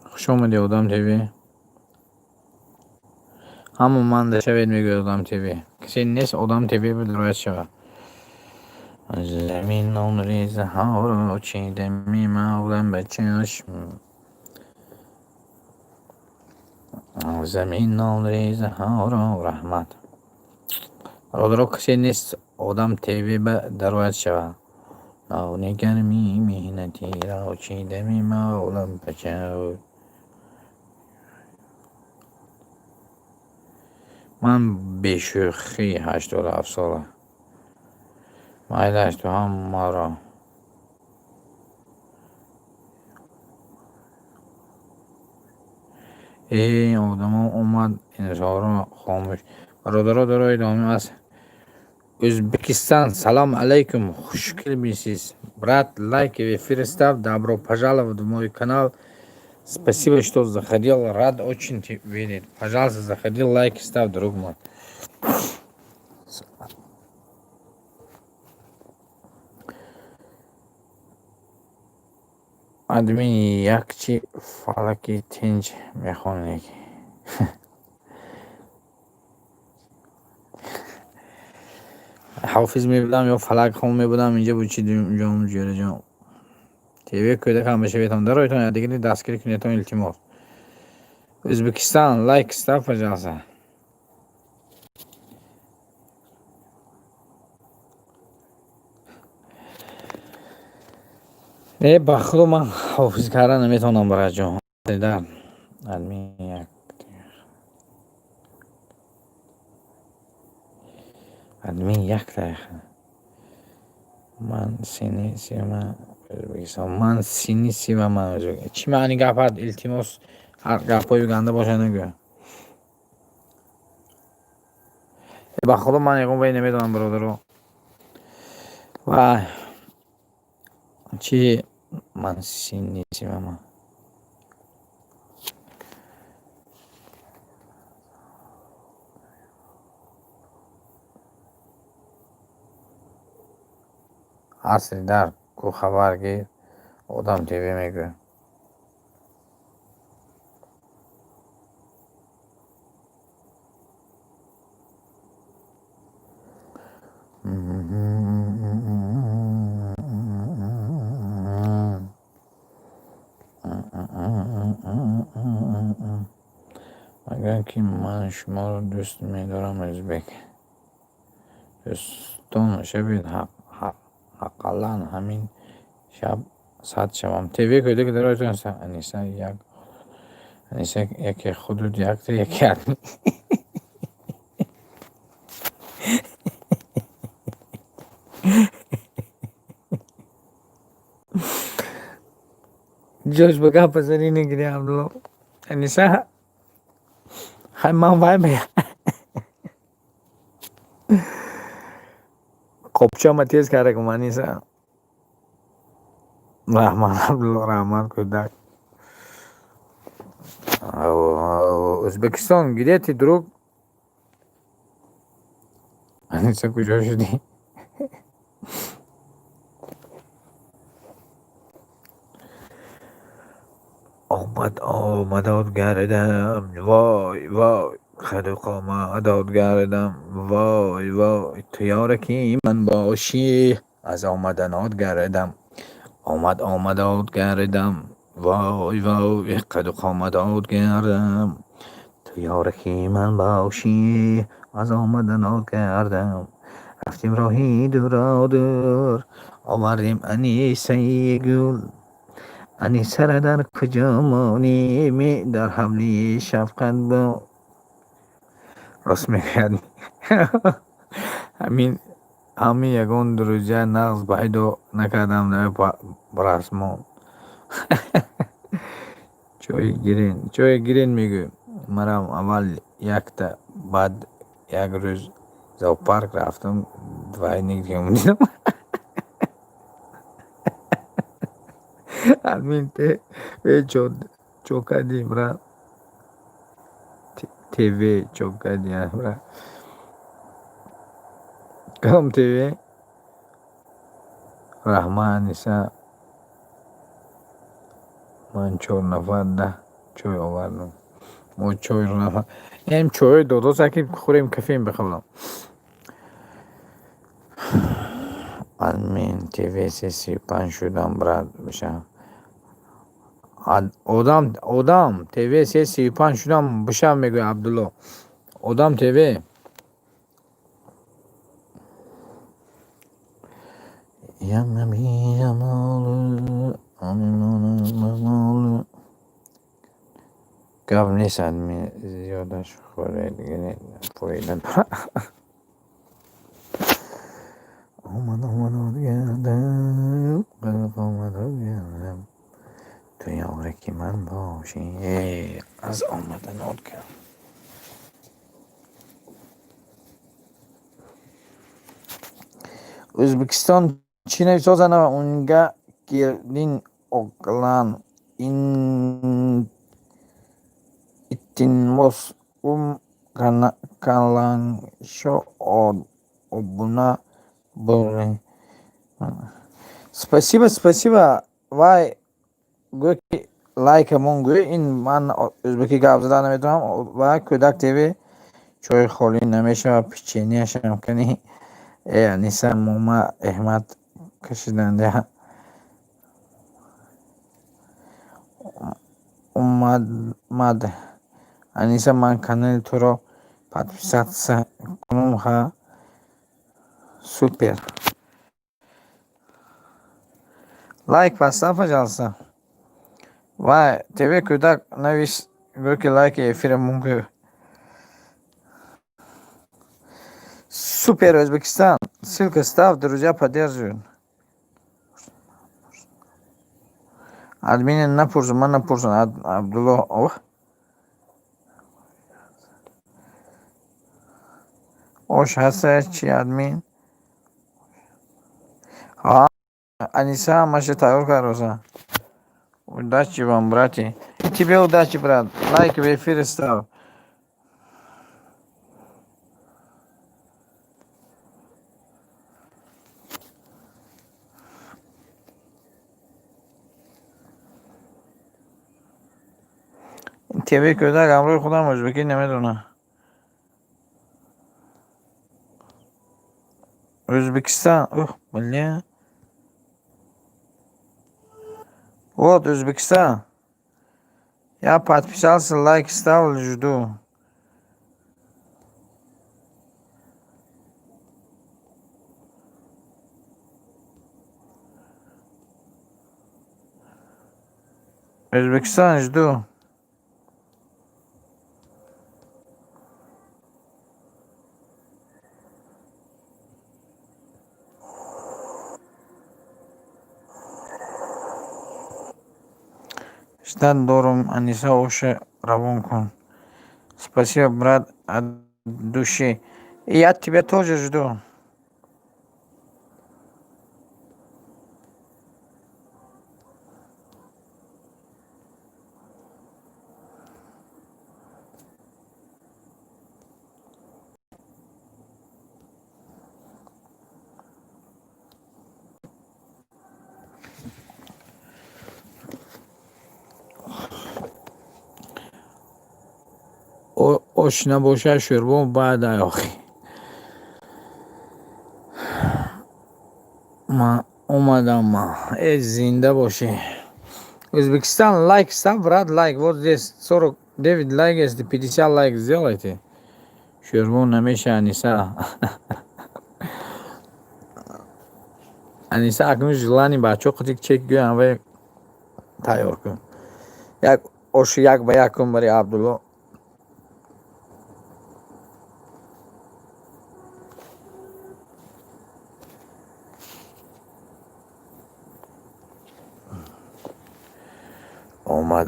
خوش آمده آدم تیوی همون من ده شوید میگه آدم تیوی کسی نیست آدم تیوی به درایت شود زمین نان ریزه ها را چیده میمالم به چشم. زمین نان ریزه ها را رحمت. برادرها کسی نیست آدم تیوی به درویت شود. نان گرمی مهنتی را چیده میمالم به چشم. من بیشوخی 87 ساله. مایلش تو هم ما را ای آدم ها اومد انشا را خاموش. برادرها در ادامه است. O'zbekiston, салом алейкум, xush kelibsiz. Брат, лайк бефирстав, добро пожаловать в мой канал. Спасибо, что заходил, рад очень видеть. Пожалуйста, заходи, лайк ставь, друг мой. Админ якчи фалаки тинч мехонник. حافظ میبودم یا فلک خون میبودم اینجا بود چی جام جوره جام تیوی کده کم بشه بیتم در رویتون دیگه دستگیری کنیتون التیماس. O'zbekiston, лайк ставь, пожалуйста. بخلو من حافظ کردن نمیتونم برای جام در علمی یک دقیقه من سینی سیما من سینی سیما من چی معنی گفت التیماس هر گفایی گنده باشه نگه بخلو من یکم بایی نمیدونم برادرو و چی من سینی سیما من اصلی در کو خبر گیر آدم تیوی میگه مگر که من شما رو دوست میدارم ازبک دوستان شبید حقالا همین شب ساعت شبم تیوی کده که درایتون است انیسه یکی خودود یک تا یکی ادمی جوش بگه پسری نگیری عبدالله انیسه خیلی من وای بگه قبچه ما تیز کرده که من نیسه رحمان عبدالله رحمان کودک O'zbekiston где ты, друг? انیسه کجا شدی؟ آمد گردم وای وای خلق آمد گردم وای وای تو یارکی من باشی از آمدن گردم آمد گردم وای وای خلق آمد گردم تو یارکی من باشی از آمدن گردم رفتیم راهی دور آوردیم انیسه گل انیسه را در کجا مانیم در حملی شفقت با راست میگردی همین یکون دروجه نقص باید نکردم در براسمان چای گیرین میگو مرم اول یک تا بعد یک روز زو پارک رفتم دوای نگیرم دیدم admin chokadi bra TV chokadi bra kam TV Rahman isa من چهار نفر ده چوی آوردم ما چوی رو نفر این چوی دو ساعت خوریم کفیم بخورم admin tv'si siypan şuradan brad bişam. Odam tv'si siypan şuradan bişam میگه عبدالله. odam tv. Gav نیست admin زیادش خوره دیگه پویدن. اومد گردم قلب اومد گردم تو یارکی من باشی از آمدن آد کرد. O'zbekiston China sozana unga girdin oqlan ittinmos kalansho obuna bo'ling. Спасибо. Vay go'ki likeamon go'y in man o'zbeki gap zada nمیتونم و کودک تیوی چای خالی نمیشه پیچینیش هم کنی نیسان موما احمد کشیدنده اومد انیسا من کانال تو رو подписаться کنم ها سوپر лайк поставь пожалуйста. Вай тебе куда навис гоки лайки эфира мунgu. Супер Өзбекистан. Ссылка ставь, друзья поддерживают. Админ напурзу, man напурзу, Абдулла. Ош хаса чи админ. Аниса маша тайор кароза. Удачи вам, братья. И тебе удачи, брат. Лайк в эфире ставь. تیوی کودک امروی خودم ازبکی نمیدونه. Özbekistan. Бля. Вот, Özbekistan. Я подписался, лайк ставил, жду. Özbekistan, жду. Ждать дором, Аниса уши равон кон. Спасибо, брат, от души. И я тебя тоже жду. آشنا باشه شوربا بعد آخی ما اومدم زنده باشه. Узбекистан, лайк ставь, брат, лайк. Вот здесь 49 лайк, если 50 лайк сделайте. Шурбу намеша Аниса. Аниса акну желание бачо кутик чек гуям ве тайор кун. Як ош як ба якум бари Абдулла.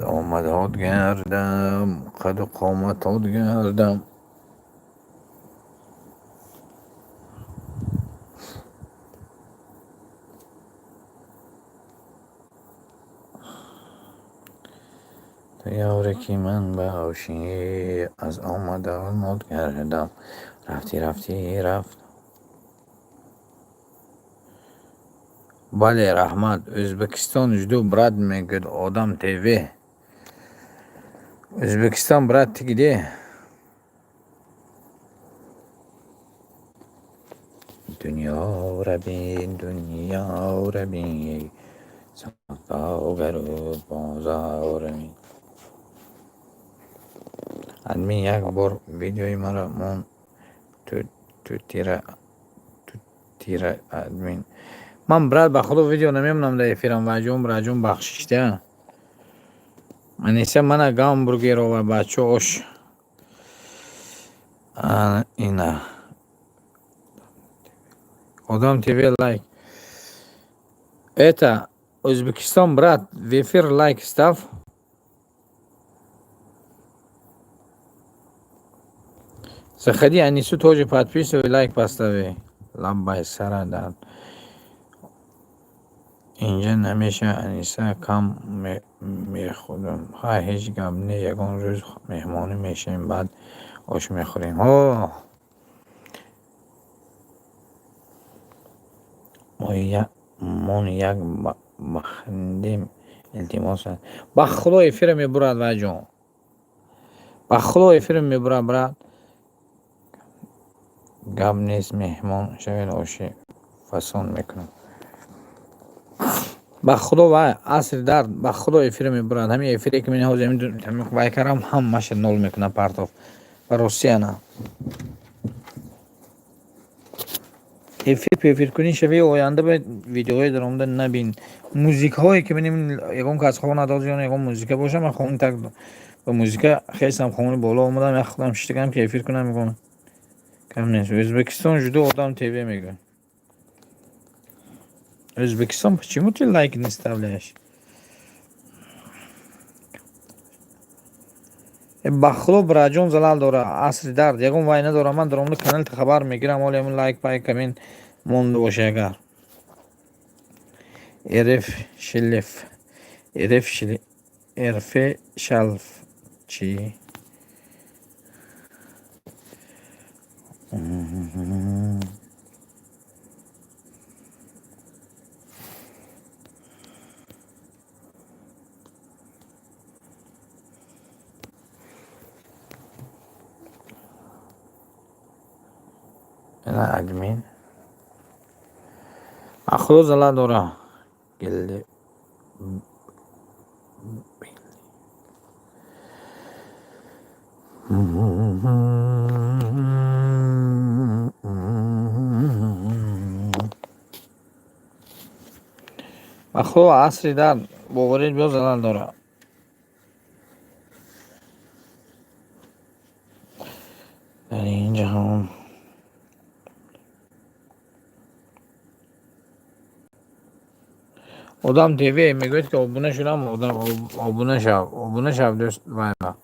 آمد هات گردم قد و قامت هات گردم. تو یارکی من باشی از آمد گردم. رفت. بله رحمت. Özbekistan жду, брат, میگه آدم تیوی. Özbekistan брат ти где? دنیا را بین دنیا را بین ساقاگر و بازار می ادمین یک بار ویدیوی مرا مون تو تیره ادمین من برات به خدا ویدیو نمیمونم در افیرم راجون بخشیشته من ایسا من گام برگیر و بچه اوش اینا Odam TV like. Это Узбекистан, брат, в эфир лайк ставь. Заходи, Анису тоже подписывай, лайк поставь. Ламбай сарадан. اینجا نمیشه انیسا کم میخورم هیچ گم نه یکان روز مهمانی میشیم بعد آش میخوریم من یک بخندیم التماس با خدا افیر میبرد و جان با خدا افیر میبرد برد گم نیست مهمان شوید آشی فسان میکنم با خدا و عصر درد با خدا افیر میبرد همین افیری که من حوزه وای کردم همش نول میکنه پرتاف و روسیه نه افیر کنی شوی آینده به ویدیوهای درآمده نبین موزیک هایی که ببینیم یکم که از خواه نداز یا یکم موزیک باشه من خون تک به موزیک خیستم خون بالا اومدم یک خودم شتگم که افیر کنم میکنم کم نیست ازبکستان جدا آدم تیوی میگه Özbekistan почему ты лайк не ставляешь? бахло браҷон залал дора асри дард ягон вай надора ман дар омда канал хабар мегирам оли амн лайк пай камин монда боша агар эрф шалф чи أنا أدمين أخلص على دورة قل أخلص عصري دار بوريد بيوز على دورة يعني اینجا Odam TV میگوید که آبونه شدم آبونه شو دوست وایلا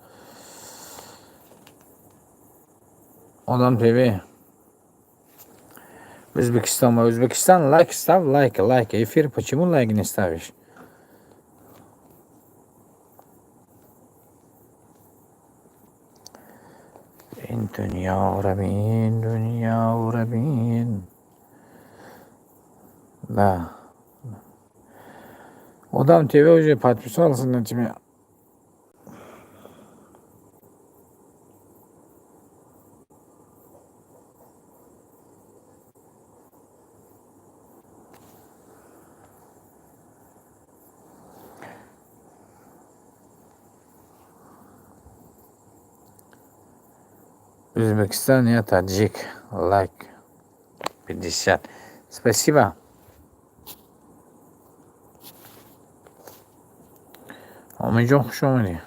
Odam TV Узбекистан лайк ставь лайк эфир почему лайк не ставишь دنیا را بین да Odam TV уже подписался на тебя. Узбекистан, я таджик. Лайк 50. Спасибо. آمینجان خوش آمدی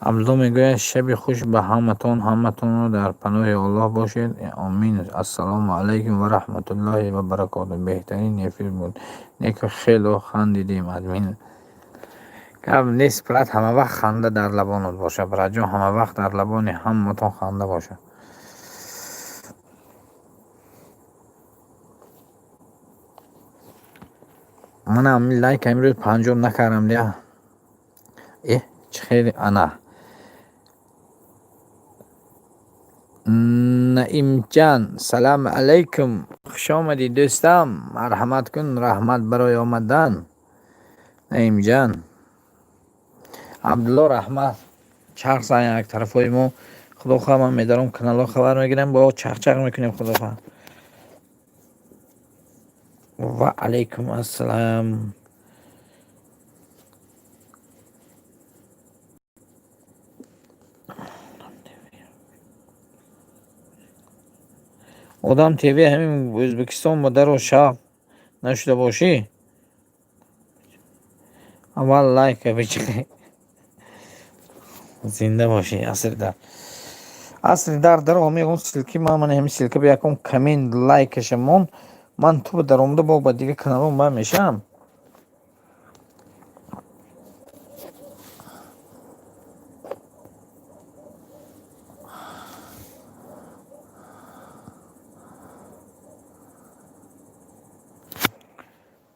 عبدالله میگوید شب خوش به همتون رو در پناه الله باشید آمین السلام علیکم و رحمت الله و برکاته بهترین افیر بود نیک خیلی خندیدیم ادمین کم نیست برات همه وقت خنده در لبانت باشه برات جان همه وقت در لبان همتون خنده باشه من هم لایک امروز 5 نکردم دیا چه خیلی انا наимҷан салом алайкум. хуш омадӣ дӯстам. марҳамат кун. раҳмат барои омадан. наимҷан абдулло раҳмат. чарх зан як тарафҳои мо. худохоҳ ман медаром каналҳо хабар мегирем бо чархчарх мекунем. худохоҳ ва алайкум ассалам. одам тв ҳамин ӯзбекистон ба даро шаб нашуда бошӣ. аввал лайка бичиқӣ. зинда бошӣ. асри дар даро мегон силки ман ҳами силка ба якон комент лайкашамон ман ту ба даромада бо ба дига каналон ба мешам.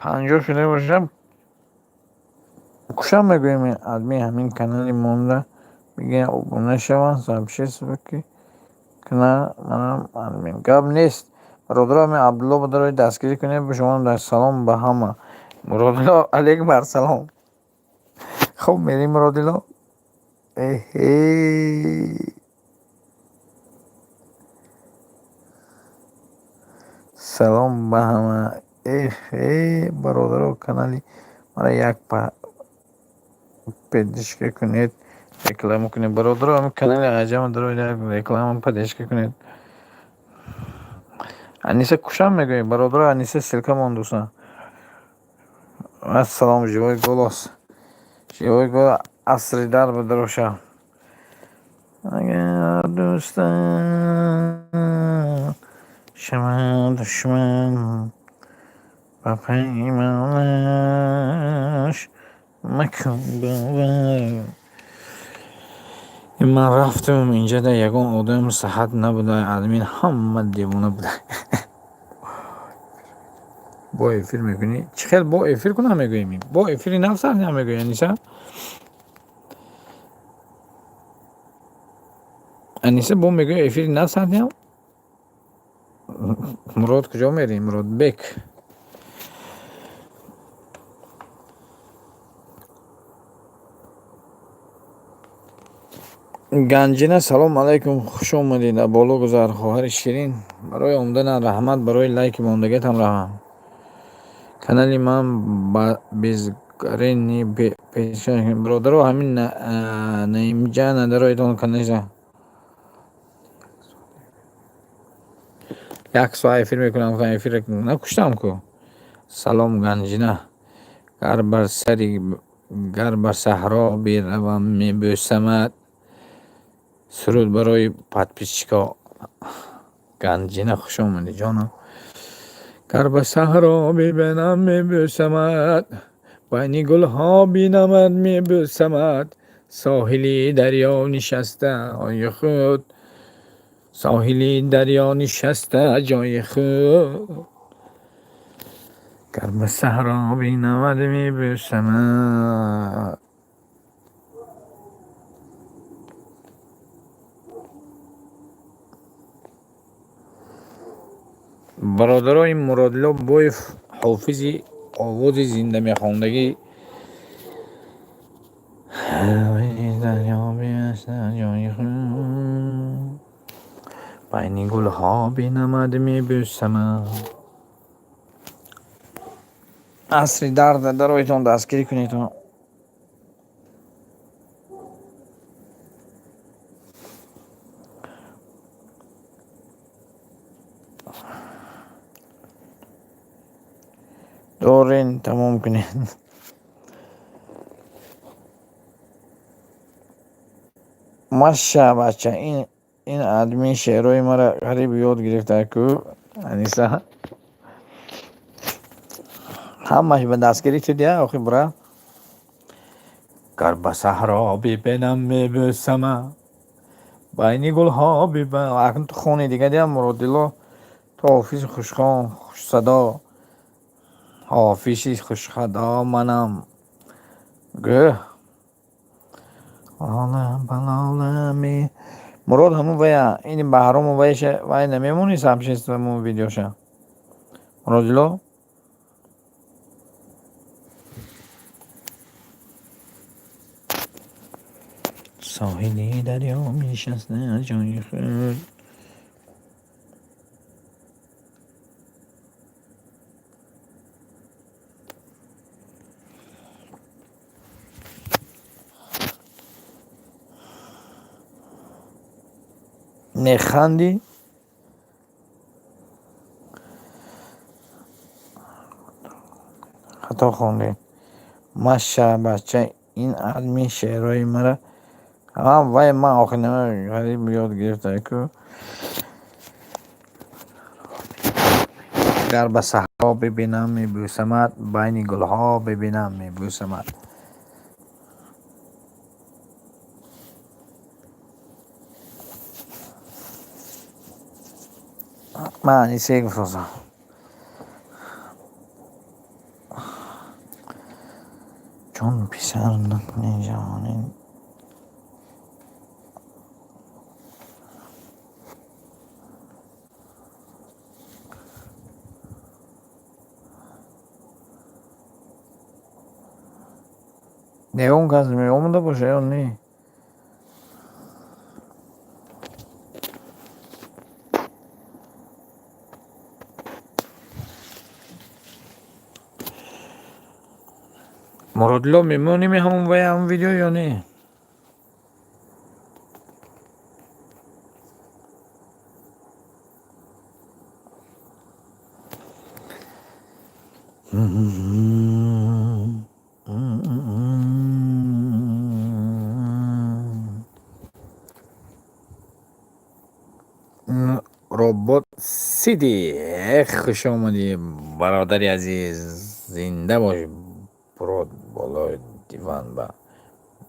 панҷоҳ шуда бошам кушам мегӯем адми ҳамин канали монда биге обуна шаванд сабшесбуки канал манам админ гап нест. бародарами абдулло ба дарои дастгирӣ кунед ба шумо дар салом ба ҳама. муродило алек бар салом. хуб мерим муродило. салом ба ҳама. бародаро канали мара як поддержка кунед. реклама кунед. бародаро канали аҷама дарои реклама поддержка кунед. аниса кушам мегӯед. бародаро аниса силкамон дӯстан. ассалом живой голос. живой голос асри дар ба дароша. агар дӯстан шама душман ба паймонаш макун бовар. ман рафтам инҷа да ягон одам саҳат набуда. админ ҳама девона буда. бо эфир мекунӣ. чӣ хел бо эфир кунам мегӯем. бо эфири навсар намегӯя аниса. аниса бо мегӯя эфири навсар ням. мурод куҷо мерӣ. муродбек ганҷина салом алайкум. хуш омадед. аболо гузар. хоҳари ширин барои омадан раҳмат. барои лайки мондагатам раҳмат. канали ман ба безгарени бародаро ҳамин наимҷан дароитон каналиса як соат эфир мекунам. эфир накуштам ку. салом ганҷина. гар бар саҳро биравам мебӯсамад. суруд барои подписчико. ганҷина хуш омадӣ ҷонам. гар ба саҳро бибинам мебӯсамад. байни гулҳо бинамад мебӯсамад. соҳили дарё нишаста ҳои худ. соҳили дарё нишаста ҷои худ. гар ба саҳро бинамад мебӯсамад. бародарои муродило боев ҳофизи овози зиндамехондагӣ. байни гулҳо бинамад мебӯсамад. асри дарда дароитон дастгирӣ кунед. дорен тамом кунед. маша бача ин адми шеърои мара ғариб ёд гирифтаку. аниса ҳамаш ба дастгирӣ шудия охи бура. гар ба саҳро бибинам мебӯсамад. байни гулҳо акн ту хони дига дия муродило. ту ҳофизи хушхон хушсадо. ҳофизи хушсадо манам. гӯ балолами мурод ҳамун вая ини баҳрому вайша вай намемони сабшестаму видеоша муродило соҳили дарё нишаста ҷои худ механдӣ хато хонде маша бача ин адми шеърои мара вай ман охир нама ғариб ёд гирифтаку гар ба саҳро бибинам мебӯсамад байни гулҳо бибинам мебӯсамад ман исе гуфтасам чун писар накни ҷавонӣ нигон кас меомада боша ё не муродило мемоними ҳамун вай ҳамун видео ё не робот сиди хуш омадӣ бародари азиз зинда бош буро болои диван ба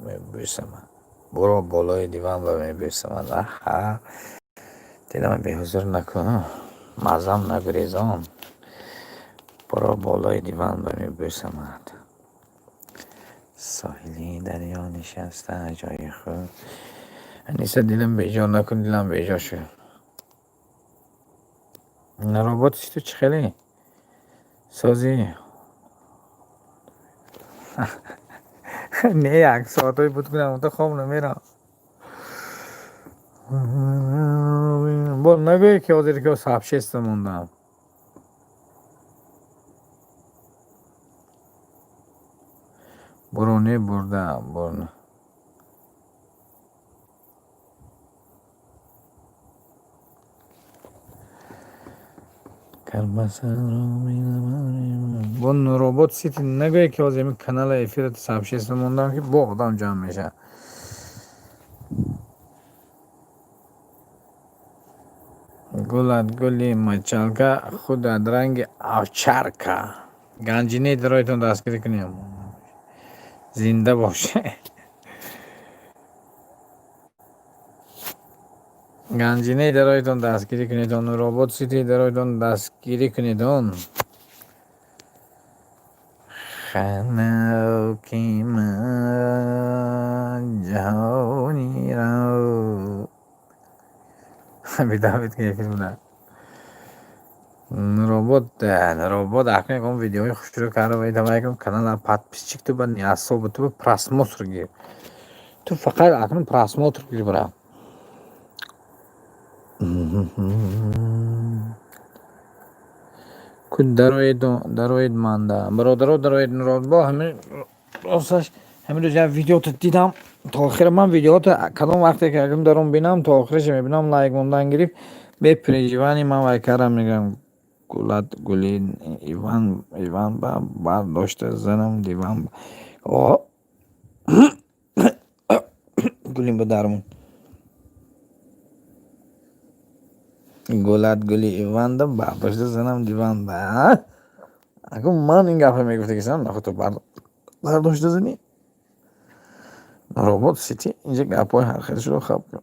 мебӯсамад буро болои диван ба мебӯсамад аҳа дилам беҳузур накун мазам нагурезон буро болои диван ба мебӯсамад соҳили дарё нишаста ҷои худ аниса дилам беҷо накун дилам беҷо шуд робот ту чӣ хеле созӣ не як соатҳои буд кунам то хоб намерам бо нагӯе ки ҳозир ки сабшеста мондам буро не бурдам буро бон робот сити нагӯе ки ҳозир ми канала эфира сабшеста мондам ки бо одам ҷамъ меша гулат гули мачалка худат ранги овчарка ганҷине дароятон дастгирӣ кунем зинда боше ганҷине дароятон дастгирӣ кунедон робот сити дароятон дастгирӣ кунедон ханоки ман ҷаҳониро бидавид ки филм да робот ахне кон видеои хушрӯ карда ва давайкам канала подписчик ту ба неособу ту просмотр гир ту фақат акнун просмотр гир бара ку дароед манда бародаро дароед нуродбо ҳамин росташ ҳамин рӯз як видеото дидам то охира ман видеото кадом вақте ки агам даром бинам то охираш мебинам лайк мондан гирифт бе переживани ман вай карам мегам гулат гули иван ба бардошта занам диван гулим ба дармон гулат гули иванда бардошта занам диван ба агам ман ин гапа мегуфта ки сан нахӯ ту бардошта зани робот сити инҷа гапҳои ҳақиқатшро хаб кун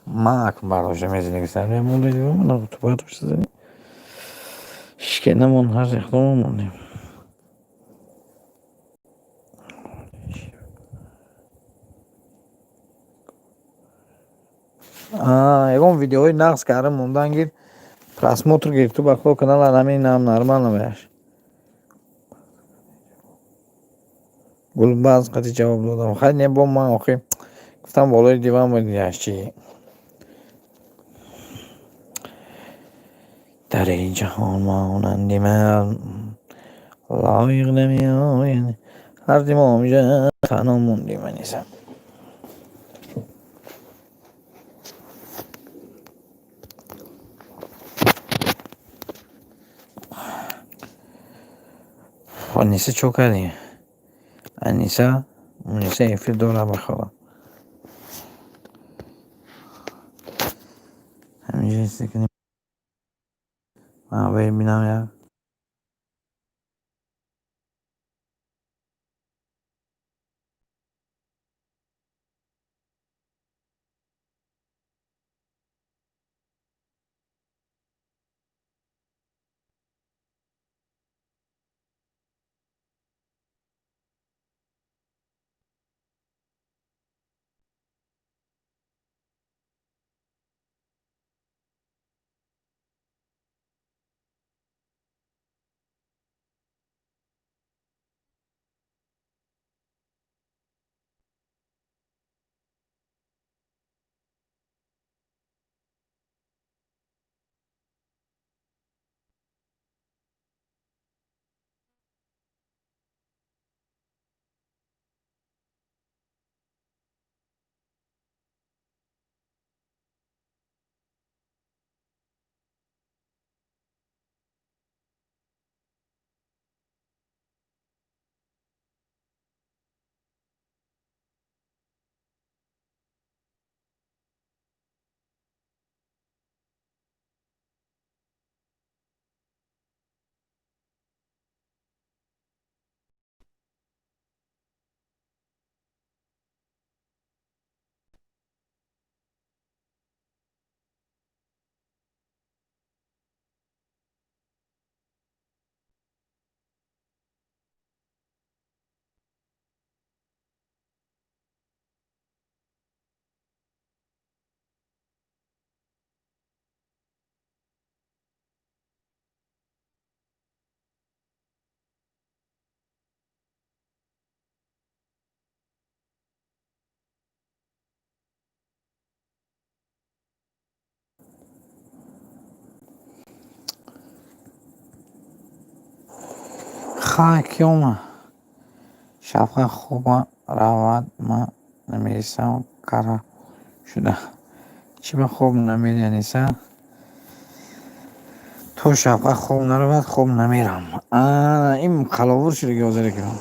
Mak baroje mezini sare mole diyor mu? Tuba tutuştu. Şikene mon har reklamı mon. Egon videoyu naqs kardim undan gir просмотр гир ту бахо канал ҳамин нам нормально бяш. Гулбаз қати ҷавоб додам. Хай не бо ман охи гуфтам болои диван буд яшчи. дар ин ҷаҳон монанди ман лоиқ намеояд ҳарди момҷа танҳо монди манисам. аниса чо кардӣ? аниса эфир дора бахоба ҳаминҷо истекани ман бибинам як хай киёма шабқа хуба равад ман намерисам кара шуда чӣ ба хоб намери аниса то шабқа хоб наравад хоб намерам. Ин қаловур шуда гёзаре кирам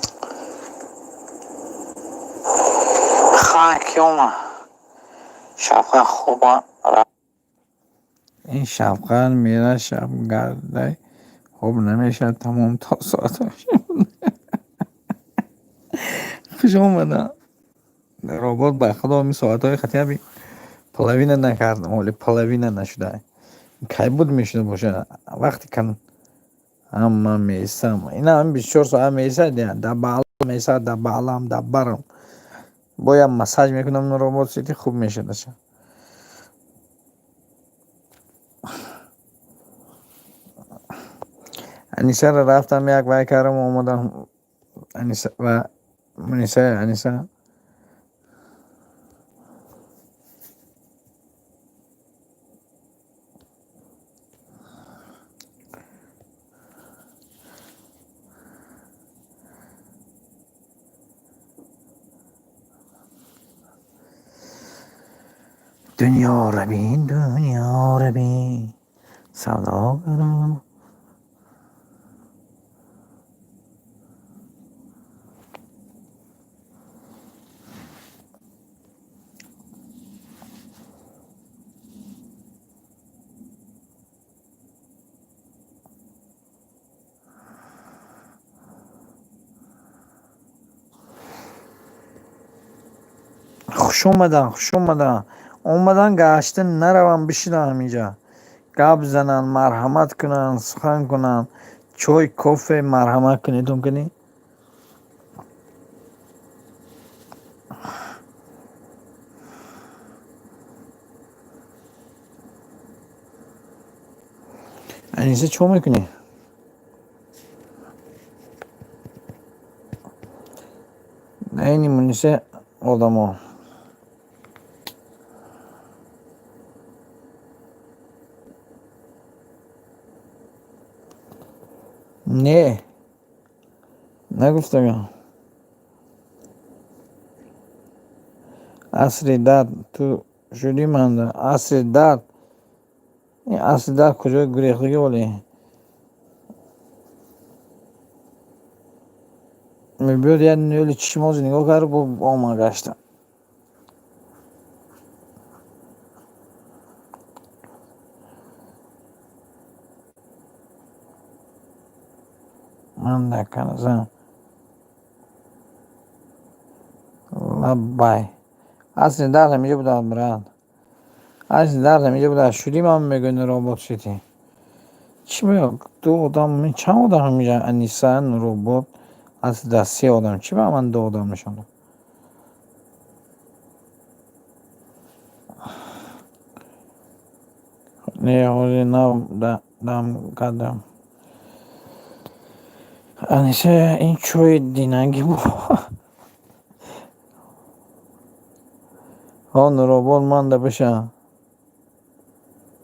хай киёма шабқа хуба ин шабқа мера шаб гардай хоб намешад тамом то соаташ хуш омада дар обод ба худо ми соатҳои хатиаби половина накардам оли половина нашуда кай буд мешуда бошад вақте кан ҳама месам ина ҳам 24 соат месад да баълам месад да баълам да барам боям массаж мекунам робот сити хуб мешудаша анисаро рафтам як вай кардам омадам аниса ва аниса дунёро бин савдогарам хуш омада اومدن گشتن نروم بشینم اینجا گپ زنن مرحمت کنن سخن کنن چای کافه مرحمت کنیتون کنی انیسه چو میکنی اینی منیسه آدمو نه نگفتم یا عصر داد تو شدی من ده عصر داد این عصر داد کجا گریختگی ولی میبیاد یه نیولی چشمازی نگاه کرد با آمان گشتم من نکنه زن لبای عصر داد همیشه بودم برند عصر داد همیشه بودم شدی من میگن روبوت شدی چی میگه دو آدم من چند آدم میگن انیسان روبوت از دستی آدم چی به من دو آدم نشون نه حالی نه دم کردم انیسه این چوی دیننگی بود ها روبوت من ده بشه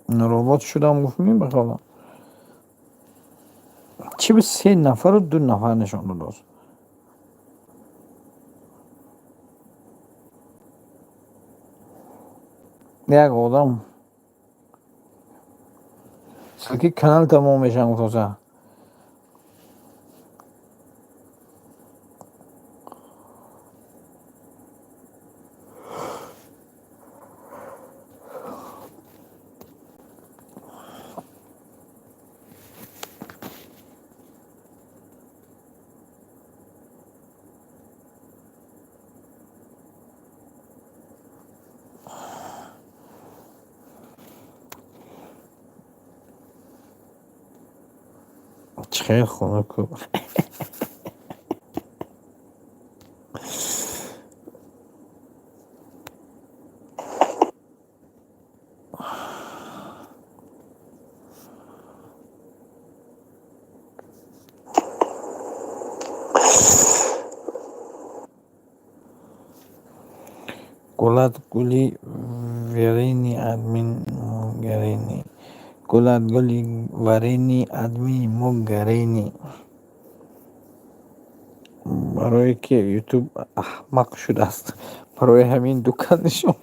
روبوت شدم گفتم بخوام چی به 3 نفر و 2 نفر نشون داد یک آدم سلکی کانال تمام میشن گفتم خیلی خونه کو گلت گلی ورینی ادمین گرینی گلت گلی ورینی ادمی مگرینی برای که یوتیوب احمق شده است برای همین دکانشون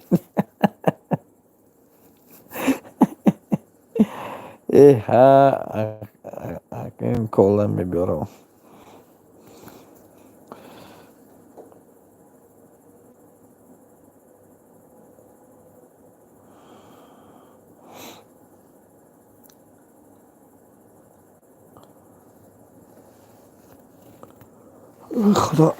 ها این کلا میبرم خدا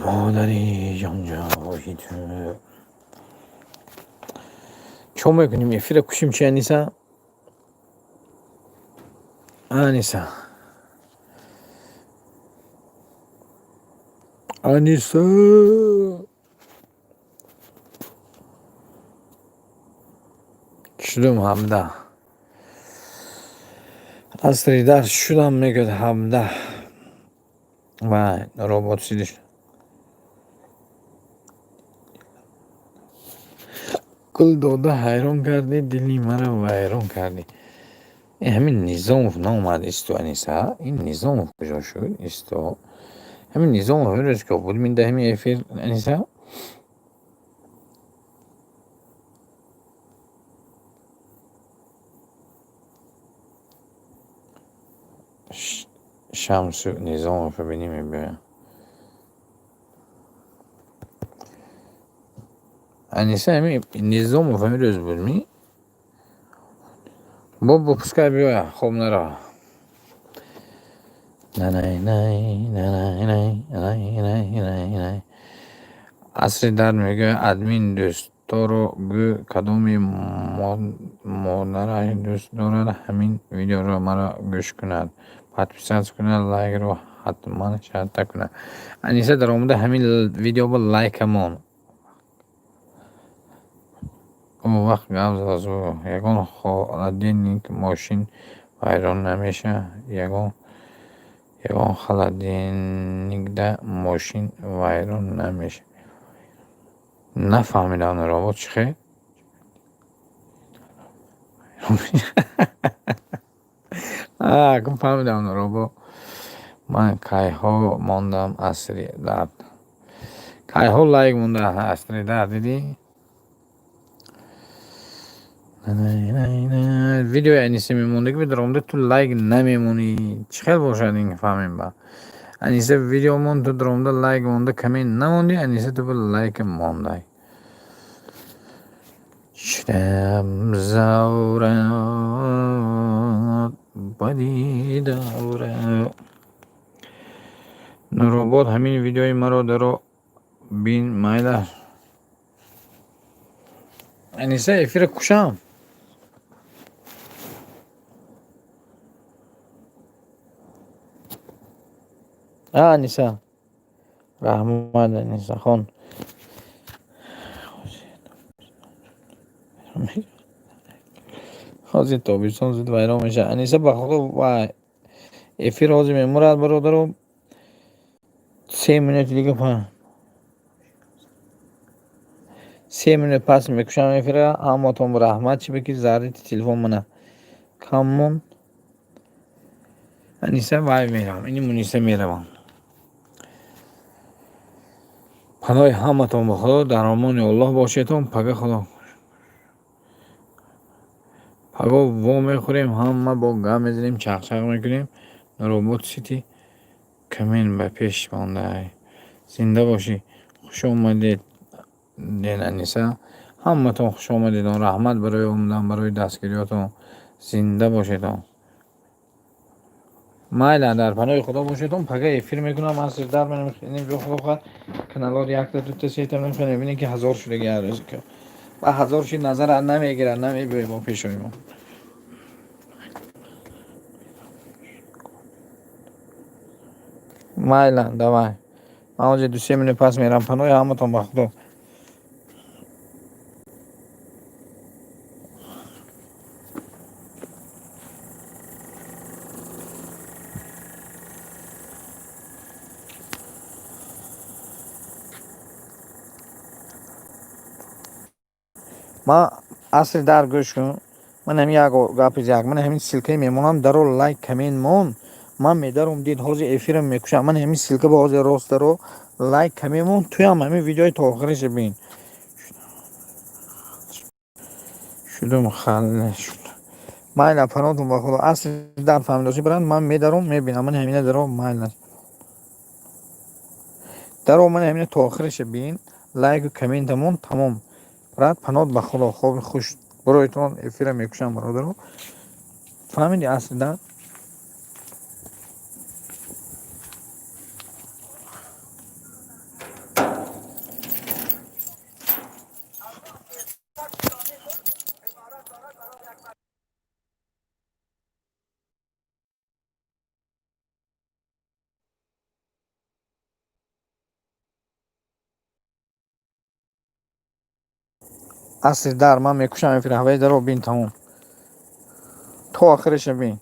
مادری جانجا باشید چون میکنیم یه فیل کشیم چی انیسا انیسا انیسا شدم همده از در شدم میگد همده و روبوت سیدش گل داده حیران کردی دلی مرا ویران کردی این همین نظام نامد استو انیسا این نظام کجا شد استو همین نظام هرش که بود من ده همین افیر انیسا شمس نظام رو ببینیم ببین انیسا همین نظام رو فهمیدوز بود می بابا پسکر بیا خوب نرا نه نه نه نه نه نه نه نه نه. عصر در میگه ادمین دوست دارو گو کدومی مادر دوست دارد همین ویدیو رو مرا گوش کند پادپیساز کند لایک رو حتما شرط کند انیسه در اومده همین ویدیو با لایک همون اون وقت گفت از او یکون خالدین که ماشین ویران نمیشه یکون خالدین ده ماشین ویران نمیشه نفهمیدم اون رو بود چخه کم فهمیدم اون رو بود من کای ها موندم اصری درد کای ها لایک مونده اصری درد دیدی ویدیو انیسه میمونده که بدرامده تو لایک نمیمونی چه خیلی باشد این فهمیم با انیسه ویدیو مون تو درامده لایک مونده کمین نموندی انیسه تو به لایک مونده شدم زورت بدی داره نروبات همین ویدیوی مرا درو بین مایده انیسه افیر کشم انیسه رحمت انیسه خون حاضر تابستان زود ویران میشه انیسه بخدا و افیر حاضر میمورد برادر 3 minut دیگه 3 minut پس میکشم افیر اما تو رحمت چی بکی زهره تلفن منه کامون انیسه وای میرم اینی منیسه میرم پناه همتون بخدا در امان الله باشیتون پگه خدا پگه وو میخوریم همه با گم میزنیم چخچق میکنیم روبوت سیتی کمین به پیش مانده زنده باشی خوش اومدید دین انیسه همتون خوش اومدید رحمت برای اومدن برای دستگیریاتون زنده باشیدون مایلا در پناه خدا باشیدون پگه افیر میکنم از در من میخینیم جو خدا خواهد کنالار یک تا دو تا سه تا میخینیم ببینید که 1000 شده گرده که با 1000 شید نظر نمیگیره نمیبینیم با پیش ما مایلا دوای من آنجا 2-3 minut پس میرم پناه همتون با خدا ما اصل در گوش کن من همین یک گپی من همین سلکه میمونم درو لایک کمین مون من میدارم دید حاضر افیرم میکشم من همین سلکه با حاضر راست درو لایک کمین مون توی هم همین ویدیوی تا آخرش بین شدم خاله شد مایل پناهتون با خدا اصل در فهمیداشی برند من میدارم میبینم من همینه درو مایل درو من همینه تا آخرش بین لایک و کمین تمون تمام برات پناه با خدا خوب خوش برویتون افیرم میکشم برادرو فهمیدی اصل در اصل در من میکشم افیر هوای درو بین تمام تا آخرش بین